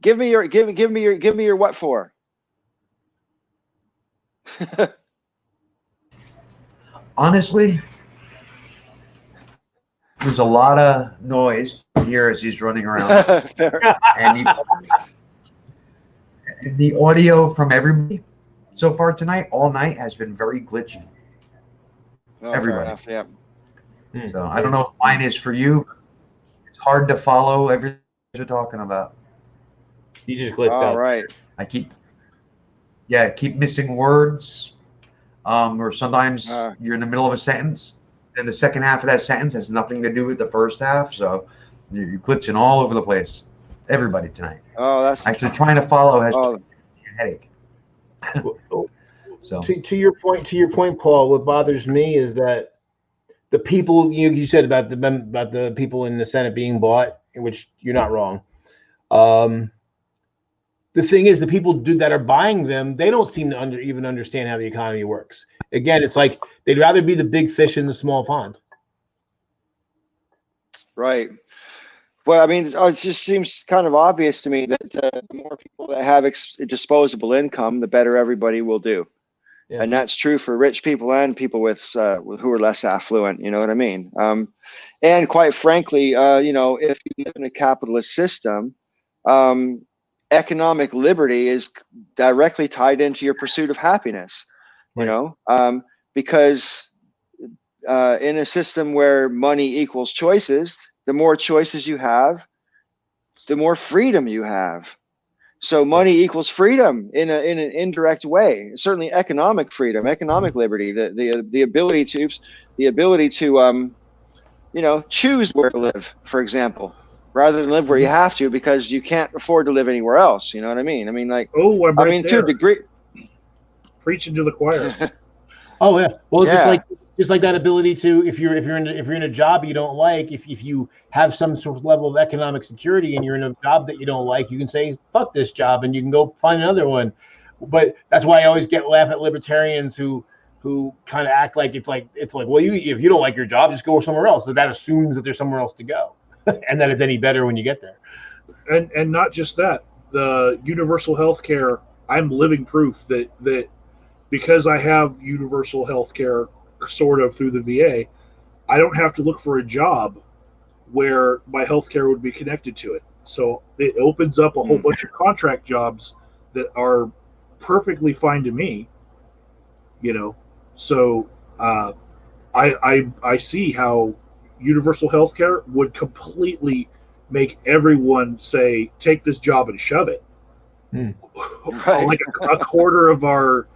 [SPEAKER 1] Give me your what for?
[SPEAKER 5] Honestly, there's a lot of noise here as he's running around. And the audio from everybody so far tonight, all night, has been very glitchy.
[SPEAKER 1] Oh,
[SPEAKER 5] everybody.
[SPEAKER 1] Fair enough, yeah.
[SPEAKER 5] So I don't know if mine is for you. It's hard to follow everything you're talking about.
[SPEAKER 4] You just clicked out.
[SPEAKER 1] All right.
[SPEAKER 5] I keep missing words. Or sometimes you're in the middle of a sentence, and the second half of that sentence has nothing to do with the first half. So you're glitching all over the place. Everybody tonight.
[SPEAKER 1] Oh, that's
[SPEAKER 5] actually trying to follow has headache. So
[SPEAKER 4] to your point, Paul, what bothers me is that the people you said about the people in the Senate being bought, which you're not wrong. The thing is, the people that are buying them, they don't seem to even understand how the economy works. Again, it's like they'd rather be the big fish in the small pond.
[SPEAKER 1] Right. Well, I mean, it just seems kind of obvious to me that the more people that have disposable income, the better everybody will do. Yeah. And that's true for rich people and people with who are less affluent. You know what I mean? And quite frankly, if you live in a capitalist system, economic liberty is directly tied into your pursuit of happiness. Right. Because in a system where money equals choices, the more choices you have, the more freedom you have. So money equals freedom in an indirect way. Certainly economic freedom, economic liberty, the ability to choose where to live, for example, rather than live where you have to because you can't afford to live anywhere else. You know what I mean? I mean, like, to a degree,
[SPEAKER 2] preaching to the choir.
[SPEAKER 4] Oh yeah. Well, it's just like that ability to, if you're in a job you don't like, if you have some sort of level of economic security and you're in a job that you don't like, you can say fuck this job and you can go find another one. But that's why I always laugh at libertarians who kind of act like it's like well, if you don't like your job, just go somewhere else. So that assumes that there's somewhere else to go, and that it's any better when you get there.
[SPEAKER 2] And not just that, the universal health care. I'm living proof that because I have universal health care sort of through the VA, I don't have to look for a job where my health care would be connected to it. So it opens up a whole bunch of contract jobs that are perfectly fine to me, So I see how universal health care would completely make everyone say, take this job and shove it. Right. Like a quarter of our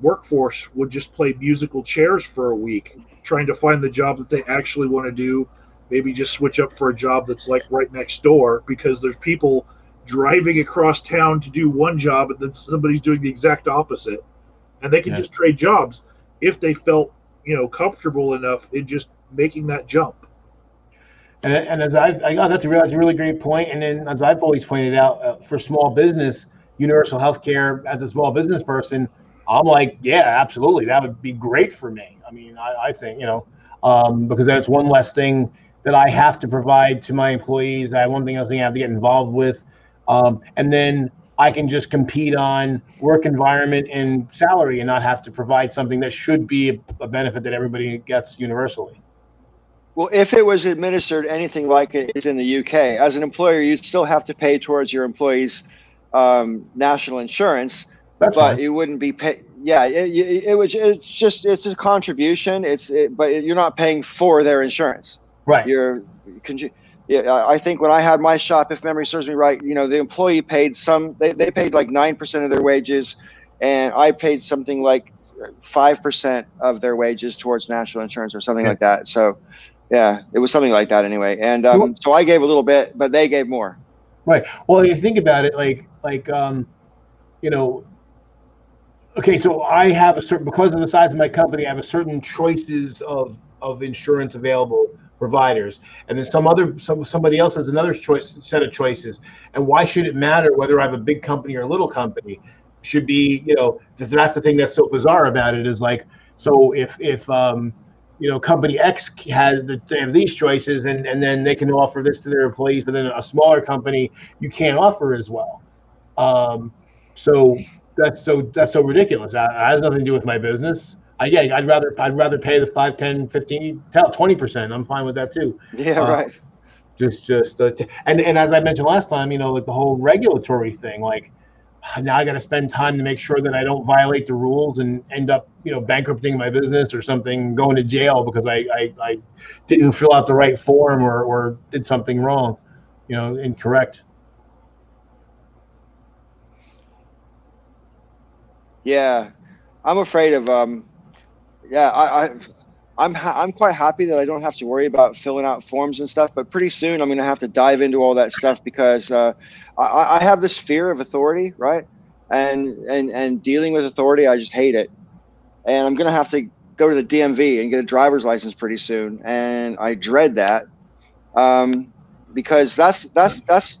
[SPEAKER 2] workforce would just play musical chairs for a week, trying to find the job that they actually want to do. Maybe just switch up for a job that's like right next door, because there's people driving across town to do one job and then somebody's doing the exact opposite, and they can just trade jobs if they felt comfortable enough in just making that jump.
[SPEAKER 4] And as that's a really great point. And then, as I've always pointed out, for small business, universal health care, as a small business person, I'm like, yeah, absolutely, that would be great for me. I mean, I think, because then it's one less thing that I have to provide to my employees. I have one thing else I have to get involved with, and then I can just compete on work environment and salary and not have to provide something that should be a benefit that everybody gets universally.
[SPEAKER 1] Well, if it was administered anything like it is in the UK, as an employer, you'd still have to pay towards your employees' national insurance, but fine. You wouldn't be paid. Yeah, it's a contribution. But you're not paying for their insurance.
[SPEAKER 4] Right.
[SPEAKER 1] I think when I had my shop, if memory serves me right, the employee paid they paid like 9% of their wages, and I paid something like 5% of their wages towards national insurance or something like that. So. Yeah, it was something like that anyway. And so I gave a little bit, but they gave more.
[SPEAKER 4] Right. Well, you think about it, okay, so I have because of the size of my company, I have a certain choices of insurance available providers. And then somebody else has another set of choices. And why should it matter whether I have a big company or a little company? Should be, that's the thing that's so bizarre about it, is like, so if company X they have these choices, and then they can offer this to their employees, but then a smaller company you can't offer as well. So that's so ridiculous. It has nothing to do with my business. I'd rather pay the 5, 10, 15, 20%. I'm fine with that too.
[SPEAKER 1] Yeah, right.
[SPEAKER 4] And as I mentioned last time, like the whole regulatory thing, like, now I got to spend time to make sure that I don't violate the rules and end up, bankrupting my business or something, going to jail because I didn't fill out the right form or did something wrong, incorrect.
[SPEAKER 1] Yeah, I'm afraid of I'm quite happy that I don't have to worry about filling out forms and stuff, but pretty soon I'm going to have to dive into all that stuff because I have this fear of authority, right? and dealing with authority, I just hate it. And I'm gonna have to go to the DMV and get a driver's license pretty soon, and I dread that, because that's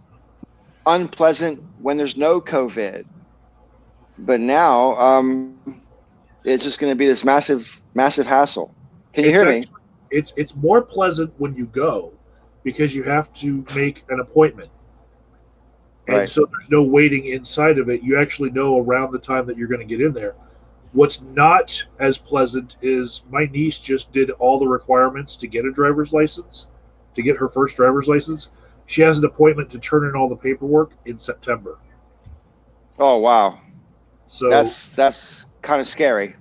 [SPEAKER 1] unpleasant when there's no COVID. But now, it's just going to be this massive hassle. Can you hear me?
[SPEAKER 2] It's more pleasant when you go, because you have to make an appointment. And
[SPEAKER 1] Right.
[SPEAKER 2] so there's no waiting inside of it. You actually know around the time that you're going to get in there. What's not as pleasant is my niece just did all the requirements to get a driver's license, to get her first driver's license. She has an appointment to turn in all the paperwork in September.
[SPEAKER 1] Oh wow.
[SPEAKER 2] So
[SPEAKER 1] that's kind of scary.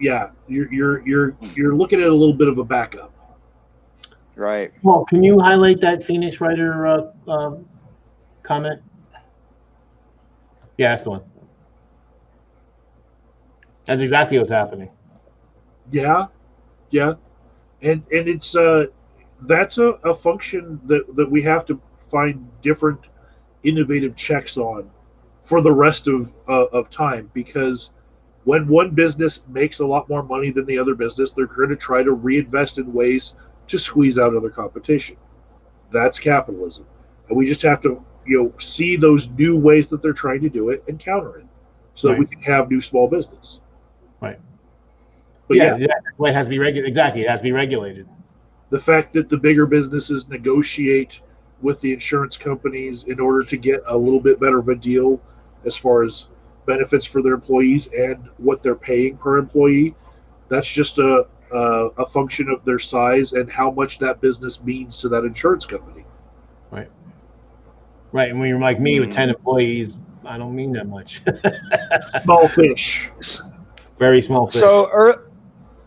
[SPEAKER 2] Yeah, you're looking at a little bit of a backup.
[SPEAKER 1] Right.
[SPEAKER 4] Well, can you highlight that Phoenix writer comment? Yeah, that's the one. That's exactly what's happening.
[SPEAKER 2] Yeah, and it's that's a function that we have to find different innovative checks on for the rest of time, because when one business makes a lot more money than the other business, they're going to try to reinvest in ways to squeeze out other competition. That's capitalism, and we just have to see those new ways that they're trying to do it and counter it, so that we can have new small business.
[SPEAKER 4] Right.
[SPEAKER 2] But
[SPEAKER 4] yeah, that's why it has to be regulated. Exactly, it has to be regulated.
[SPEAKER 2] The fact that the bigger businesses negotiate with the insurance companies in order to get a little bit better of a deal as far as benefits for their employees and what they're paying per employee, that's just a function of their size and how much that business means to that insurance company.
[SPEAKER 4] Right. Right. And when you're like me with 10 employees, I don't mean that much.
[SPEAKER 2] Small fish.
[SPEAKER 4] Very small fish.
[SPEAKER 1] So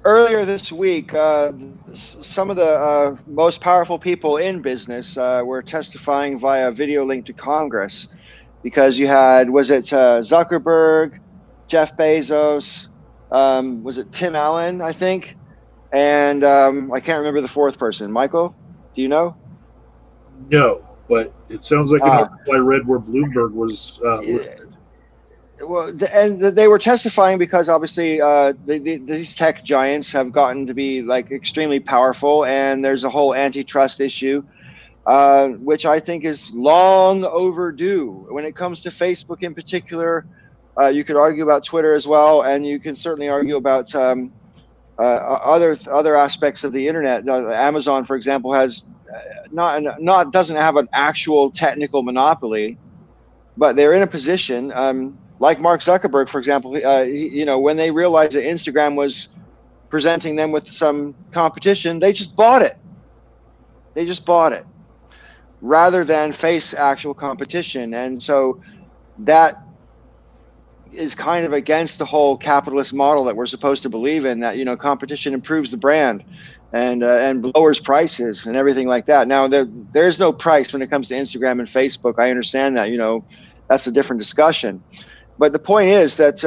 [SPEAKER 1] earlier this week, some of the most powerful people in business were testifying via video link to Congress, because you had, was it Zuckerberg, Jeff Bezos, was it Tim Allen, I think, and I can't remember the fourth person. Michael, do you know?
[SPEAKER 2] No, but it sounds like an article I read where Bloomberg was listed.
[SPEAKER 1] Well, and they were testifying because obviously these tech giants have gotten to be like extremely powerful, and there's a whole antitrust issue, which I think is long overdue. When it comes to Facebook in particular, you could argue about Twitter as well, and you can certainly argue about other aspects of the internet. Amazon, for example, has doesn't have an actual technical monopoly, but they're in a position. Like Mark Zuckerberg, for example, when they realized that Instagram was presenting them with some competition, they just bought it. They just bought it rather than face actual competition. And so that is kind of against the whole capitalist model that we're supposed to believe in, that, competition improves the brand and lowers prices and everything like that. Now, there's no price when it comes to Instagram and Facebook. I understand that, that's a different discussion. But the point is that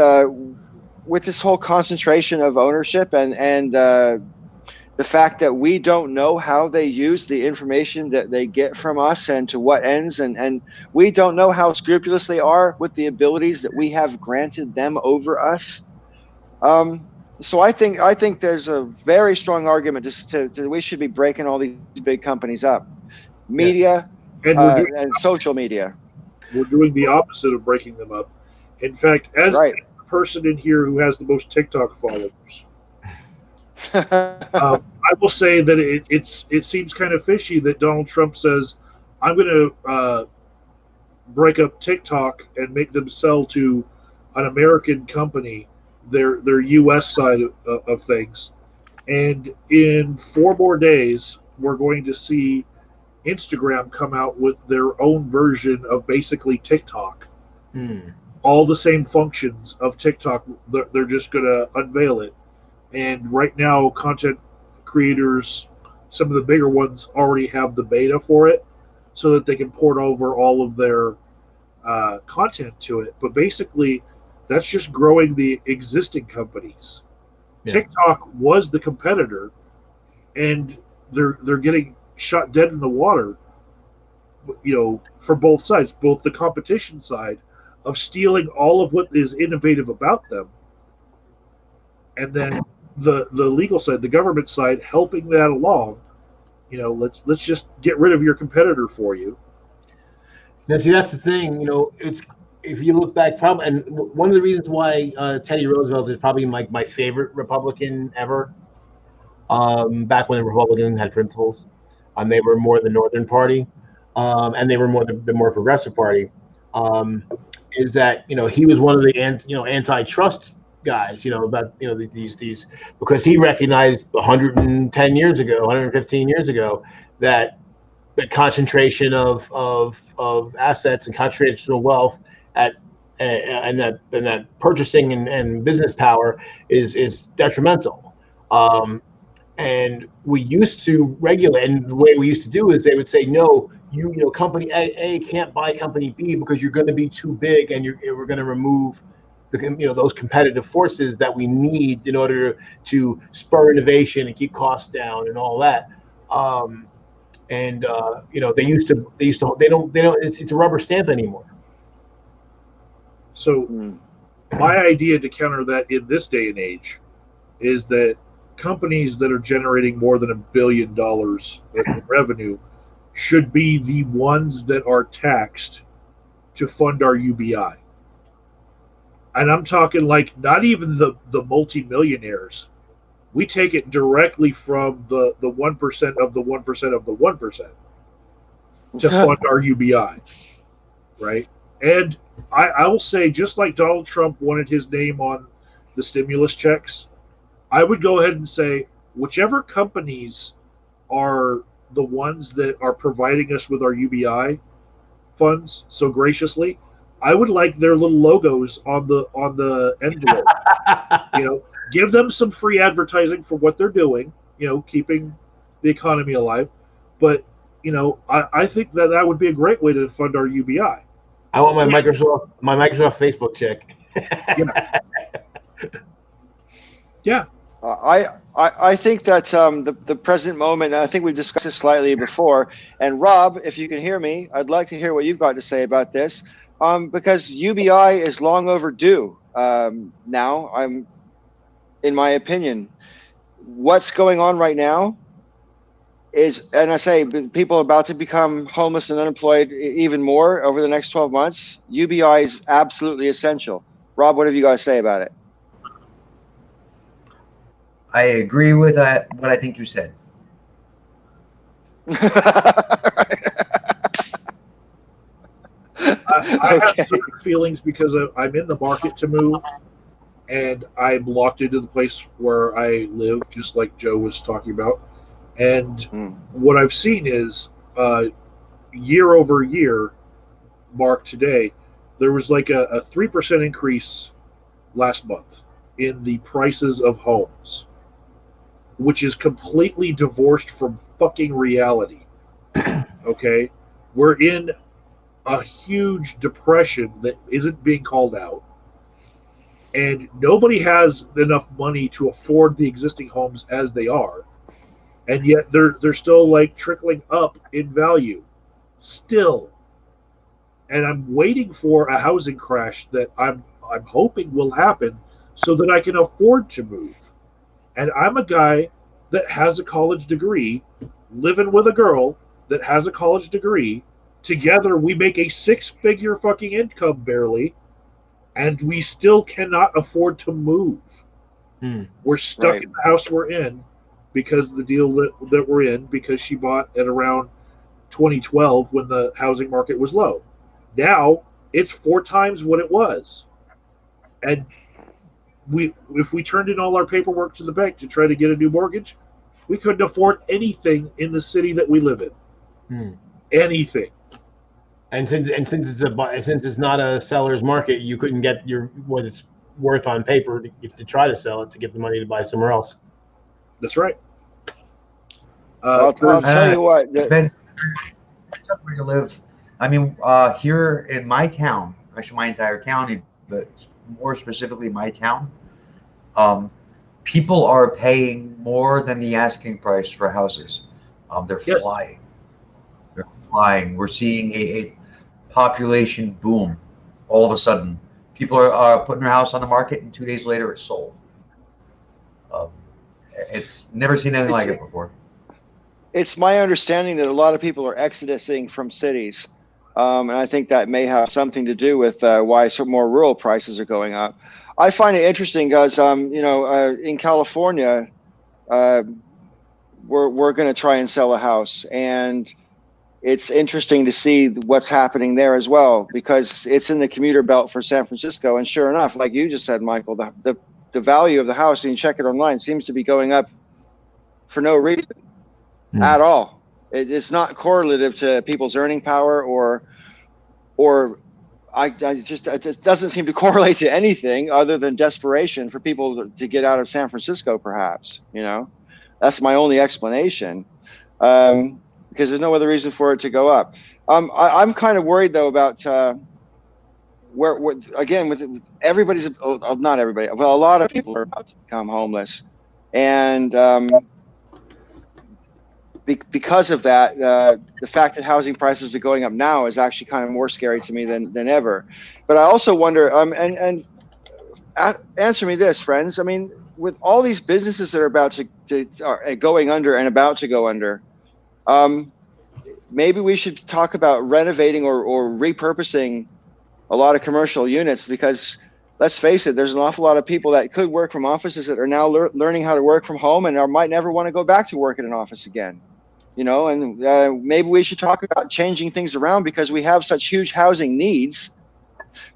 [SPEAKER 1] with this whole concentration of ownership and the fact that we don't know how they use the information that they get from us and to what ends, and we don't know how scrupulous they are with the abilities that we have granted them over us. So I think there's a very strong argument to we should be breaking all these big companies up, media and social media.
[SPEAKER 2] We're doing the opposite of breaking them up. In fact, as the person in here who has the most TikTok followers, I will say that it seems kind of fishy that Donald Trump says, I'm going to break up TikTok and make them sell to an American company their U.S. side of things. And in 4 more days, we're going to see Instagram come out with their own version of basically TikTok. All the same functions of TikTok, they're just going to unveil it. And right now, content creators, some of the bigger ones, already have the beta for it so that they can port over all of their content to it. But basically, that's just growing the existing companies. Yeah. TikTok was the competitor, and they're getting shot dead in the water, for both sides, both the competition side of stealing all of what is innovative about them, and then the legal side, the government side, helping that along. Let's just get rid of your competitor for you.
[SPEAKER 4] Now, see, that's the thing. It's if you look back, probably, and one of the reasons why Teddy Roosevelt is probably my favorite Republican ever. Back when the Republicans had principles, they were more the Northern Party, and they were more the more progressive party. Is that he was one of the antitrust guys, about these because he recognized 110 years ago, 115 years ago that the concentration of assets and concentration of wealth and that purchasing and business power is detrimental. And we used to regulate, and the way we used to do is they would say, no, company A can't buy company B because you're going to be too big, and we're going to remove those competitive forces that we need in order to spur innovation and keep costs down and all that. They don't it's a rubber stamp anymore.
[SPEAKER 2] So my idea to counter that in this day and age is that companies that are generating more than $1 billion in revenue should be the ones that are taxed to fund our UBI. And I'm talking like not even the multimillionaires. We take it directly from the 1% of the 1% of the 1% to fund our UBI, right? And I will say, just like Donald Trump wanted his name on the stimulus checks, I would go ahead and say, whichever companies are the ones that are providing us with our UBI funds so graciously, I would like their little logos on the envelope. Give them some free advertising for what they're doing, keeping the economy alive. But I think that would be a great way to fund our UBI.
[SPEAKER 4] I want my Microsoft Facebook check.
[SPEAKER 2] Yeah.
[SPEAKER 1] I think that the present moment, and I think we've discussed this slightly before, and Rob, if you can hear me, I'd like to hear what you've got to say about this, because UBI is long overdue now, in my opinion. What's going on right now is, and I say people are about to become homeless and unemployed even more over the next 12 months. UBI is absolutely essential. Rob, what have you got to say about it?
[SPEAKER 5] I agree with that. What I think you said.
[SPEAKER 2] I have certain feelings because I'm in the market to move, and I'm locked into the place where I live, just like Joe was talking about. And what I've seen is year over year, Mark, today, there was like a 3% increase last month in the prices of homes, which is completely divorced from fucking reality. Okay? We're in a huge depression that isn't being called out. And nobody has enough money to afford the existing homes as they are. And yet they're still like trickling up in value. Still. And I'm waiting for a housing crash that I'm hoping will happen so that I can afford to move. And I'm a guy that has a college degree, living with a girl that has a college degree. Together, we make a 6-figure fucking income barely, and we still cannot afford to move. We're stuck in the house we're in because of the deal that we're in, because she bought at around 2012 when the housing market was low. Now, it's 4 times what it was. And if we turned in all our paperwork to the bank to try to get a new mortgage, we couldn't afford anything in the city that we live in. Anything.
[SPEAKER 4] And since it's not a seller's market, you couldn't get what it's worth on paper to try to sell it to get the money to buy somewhere else.
[SPEAKER 2] That's right.
[SPEAKER 1] I'll tell you what.
[SPEAKER 5] Where you live? I mean, here in my town, actually my entire county, but more specifically my town, people are paying more than the asking price for houses. They're flying. They're flying. We're seeing a population boom all of a sudden, people are putting their house on the market, and 2 days later it's sold. Um, it's never seen anything like it before.
[SPEAKER 1] It's my understanding that a lot of people are exodusing from cities, and I think that may have something to do with why some more rural prices are going up. I find it interesting because, in California, we're going to try and sell a house, and it's interesting to see what's happening there as well, because it's in the commuter belt for San Francisco, and sure enough, like you just said, Michael, the value of the house, and you check it online, seems to be going up for no reason at all. It's not correlative to people's earning power, or it just doesn't seem to correlate to anything other than desperation for people to get out of San Francisco, perhaps. That's my only explanation, because there's no other reason for it to go up. I'm kind of worried though about where again with everybody's, not everybody, well, a lot of people are about to become homeless, and because of that, the fact that housing prices are going up now is actually kind of more scary to me than ever. But I also wonder, and answer me this, friends. I mean, with all these businesses that are about to are going under and about to go under, maybe we should talk about renovating or repurposing a lot of commercial units, because let's face it, there's an awful lot of people that could work from offices that are now learning how to work from home and might never want to go back to work in an office again. And maybe we should talk about changing things around, because we have such huge housing needs.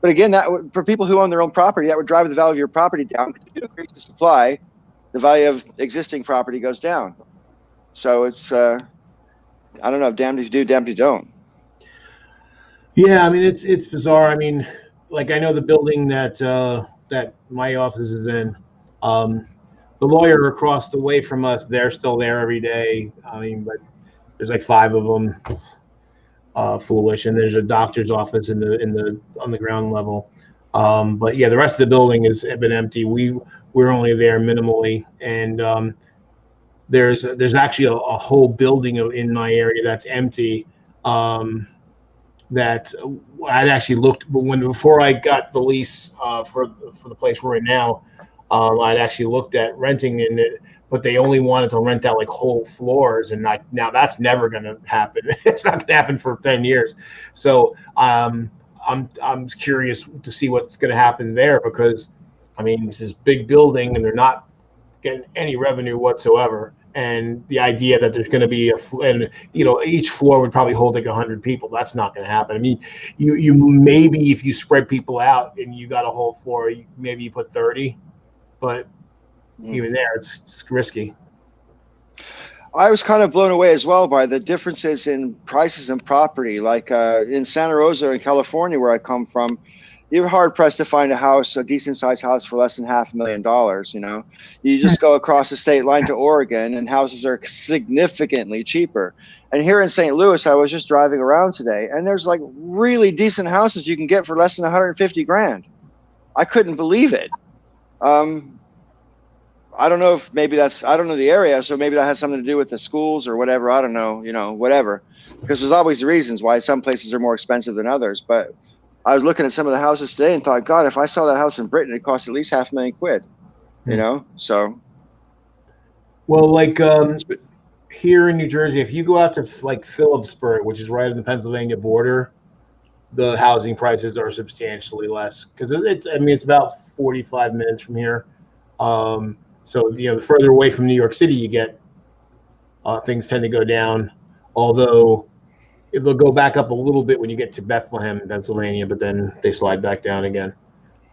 [SPEAKER 1] But again, for people who own their own property, that would drive the value of your property down. Because if you increase the supply, the value of existing property goes down. So it's, I don't know, damned if you do, damned if you don't.
[SPEAKER 4] Yeah, I mean, it's bizarre. I mean, like, I know the building that my office is in, the lawyer across the way from us, they're still there every day. I mean, but there's like 5 of them, foolish. And there's a doctor's office on the ground level. But yeah, the rest of the building has been empty. We're only there minimally, and there's actually a whole building in my area that's empty. That I'd actually looked, but before I got the lease for the place we're in now, I'd actually looked at renting in it, but they only wanted to rent out like whole floors, and now that's never going to happen. It's not going to happen for 10 years. So I'm curious to see what's going to happen there, because I mean, it's this big building and they're not getting any revenue whatsoever. And the idea that there's going to be each floor would probably hold like 100 people. That's not going to happen. I mean, you maybe if you spread people out and you got a whole floor, maybe you put 30, but even there, it's risky.
[SPEAKER 1] I was kind of blown away as well by the differences in prices and property. Like in Santa Rosa in California, where I come from, you're hard pressed to find a decent sized house for less than $500,000. You just go across the state line to Oregon and houses are significantly cheaper. And here in St. Louis, I was just driving around today, and there's like really decent houses you can get for less than 150 grand. I couldn't believe it. I don't know if I don't know the area, so maybe that has something to do with the schools or whatever. I don't know, whatever, because there's always reasons why some places are more expensive than others. But I was looking at some of the houses today and thought, God, if I saw that house in Britain, it cost at least $500,000 so.
[SPEAKER 4] Well, like here in New Jersey, if you go out to like Phillipsburg, which is right on the Pennsylvania border, the housing prices are substantially less, because it's about 45 minutes from here. So the further away from New York City you get, things tend to go down. Although they'll go back up a little bit when you get to Bethlehem, Pennsylvania, but then they slide back down again.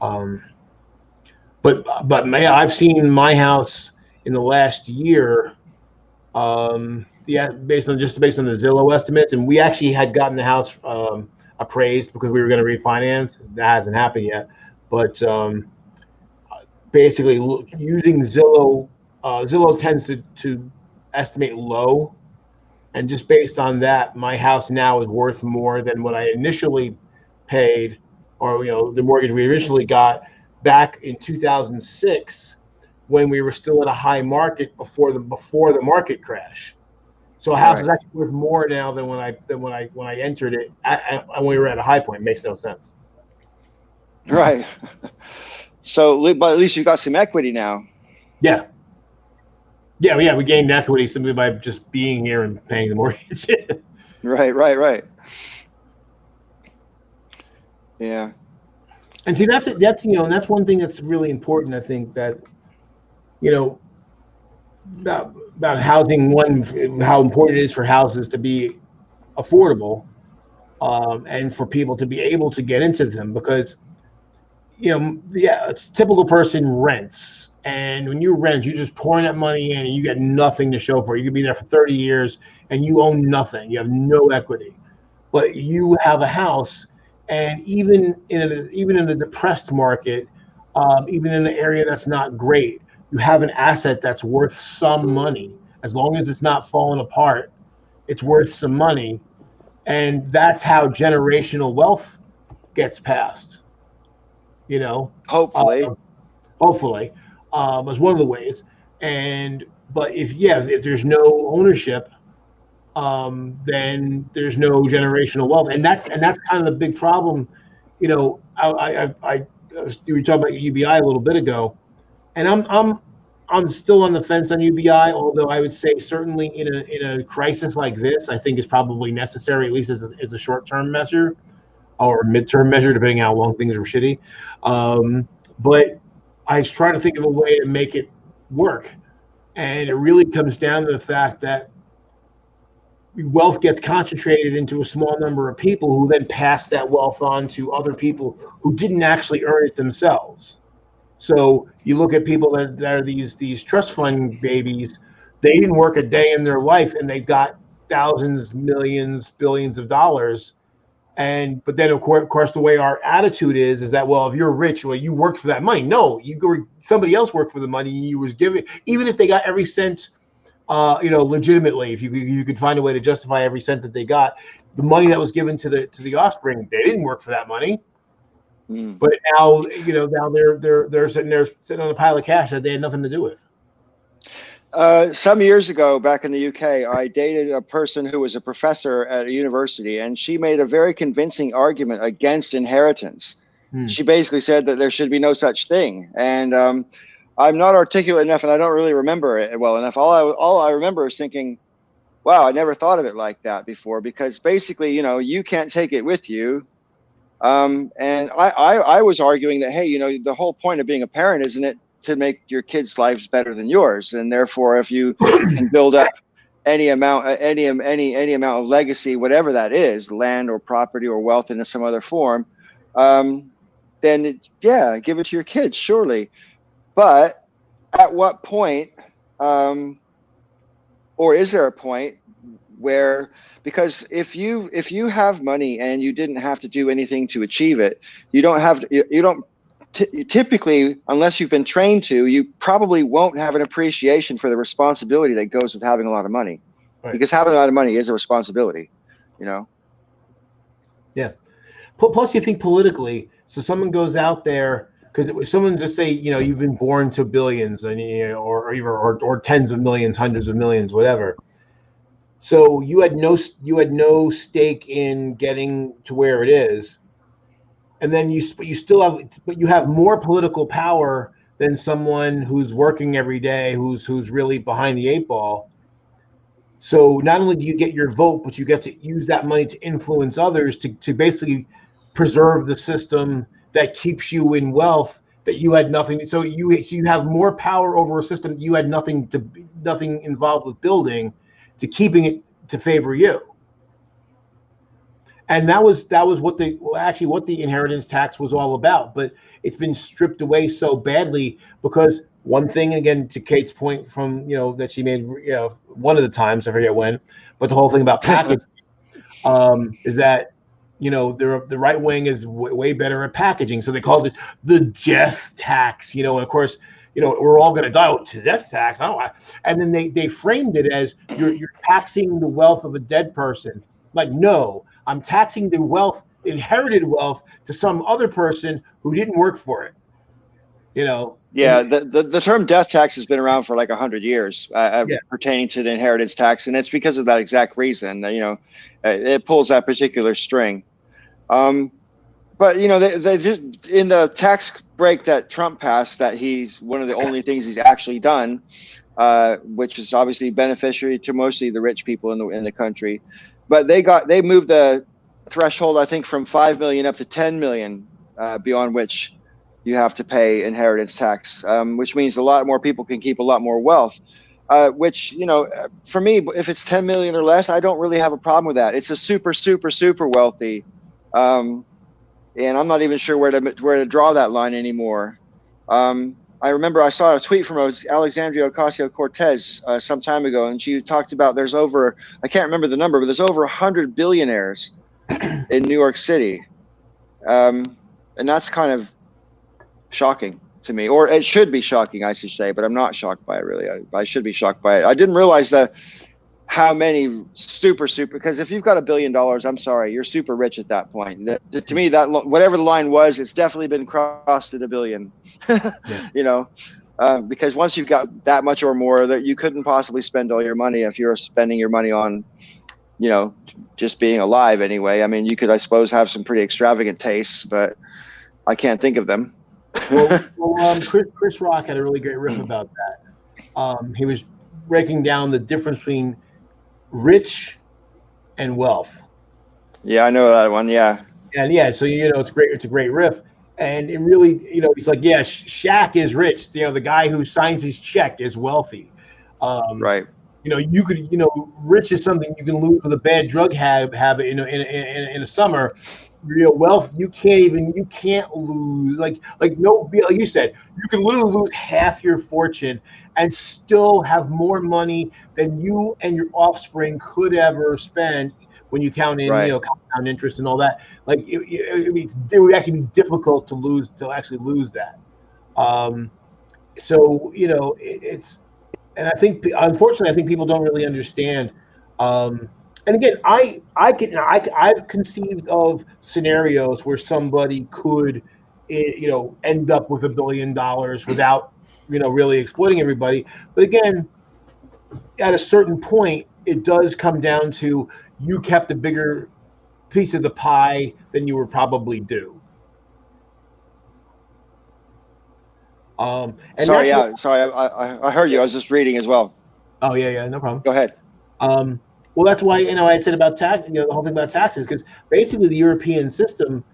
[SPEAKER 4] But I've seen my house in the last year. Based on the Zillow estimates, and we actually had gotten the house appraised because we were going to refinance. That hasn't happened yet, but basically using Zillow tends to estimate low, and just based on that, my house now is worth more than what I initially paid, or the mortgage we originally got back in 2006, when we were still at a high market before the market crash. So a house is actually worth more now than when I entered it when we were at a high point. It makes no sense.
[SPEAKER 1] Right. So, but at least you got some equity now.
[SPEAKER 4] Yeah. Yeah, we gained equity simply by just being here and paying the mortgage.
[SPEAKER 1] Right. Yeah.
[SPEAKER 4] And see, that's and that's one thing that's really important. I think that you know about housing. One, how important it is for houses to be affordable, and for people to be able to get into them, because a typical person rents, and when you rent, you're just pouring that money in, and you get nothing to show for it. You could be there for 30 years, and you own nothing. You have no equity, but you have a house, and even in a depressed market, even in an area that's not great, you have an asset that's worth some money. As long as it's not falling apart, it's worth some money, and that's how generational wealth gets passed.
[SPEAKER 1] Hopefully.
[SPEAKER 4] Uh, hopefully, is one of the ways. And but if there's no ownership, then there's no generational wealth, and that's kind of the big problem. We were talking about UBI a little bit ago, and I'm still on the fence on UBI. Although I would say certainly in a crisis like this, I think is probably necessary, at least as a short term measure or midterm measure, depending how long things are shitty. But I was trying to think of a way to make it work, and it really comes down to the fact that wealth gets concentrated into a small number of people who then pass that wealth on to other people who didn't actually earn it themselves. So you look at people that are these trust fund babies. They didn't work a day in their life, and they got thousands, millions, billions of dollars. But then of course the way our attitude is that, well, if you're rich, well, you worked for that money. No, somebody else worked for the money, and you was given, even if they got every cent legitimately, if you could find a way to justify every cent that they got, the money that was given to the offspring, they didn't work for that money. But now they're sitting on a pile of cash that they had nothing to do with.
[SPEAKER 1] Some years ago, back in the UK, I dated a person who was a professor at a university, and she made a very convincing argument against inheritance. She basically said that there should be no such thing, and I'm not articulate enough, and I don't really remember it well enough. All I remember is thinking, wow, I never thought of it like that before, because basically, you can't take it with you. And I was arguing that, hey, the whole point of being a parent, isn't it to make your kids' lives better than yours? And therefore, if you can build up any amount of legacy, whatever that is, land or property or wealth in some other form, then give it to your kids, surely. But at what point, or is there a point where, because if you have money and you didn't have to do anything to achieve it, you don't typically, unless you've been trained to, you probably won't have an appreciation for the responsibility that goes with having a lot of money. Right. Because having a lot of money is a responsibility,
[SPEAKER 4] Yeah. Plus, you think politically. So someone goes out there, because someone just say, you've been born to billions, and or tens of millions, hundreds of millions, whatever. So you had no stake in getting to where it is, and then you have more political power than someone who's working every day, who's really behind the eight ball. So not only do you get your vote, but you get to use that money to influence others to basically preserve the system that keeps you in wealth that you had nothing. So you have more power over a system you had nothing involved with building, to keeping it to favor you. And that was what the inheritance tax was all about. But it's been stripped away so badly, because one thing, again, to Kate's point from that she made one of the times, I forget when, but the whole thing about packaging is that the right wing is way better at packaging, so they called it the death tax. And of course, we're all going to die. To death tax, I don't know. And then they framed it as you're taxing the wealth of a dead person. Like, no, I'm taxing the inherited wealth to some other person who didn't work for it.
[SPEAKER 1] Yeah, the term death tax has been around for like 100 years, pertaining to the inheritance tax, and it's because of that exact reason. It pulls that particular string. But you know, they just in the tax break that Trump passed, that he's one of the only things he's actually done, which is obviously beneficiary to mostly the rich people in the country. But they moved the threshold, I think, from 5 million up to 10 million, beyond which you have to pay inheritance tax, which means a lot more people can keep a lot more wealth. Which, you know, for me, if it's 10 million or less, I don't really have a problem with that. It's a super, super, super wealthy. And I'm not even sure where to draw that line anymore. I remember I saw a tweet from Alexandria Ocasio-Cortez some time ago, and she talked about there's over, I can't remember the number, but there's over 100 billionaires in New York City. And that's kind of shocking to me, or it should be shocking, I should say, but I'm not shocked by it, really. I should be shocked by it. I didn't realize how many super, because if you've got $1 billion, I'm sorry, you're super rich at that point. To me, that whatever the line was, it's definitely been crossed at $1 billion. Yeah. You know, because once you've got that much or more, that you couldn't possibly spend all your money if you're spending your money on, you know, just being alive anyway. I mean, you could, I suppose, have some pretty extravagant tastes, but I can't think of them.
[SPEAKER 4] Chris Rock had a really great riff about that. He was breaking down the difference between rich and wealth.
[SPEAKER 1] Yeah, I know that one. Yeah.
[SPEAKER 4] And yeah, so you know, it's great. It's a great riff, and it really, you know, he's like, yeah, Shaq is rich. You know, the guy who signs his check is wealthy.
[SPEAKER 1] Right.
[SPEAKER 4] You know, you could, you know, rich is something you can lose with a bad drug habit. You know, in a summer. Real wealth, you can't lose like you said, you can literally lose half your fortune and still have more money than you and your offspring could ever spend when you count in, right, you know, compound interest and all that. Like it would actually be difficult to actually lose that. So you know, it's, and I think, unfortunately, I think people don't really understand. And again, I've conceived of scenarios where somebody could, you know, end up with $1 billion without, you know, really exploiting everybody. But again, at a certain point, it does come down to you kept a bigger piece of the pie than you were probably due.
[SPEAKER 1] Sorry, I heard you. I was just reading as well.
[SPEAKER 4] Oh yeah, no problem.
[SPEAKER 1] Go ahead.
[SPEAKER 4] Well, that's why, you know, I said about tax, you know, the whole thing about taxes, because basically the European system,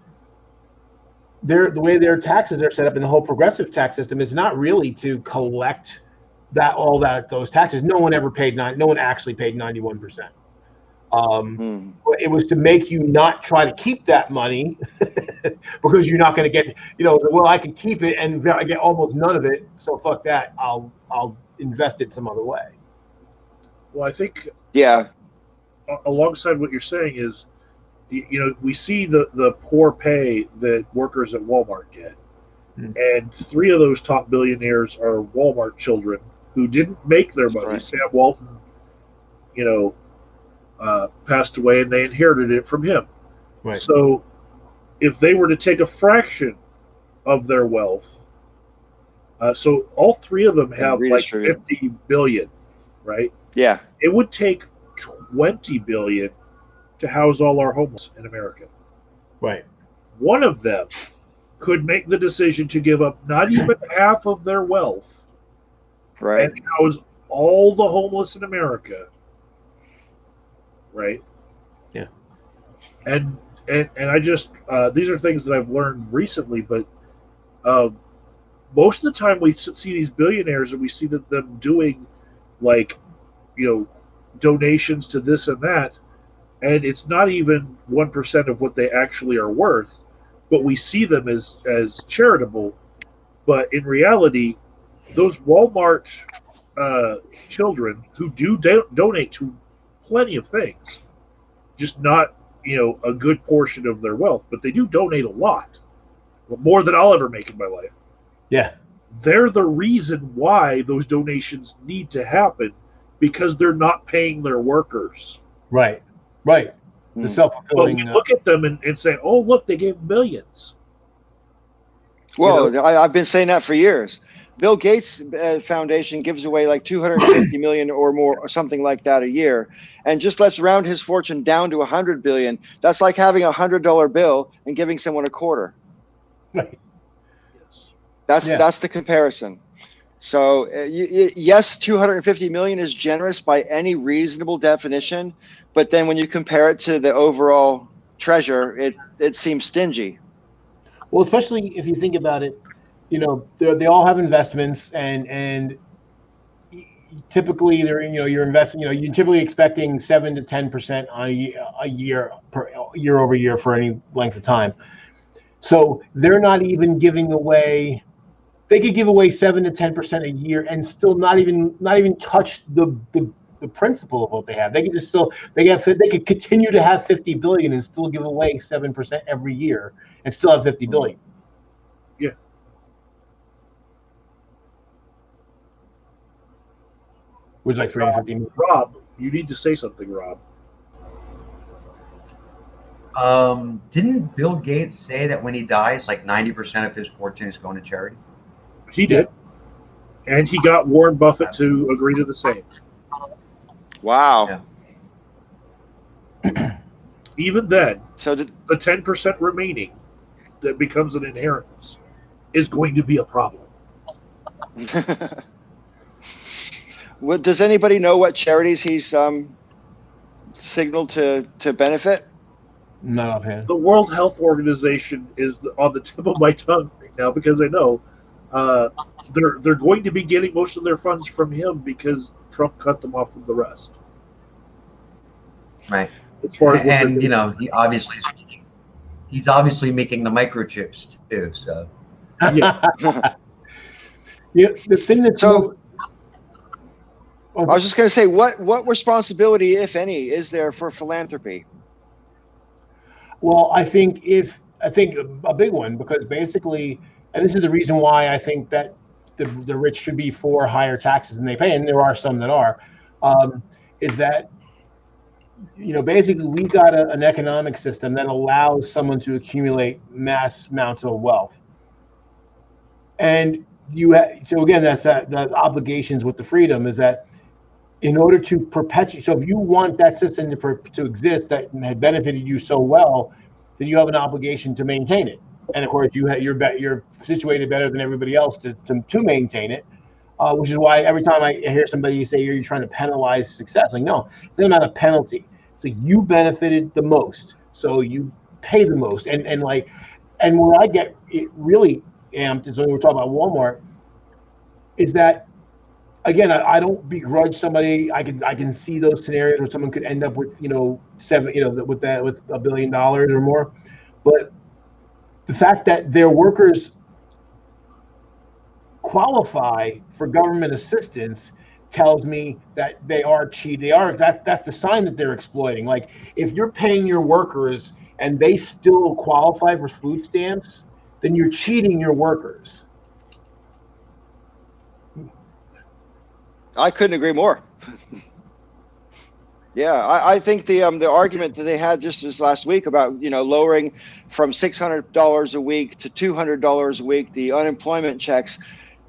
[SPEAKER 4] the way their taxes are set up in the whole progressive tax system is not really to collect those taxes. No one actually paid 91%. It was to make you not try to keep that money because you're not going to get, you know, well, I can keep it and I get almost none of it, so fuck that. I'll invest it some other way.
[SPEAKER 2] Well, I think,
[SPEAKER 1] yeah,
[SPEAKER 2] alongside what you're saying is, you know, we see the poor pay that workers at Walmart get. And 3 of those top billionaires are Walmart children who didn't make their money. Right. Sam Walton, you know, passed away and they inherited it from him.
[SPEAKER 4] Right.
[SPEAKER 2] So if they were to take a fraction of their wealth, so all 3 of them have like 50 billion, right?
[SPEAKER 1] Yeah.
[SPEAKER 2] It would take 20 billion to house all our homeless in America.
[SPEAKER 4] Right.
[SPEAKER 2] One of them could make the decision to give up not even half of their wealth,
[SPEAKER 1] right,
[SPEAKER 2] and house all the homeless in America. Right.
[SPEAKER 4] Yeah.
[SPEAKER 2] And I just these are things that I've learned recently, but most of the time we see these billionaires and we see that them doing, like, you know, donations to this and that, and it's not even 1% of what they actually are worth, but we see them as charitable. But in reality, those Walmart children who do donate to plenty of things, just not, you know, a good portion of their wealth, but they do donate a lot, more than I'll ever make in my life.
[SPEAKER 4] Yeah.
[SPEAKER 2] They're the reason why those donations need to happen, because they're not paying their workers.
[SPEAKER 4] Right. The self-fulfilling.
[SPEAKER 2] But we look at them and say, oh, look, they gave millions.
[SPEAKER 1] Well, you know? I've been saying that for years. Bill Gates Foundation gives away like 250 million or more, or something like that a year, and just let's round his fortune down to 100 billion. That's like having $100 bill and giving someone a quarter.
[SPEAKER 4] Right.
[SPEAKER 1] That's the comparison. So yes, 250 million is generous by any reasonable definition, but then when you compare it to the overall treasure, it seems stingy.
[SPEAKER 4] Well, especially if you think about it, they all have investments, and typically you're investing, you're typically expecting 7 to 10% on a year year over year for any length of time. So they're not even giving away. They could give away 7 to 10% a year and still not even touch the principle of what they have. They could just they could continue to have 50 billion and still give away 7% every year and still have 50 billion.
[SPEAKER 2] Yeah.
[SPEAKER 4] Which is like 350 million.
[SPEAKER 2] Rob, you need to say something, Rob.
[SPEAKER 5] Didn't Bill Gates say that when he dies, like 90% of his fortune is going to charity?
[SPEAKER 2] He did. And he got Warren Buffett to agree to the same.
[SPEAKER 1] Wow.
[SPEAKER 5] Yeah.
[SPEAKER 2] Even then,
[SPEAKER 1] So
[SPEAKER 2] the 10% remaining that becomes an inheritance is going to be a problem.
[SPEAKER 1] Does anybody know what charities he's signaled to benefit?
[SPEAKER 4] Not offhand.
[SPEAKER 2] The World Health Organization is on the tip of my tongue right now because I know they're going to be getting most of their funds from him because Trump cut them off from the rest.
[SPEAKER 5] Right.
[SPEAKER 2] As far as
[SPEAKER 5] and he's obviously making the microchips too. So
[SPEAKER 2] yeah.
[SPEAKER 4] The thing that's
[SPEAKER 1] I was just going to say, what responsibility, if any, is there for philanthropy?
[SPEAKER 4] Well, I think a big one, because basically, and this is the reason why I think that the rich should be for higher taxes than they pay, and there are some that are, is that basically we've got an economic system that allows someone to accumulate mass amounts of wealth, and so again that's the obligations with the freedom is that in order to perpetuate, so if you want that system to exist that had benefited you so well, then you have an obligation to maintain it. And of course, you're situated better than everybody else to maintain it, which is why every time I hear somebody say you're trying to penalize success, like no, it's not a penalty. So you benefited the most, so you pay the most. And where I get it really amped is when we're talking about Walmart, is that, again, I don't begrudge somebody. I can see those scenarios where someone could end up with with $1 billion or more, but the fact that their workers qualify for government assistance tells me that they are cheating. That's the sign that they're exploiting. Like if you're paying your workers and they still qualify for food stamps, then you're cheating your workers.
[SPEAKER 1] I couldn't agree more. Yeah, I think the argument that they had just this last week about lowering from $600 a week to $200 a week the unemployment checks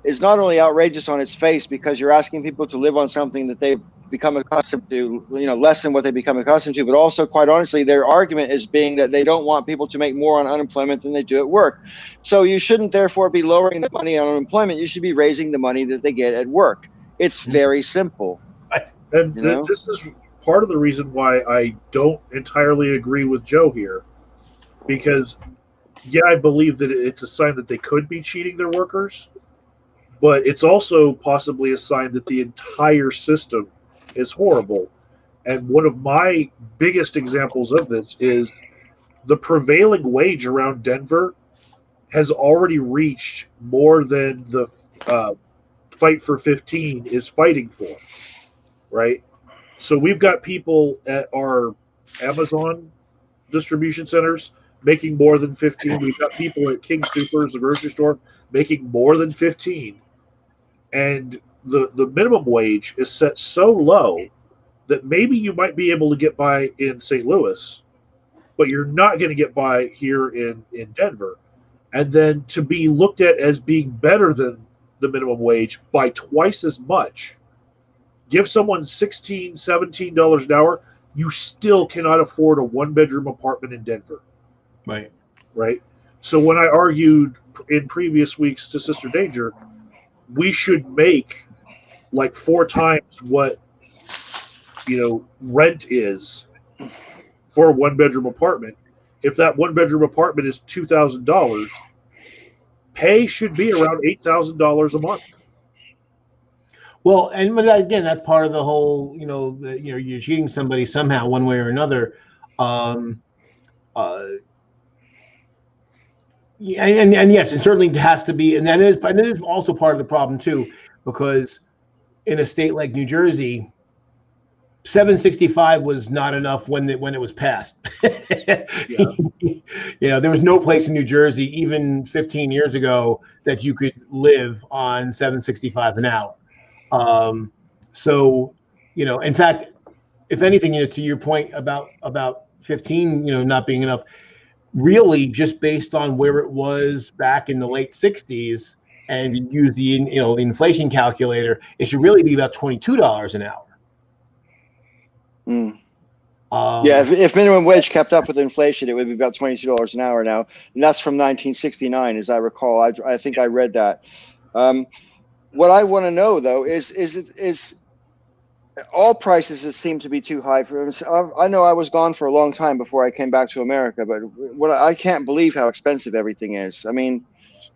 [SPEAKER 1] is not only outrageous on its face because you're asking people to live on something that they've become accustomed to, less than what they become accustomed to, but also quite honestly their argument is being that they don't want people to make more on unemployment than they do at work. So you shouldn't therefore be lowering the money on unemployment. You should be raising the money that they get at work. It's very simple.
[SPEAKER 2] And this is part of the reason why I don't entirely agree with Joe here, because I believe that it's a sign that they could be cheating their workers, but it's also possibly a sign that the entire system is horrible. And one of my biggest examples of this is the prevailing wage around Denver has already reached more than the Fight for 15 is fighting for, right? So we've got people at our Amazon distribution centers making more than 15. We've got people at King Soopers, the grocery store, making more than 15. And the minimum wage is set so low that maybe you might be able to get by in St. Louis, but you're not going to get by here in Denver. And then to be looked at as being better than the minimum wage by twice as much, give someone $16, $17 an hour, you still cannot afford a one-bedroom apartment in Denver.
[SPEAKER 4] Right.
[SPEAKER 2] Right? So when I argued in previous weeks to Sister Danger, we should make like 4 times what, rent is for a one-bedroom apartment. If that one-bedroom apartment is $2,000, pay should be around $8,000 a month.
[SPEAKER 4] Well, and again, that's part of the whole, you're cheating somebody somehow, one way or another. And yes, it certainly has to be, and it is also part of the problem too, because in a state like New Jersey, 765 was not enough when it was passed.
[SPEAKER 2] Yeah.
[SPEAKER 4] There was no place in New Jersey, even 15 years ago, that you could live on 765 an hour. So, in fact, if anything, to your point about 15, not being enough, really just based on where it was back in the late 60s, and you use the the inflation calculator, it should really be about $22 an hour.
[SPEAKER 1] Yeah, if minimum wage kept up with inflation, it would be about $22 an hour now, and that's from 1969, as I recall. I think I read that. What I want to know though is all prices that seem to be too high for him. I know I was gone for a long time before I came back to America, but I can't believe how expensive everything is. I mean,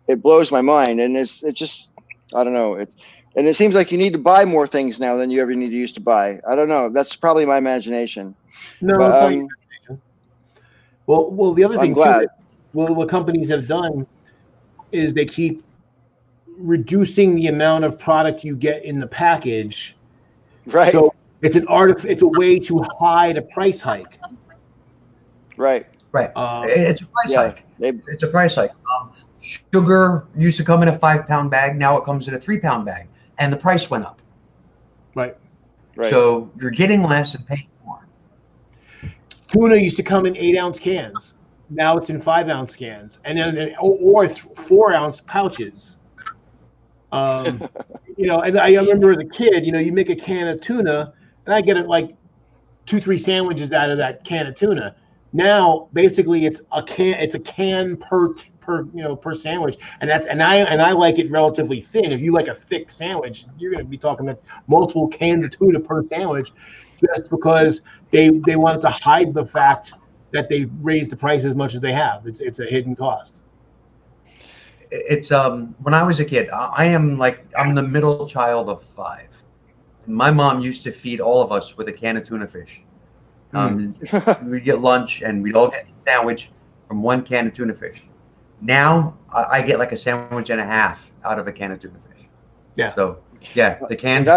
[SPEAKER 1] it blows my mind, and it's just, I don't know. And it seems like you need to buy more things now than you ever need to used to buy. I don't know. That's probably my imagination.
[SPEAKER 4] No,
[SPEAKER 1] but,
[SPEAKER 4] it's not your imagination. Well, the other thing too, what companies have done is they keep reducing the amount of product you get in the package.
[SPEAKER 1] Right.
[SPEAKER 4] So it's a way to hide a price hike.
[SPEAKER 1] Right.
[SPEAKER 5] Right. It's a price hike. It's a price hike. Sugar used to come in a 5-pound bag. Now it comes in a 3-pound bag, and the price went up.
[SPEAKER 4] Right.
[SPEAKER 1] Right.
[SPEAKER 5] So you're getting less and paying more.
[SPEAKER 4] Tuna used to come in 8-ounce cans. Now it's in 5-ounce cans, and then or 4-ounce pouches. And I remember as a kid, you make a can of tuna, and I get it like 2-3 sandwiches out of that can of tuna. Now, basically, it's a can per sandwich, and I like it relatively thin. If you like a thick sandwich, you're going to be talking about multiple cans of tuna per sandwich, just because they wanted to hide the fact that they raised the price as much as they have. It's a hidden cost.
[SPEAKER 5] It's when I was a kid, I'm the middle child of 5. My mom used to feed all of us with a can of tuna fish. We'd get lunch and we'd all get a sandwich from one can of tuna fish. Now I get like a sandwich and a half out of a can of tuna fish.
[SPEAKER 4] Yeah.
[SPEAKER 5] So yeah, the can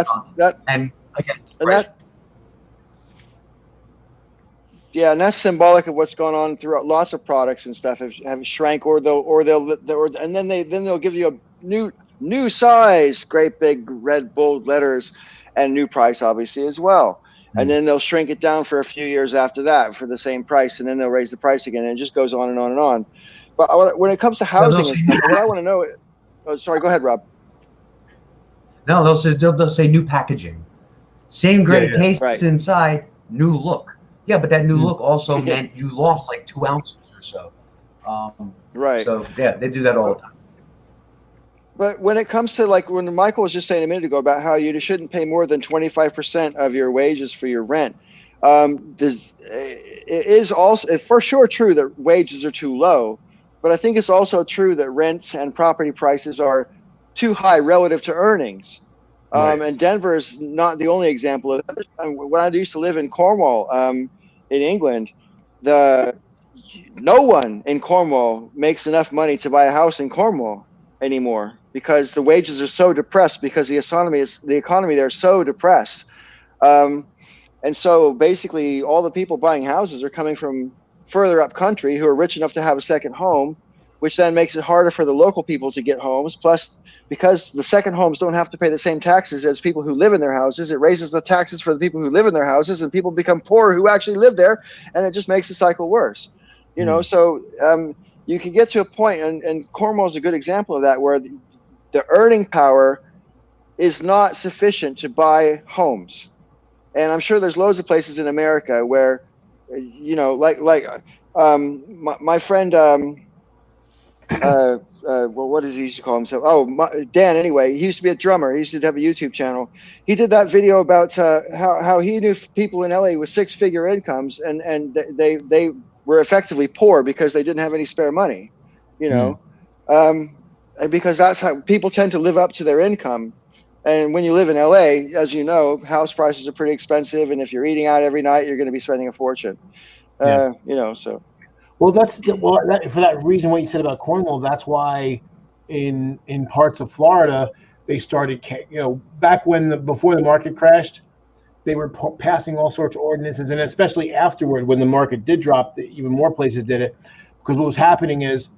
[SPEAKER 1] and that's symbolic of what's going on throughout lots of products and stuff have shrank, and then they'll give you a new size, great big red bold letters, and new price obviously as well. And then they'll shrink it down for a few years after that for the same price, and then they'll raise the price again, and it just goes on and on and on. But when it comes to housing and stuff, what I want to know, sorry, go ahead, Rob.
[SPEAKER 5] No, they'll say new packaging, same great taste inside, new look. Yeah, but that new look also meant you lost like 2 ounces or so.
[SPEAKER 1] Right.
[SPEAKER 5] So yeah, they do that all the time.
[SPEAKER 1] But when it comes to like when Michael was just saying a minute ago about how you shouldn't pay more than 25% of your wages for your rent, it is also for sure true that wages are too low, but I think it's also true that rents and property prices are too high relative to earnings. And Denver is not the only example of that. When I used to live in Cornwall, in England, no one in Cornwall makes enough money to buy a house in Cornwall anymore because the wages are so depressed, because the economy there is so depressed. And so basically all the people buying houses are coming from further up country who are rich enough to have a second home, which then makes it harder for the local people to get homes. Plus, because the second homes don't have to pay the same taxes as people who live in their houses, it raises the taxes for the people who live in their houses, and people become poorer who actually live there, and it just makes the cycle worse. So you can get to a point, and Cornwall is a good example of that, where the earning power is not sufficient to buy homes. And I'm sure there's loads of places in America where, you know, my friend, well, what does he used to call himself? Oh, Dan. Anyway, he used to be a drummer. He used to have a YouTube channel. He did that video about how he knew people in LA with 6-figure incomes, and they were effectively poor because they didn't have any spare money, you know, and because that's how people tend to live up to their income. And when you live in LA, as you know, house prices are pretty expensive, and if you're eating out every night, you're going to be spending a fortune. You know, so.
[SPEAKER 4] Well, for that reason, what you said about Cornwall, that's why in parts of Florida they started, you know, back before the market crashed, they were passing all sorts of ordinances, and especially afterward when the market did drop, even more places did it, because what was happening is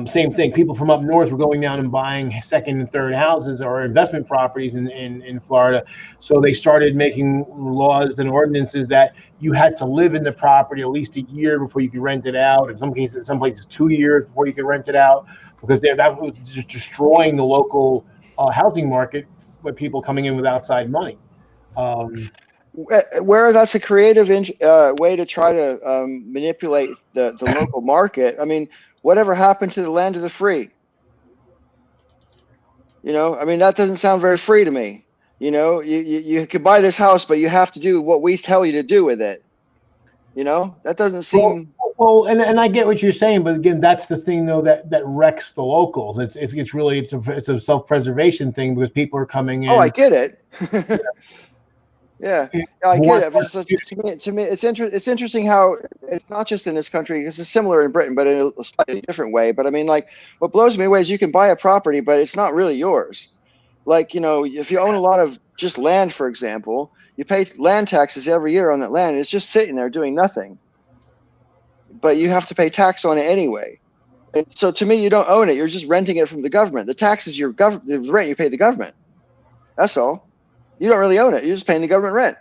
[SPEAKER 4] same thing. People from up north were going down and buying second and third houses or investment properties in Florida. So they started making laws and ordinances that you had to live in the property at least a year before you could rent it out. In some cases, 2 years before you could rent it out, because that was just destroying the local housing market with people coming in with outside money.
[SPEAKER 1] Where that's a creative way to try to manipulate the local market. I mean, whatever happened to the land of the free? You know, I mean, that doesn't sound very free to me. You know, you could buy this house, but you have to do what we tell you to do with it. You know, that doesn't seem
[SPEAKER 4] well. And I get what you're saying, but again, that's the thing though that wrecks the locals. It's really a self-preservation thing because people are coming in.
[SPEAKER 1] Oh, I get it. Yeah, I get it. But to me, it's interesting how it's not just in this country. Because it's similar in Britain, but in a slightly different way. But I mean, like, what blows me away is you can buy a property, but it's not really yours. Like, you know, if you own a lot of just land, for example, you pay land taxes every year on that land, and it's just sitting there doing nothing. But you have to pay tax on it anyway. And so to me, you don't own it. You're just renting it from the government. The tax is the rent you pay the government. That's all. You don't really own it. You're just paying the government rent.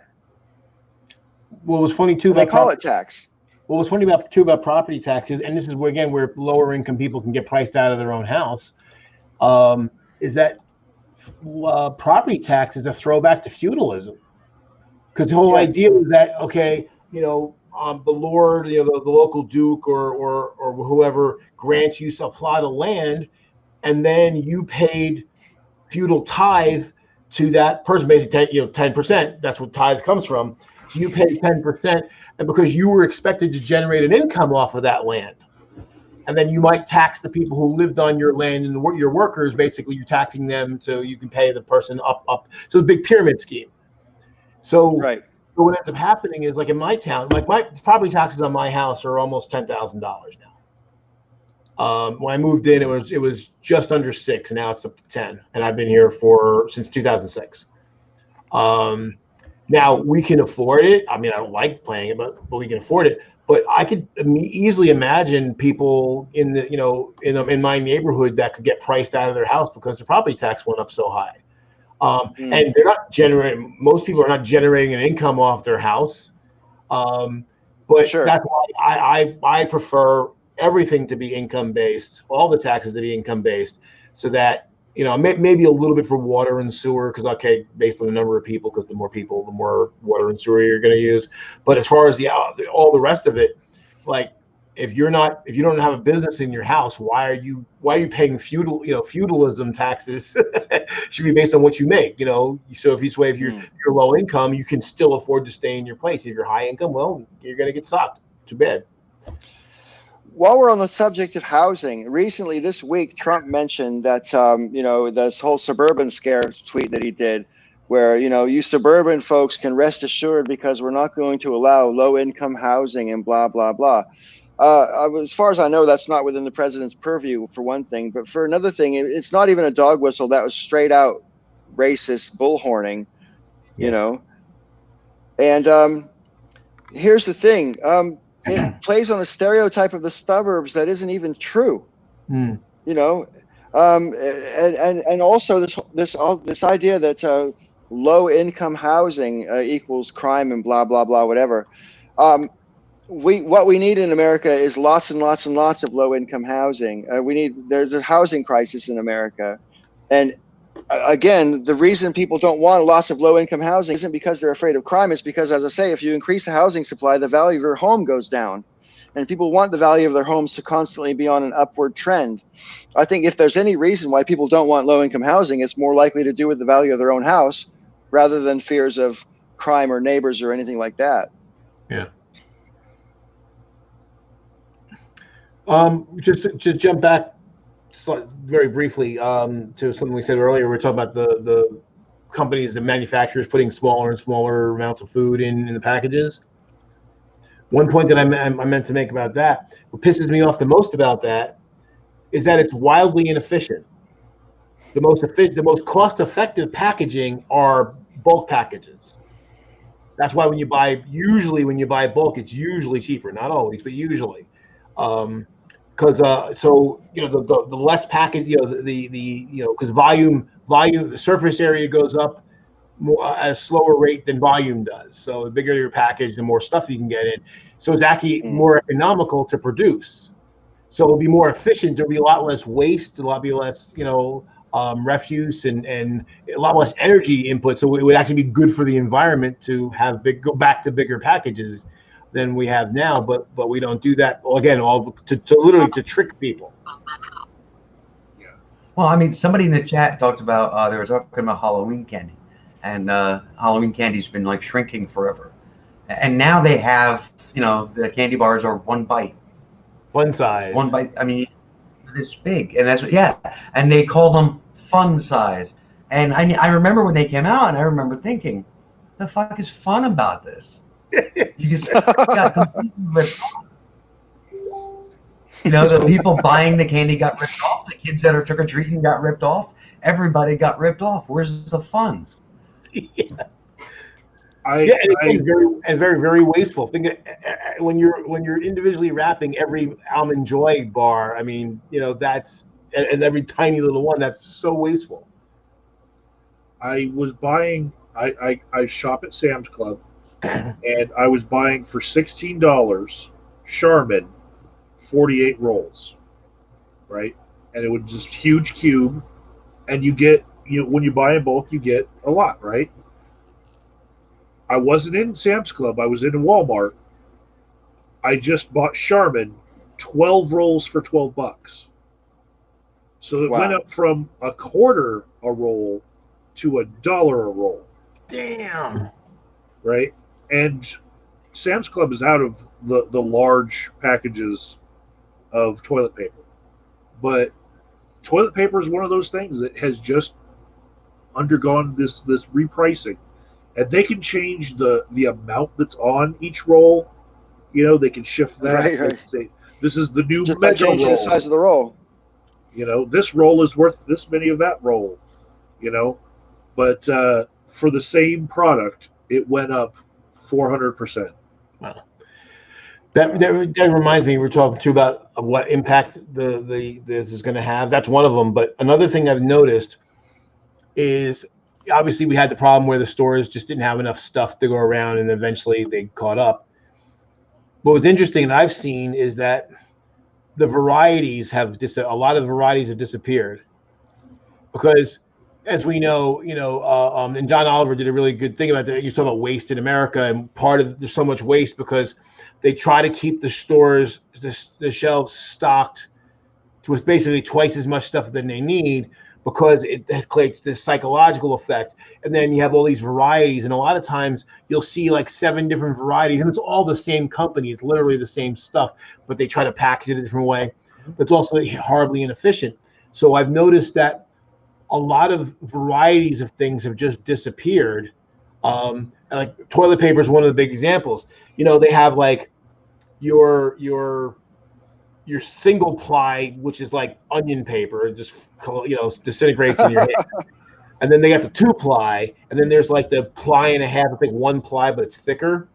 [SPEAKER 4] What was funny too,
[SPEAKER 1] they call it tax.
[SPEAKER 4] What was funny about property taxes, and this is where again where lower income people can get priced out of their own house, is that property tax is a throwback to feudalism. Because the whole idea was that, okay, you know, the lord, you know, the local duke or whoever grants you a plot of land, and then you paid feudal tithe to that person, basically 10%. That's what tithe comes from. So you pay 10%, and because you were expected to generate an income off of that land, and then you might tax the people who lived on your land and your workers. Basically, you're taxing them so you can pay the person up. So it's a big pyramid scheme. So what ends up happening is, like in my town, like my property taxes on my house are almost $10,000 now. When I moved in, it was just under 6, and now it's up to 10, and I've been here since 2006. Now we can afford it. I mean, I don't like paying it, but we can afford it. But I could easily imagine people in my neighborhood that could get priced out of their house because the property tax went up so high. And they're not generating. Most people are not generating an income off their house. But that's why I prefer everything to be income based, all the taxes to be income based, so that, you know, maybe a little bit for water and sewer, because based on the number of people, because the more people, the more water and sewer you're going to use. But as far as all the rest of it, like if you don't have a business in your house, why are you paying feudalism taxes? Should be based on what you make, you know. So if you're low income, you can still afford to stay in your place. If you're high income, well, you're going to get socked. Too bad.
[SPEAKER 1] While we're on the subject of housing, recently this week, Trump mentioned that, you know, this whole suburban scare tweet that he did, where, you know, you suburban folks can rest assured because we're not going to allow low income housing and blah, blah, blah. As far as I know, that's not within the president's purview, for one thing. But for another thing, it's not even a dog whistle. That was straight out racist bullhorning, you know. And here's the thing. It plays on a stereotype of the suburbs that isn't even true, you know, and also this idea that low income housing equals crime and blah blah blah whatever. What we need in America is lots and lots and lots of low income housing. There's a housing crisis in America, And again, the reason people don't want lots of low-income housing isn't because they're afraid of crime. It's because, as I say, if you increase the housing supply, the value of your home goes down. And people want the value of their homes to constantly be on an upward trend. I think if there's any reason why people don't want low-income housing, it's more likely to do with the value of their own house rather than fears of crime or neighbors or anything like that.
[SPEAKER 4] Yeah. Just to jump back very briefly to something we said earlier. We're talking about the companies, the manufacturers putting smaller and smaller amounts of food in the packages. One point that I meant to make about that, what pisses me off the most about that, is that it's wildly inefficient. The most cost-effective packaging are bulk packages. That's why usually when you buy bulk, it's usually cheaper. Not always, but usually. Because so the less package, because volume, the surface area goes up more at a slower rate than volume does. So the bigger your package, the more stuff you can get in. So it's actually more economical to produce. So it'll be more efficient. There'll be a lot less waste, a lot less, refuse and a lot less energy input. So it would actually be good for the environment to go back to bigger packages than we have now. But we don't do that. Again, all to literally to trick people.
[SPEAKER 5] Yeah. Well, I mean, somebody in the chat talked about they were talking about Halloween candy, and Halloween candy's been like shrinking forever, and now they have the candy bars are one bite.
[SPEAKER 4] One size.
[SPEAKER 5] One bite. I mean, it's big, and and they call them fun size. And I remember when they came out, and I remember thinking, the fuck is fun about this? You just got completely ripped off. The people buying the candy got ripped off. The kids that are trick or treating got ripped off. Everybody got ripped off. Where's the fun?
[SPEAKER 4] Yeah. And very, very wasteful. Think when you're individually wrapping every Almond Joy bar. I mean, that's and every tiny little one. That's so wasteful.
[SPEAKER 2] I was buying. I shop at Sam's Club, and I was buying for $16 Charmin 48 rolls, right? And it was just huge cube, and you get when you buy in bulk, you get a lot, right? I wasn't in Sam's Club. I was in Walmart. I just bought Charmin 12 rolls for $12. So it went up from a quarter a roll to $1 a roll.
[SPEAKER 4] Damn.
[SPEAKER 2] Right? And Sam's Club is out of the large packages of toilet paper. But toilet paper is one of those things that has just undergone this repricing. And they can change the amount that's on each roll. They can shift that.
[SPEAKER 1] Right.
[SPEAKER 2] Say, this is the new
[SPEAKER 1] just by changing the size of the roll.
[SPEAKER 2] This roll is worth this many of that roll. But for the same product, it went up 400%.
[SPEAKER 4] Wow. That reminds me, we're talking too about what impact this is going to have. That's one of them. But another thing I've noticed is, obviously, we had the problem where the stores just didn't have enough stuff to go around, and eventually they caught up. But what's interesting that I've seen is that the varieties a lot of the varieties have disappeared, because, as we know, and John Oliver did a really good thing about that. You're talking about waste in America, and there's so much waste because they try to keep the stores, the shelves stocked with basically twice as much stuff than they need, because it has created this psychological effect. And then you have all these varieties, and a lot of times you'll see like 7 different varieties, and it's all the same company. It's literally the same stuff, but they try to package it a different way. But it's also horribly inefficient. So I've noticed that a lot of varieties of things have just disappeared. And like toilet paper is one of the big examples. They have like your single ply, which is like onion paper, it just disintegrates in your hand. And then they got the 2-ply, and then there's like the ply and a half. It's like 1 ply, but it's thicker.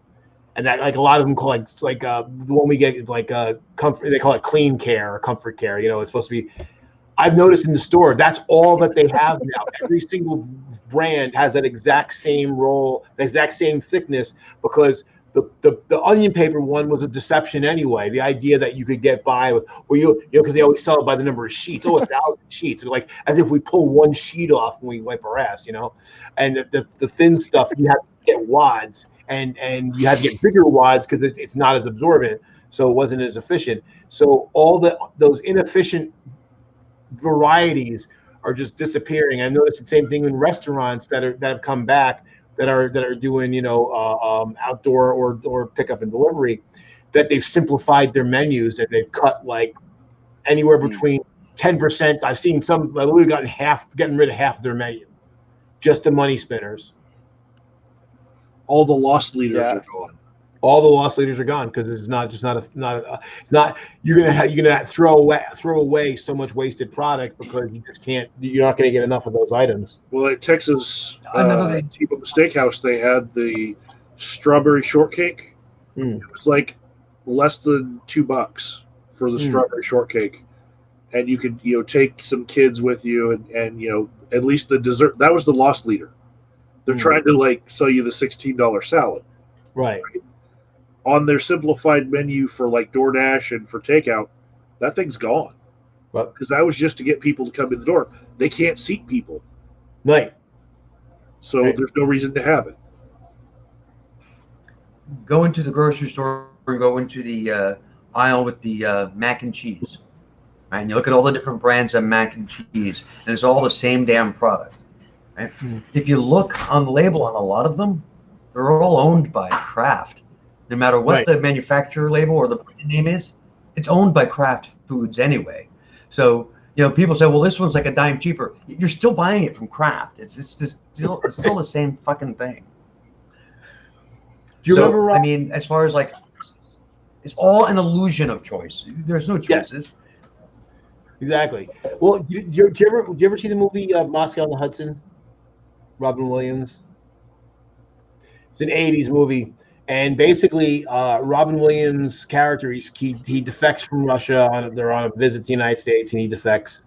[SPEAKER 4] And that, like, a lot of them call the one we get is like comfort. They call it clean care or comfort care. It's supposed to be. I've noticed in the store that's all that they have now. Every single brand has that exact same roll, the exact same thickness, because the onion paper one was a deception anyway. The idea that you could get by with, because they always sell it by the number of sheets. Oh, 1,000 sheets. Like as if we pull one sheet off when we wipe our ass, And the thin stuff, you have to get wads, and you have to get bigger wads because it's not as absorbent, so it wasn't as efficient. So all those inefficient varieties are just disappearing. I noticed the same thing in restaurants that have come back, that are doing outdoor or pickup and delivery, that they've simplified their menus and they've cut like anywhere between 10%. I've seen some literally getting rid of half of their menu, just the money spinners.
[SPEAKER 2] All the loss leaders are gone.
[SPEAKER 4] All the loss leaders are gone because it's not you're gonna throw away so much wasted product because you just can't. You're not gonna get enough of those items.
[SPEAKER 2] Well, at Texas T-Bone Steakhouse, they had the strawberry shortcake. It was like less than $2 for the strawberry shortcake, and you could take some kids with you, and at least the dessert. That was the loss leader. They're trying to sell you the $16 salad,
[SPEAKER 4] right?
[SPEAKER 2] On their simplified menu for like DoorDash and for takeout, that thing's gone. Because that was just to get people to come in the door. They can't seat people.
[SPEAKER 4] Right.
[SPEAKER 2] So there's no reason to have it.
[SPEAKER 5] Go into the grocery store and go into the aisle with the mac and cheese. Right? And you look at all the different brands of mac and cheese, and it's all the same damn product. Right? If you look on the label on a lot of them, they're all owned by Kraft. No matter what the manufacturer label or the brand name is, it's owned by Kraft Foods anyway. So, people say, well, this one's like a dime cheaper. You're still buying it from Kraft. It's still the same fucking thing.
[SPEAKER 4] Do you remember?
[SPEAKER 5] I mean, as far as it's all an illusion of choice. There's no choices.
[SPEAKER 4] Yeah. Exactly. Well, did you ever see the movie Moscow on the Hudson? Robin Williams. It's an '80s movie. And basically, Robin Williams' character, he defects from Russia. They're on a visit to the United States, and he defects.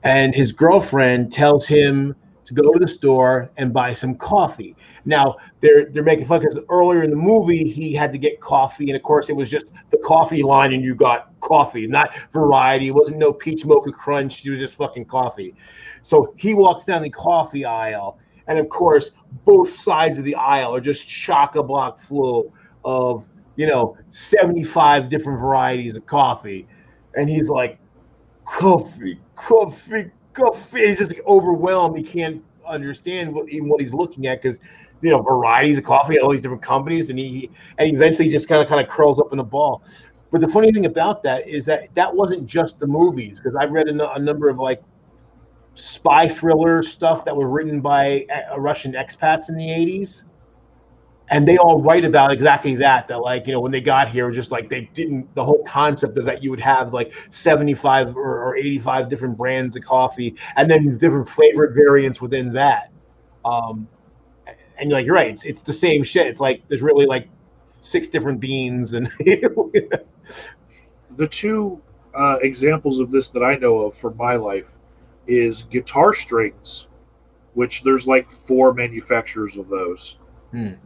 [SPEAKER 4] And his girlfriend tells him to go to the store and buy some coffee. Now, they're making fun because earlier in the movie, he had to get coffee. And, of course, it was just the coffee line, and you got coffee, not variety. It wasn't no peach mocha crunch. It was just fucking coffee. So he walks down the coffee aisle. And of course, both sides of the aisle are just chock-a-block full of, 75 different varieties of coffee. And he's like, coffee. He's just overwhelmed. He can't understand what he's looking at because, varieties of coffee at all these different companies. And he eventually just kind of curls up in a ball. But the funny thing about that is that wasn't just the movies, because I've read a number of spy thriller stuff that were written by Russian expats in the 80s, and they all write about exactly that when they got here, just they didn't, the whole concept of that you would have 75 or 85 different brands of coffee and then different flavored variants within that, and you're right, it's the same shit. It's there's really 6 different beans. And
[SPEAKER 2] the two examples of this that I know of from my life is guitar strings, which there's 4 manufacturers of those, and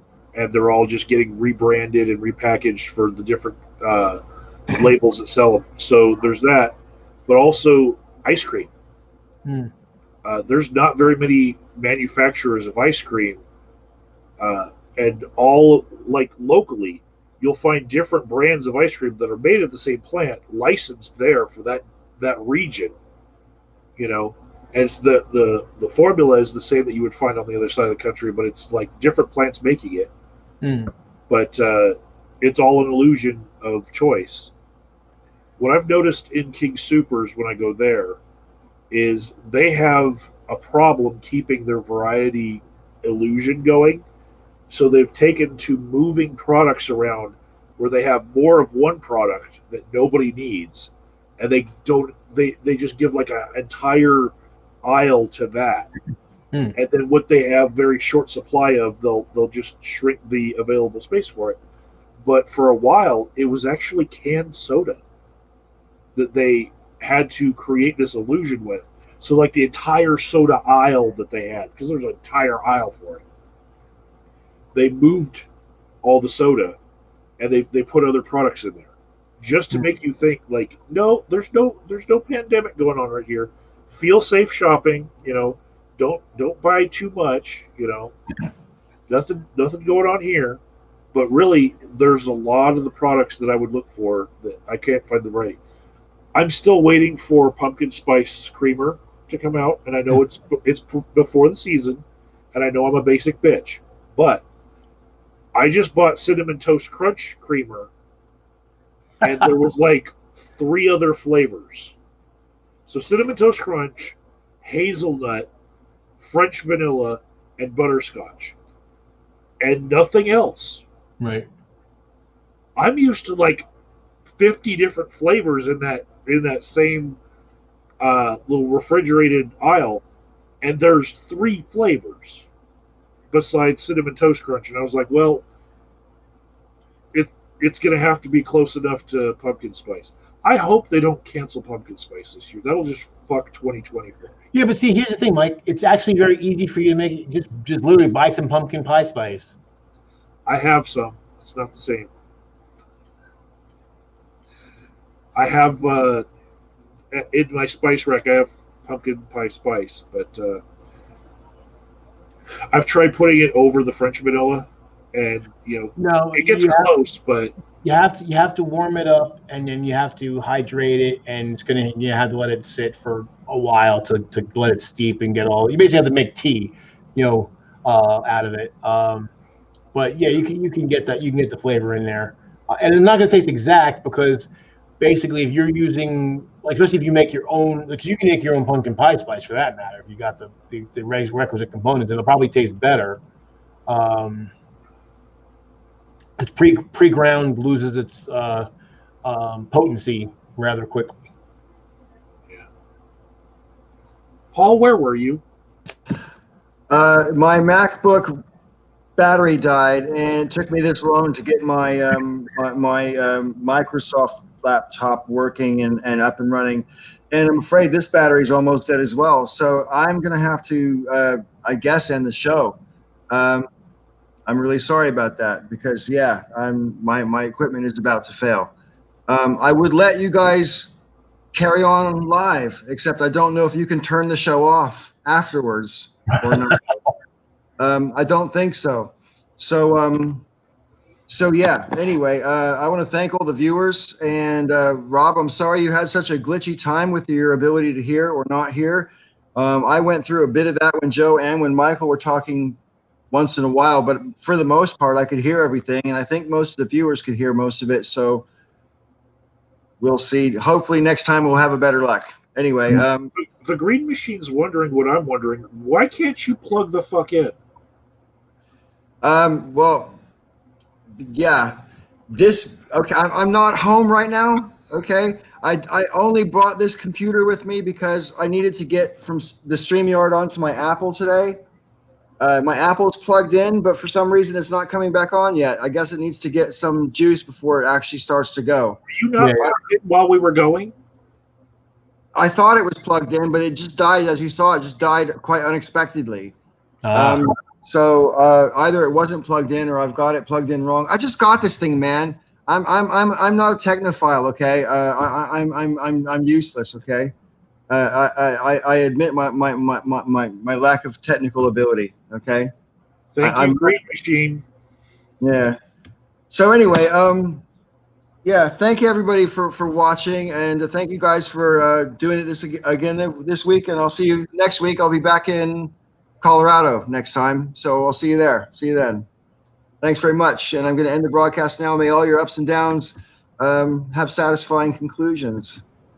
[SPEAKER 2] they're all just getting rebranded and repackaged for the different labels that sell them. So there's that, but also ice cream. There's not very many manufacturers of ice cream, and all locally, you'll find different brands of ice cream that are made at the same plant, licensed there for that region. And it's the formula is the same that you would find on the other side of the country, but it's different plants making it. But it's all an illusion of choice. What I've noticed in King Soopers when I go there is they have a problem keeping their variety illusion going. So they've taken to moving products around where they have more of one product that nobody needs, and they just give an entire aisle to that. And then what they have very short supply of, they'll just shrink the available space for it. But for a while, it was actually canned soda that they had to create this illusion with. So the entire soda aisle that they had, because there's an entire aisle for it, they moved all the soda and they put other products in there just to make you think like, no, there's no pandemic going on right here. Feel safe shopping. Don't buy too much. Nothing going on here. But really, there's a lot of the products that I would look for that I can't find the right. I'm still waiting for pumpkin spice creamer to come out, and I know it's before the season, and I know I'm a basic bitch, but I just bought cinnamon toast crunch creamer, and there was like 3 other flavors. So cinnamon toast crunch, hazelnut, French vanilla, and butterscotch, and nothing else.
[SPEAKER 4] Right.
[SPEAKER 2] I'm used to like 50 different flavors in that same little refrigerated aisle, and there's 3 flavors besides cinnamon toast crunch, and I was like, well, it's going to have to be close enough to pumpkin spice. I hope they don't cancel pumpkin spice this year. That'll just fuck 2020 for me.
[SPEAKER 4] Yeah, but see, here's the thing, Mike. It's actually very easy for you to make it. Just literally buy some pumpkin pie spice.
[SPEAKER 2] I have some. It's not the same. I have in my spice rack. I have pumpkin pie spice, but I've tried putting it over the French vanilla, and
[SPEAKER 4] No,
[SPEAKER 2] it gets close, but
[SPEAKER 4] you have to warm it up, and then you have to hydrate it, and you have to let it sit for a while to let it steep and get all. You basically have to make tea, out of it. But yeah, you can get that. You can get the flavor in there, and it's not going to taste exact because basically, if you're using, like, especially if you make your own, because you can make your own pumpkin pie spice for that matter. If you got the requisite components, it'll probably taste better. It's pre-ground loses its potency rather quickly.
[SPEAKER 2] Yeah. Paul, where were you?
[SPEAKER 6] My MacBook battery died, and it took me this long to get my Microsoft laptop working and up and running. And I'm afraid this battery is almost dead as well. So I'm going to have to, I guess, end the show. I'm really sorry about that because, yeah, my equipment is about to fail. I would let you guys carry on live, except I don't know if you can turn the show off afterwards or not. I don't think so. So yeah, anyway, I want to thank all the viewers. And Rob, I'm sorry you had such a glitchy time with your ability to hear or not hear. I went through a bit of that when Joe and when Michael were talking once in a while, but for the most part, I could hear everything. And I think most of the viewers could hear most of it. So we'll see. Hopefully next time we'll have a better luck. Anyway.
[SPEAKER 2] The Green Machine's wondering what I'm wondering. Why can't you plug the fuck in?
[SPEAKER 6] Well, yeah, okay. I'm not home right now. Okay. I only brought this computer with me because I needed to get from the StreamYard onto my Apple today. My Apple's plugged in, but for some reason it's not coming back on yet. I guess it needs to get some juice before it actually starts to go.
[SPEAKER 2] Were you not plugged in while we were going?
[SPEAKER 6] I thought it was plugged in, but it just died. As you saw, it just died quite unexpectedly. So either it wasn't plugged in or I've got it plugged in wrong. I just got this thing, man. I'm not a technophile, okay? I'm useless, okay? I admit my lack of technical ability, okay?
[SPEAKER 2] Thank you, Green Machine.
[SPEAKER 6] Yeah. So anyway, yeah, thank you everybody for watching, and thank you guys for doing it again this week. And I'll see you next week. I'll be back in Colorado next time, so I'll see you there. See you then. Thanks very much, and I'm going to end the broadcast now. May all your ups and downs have satisfying conclusions.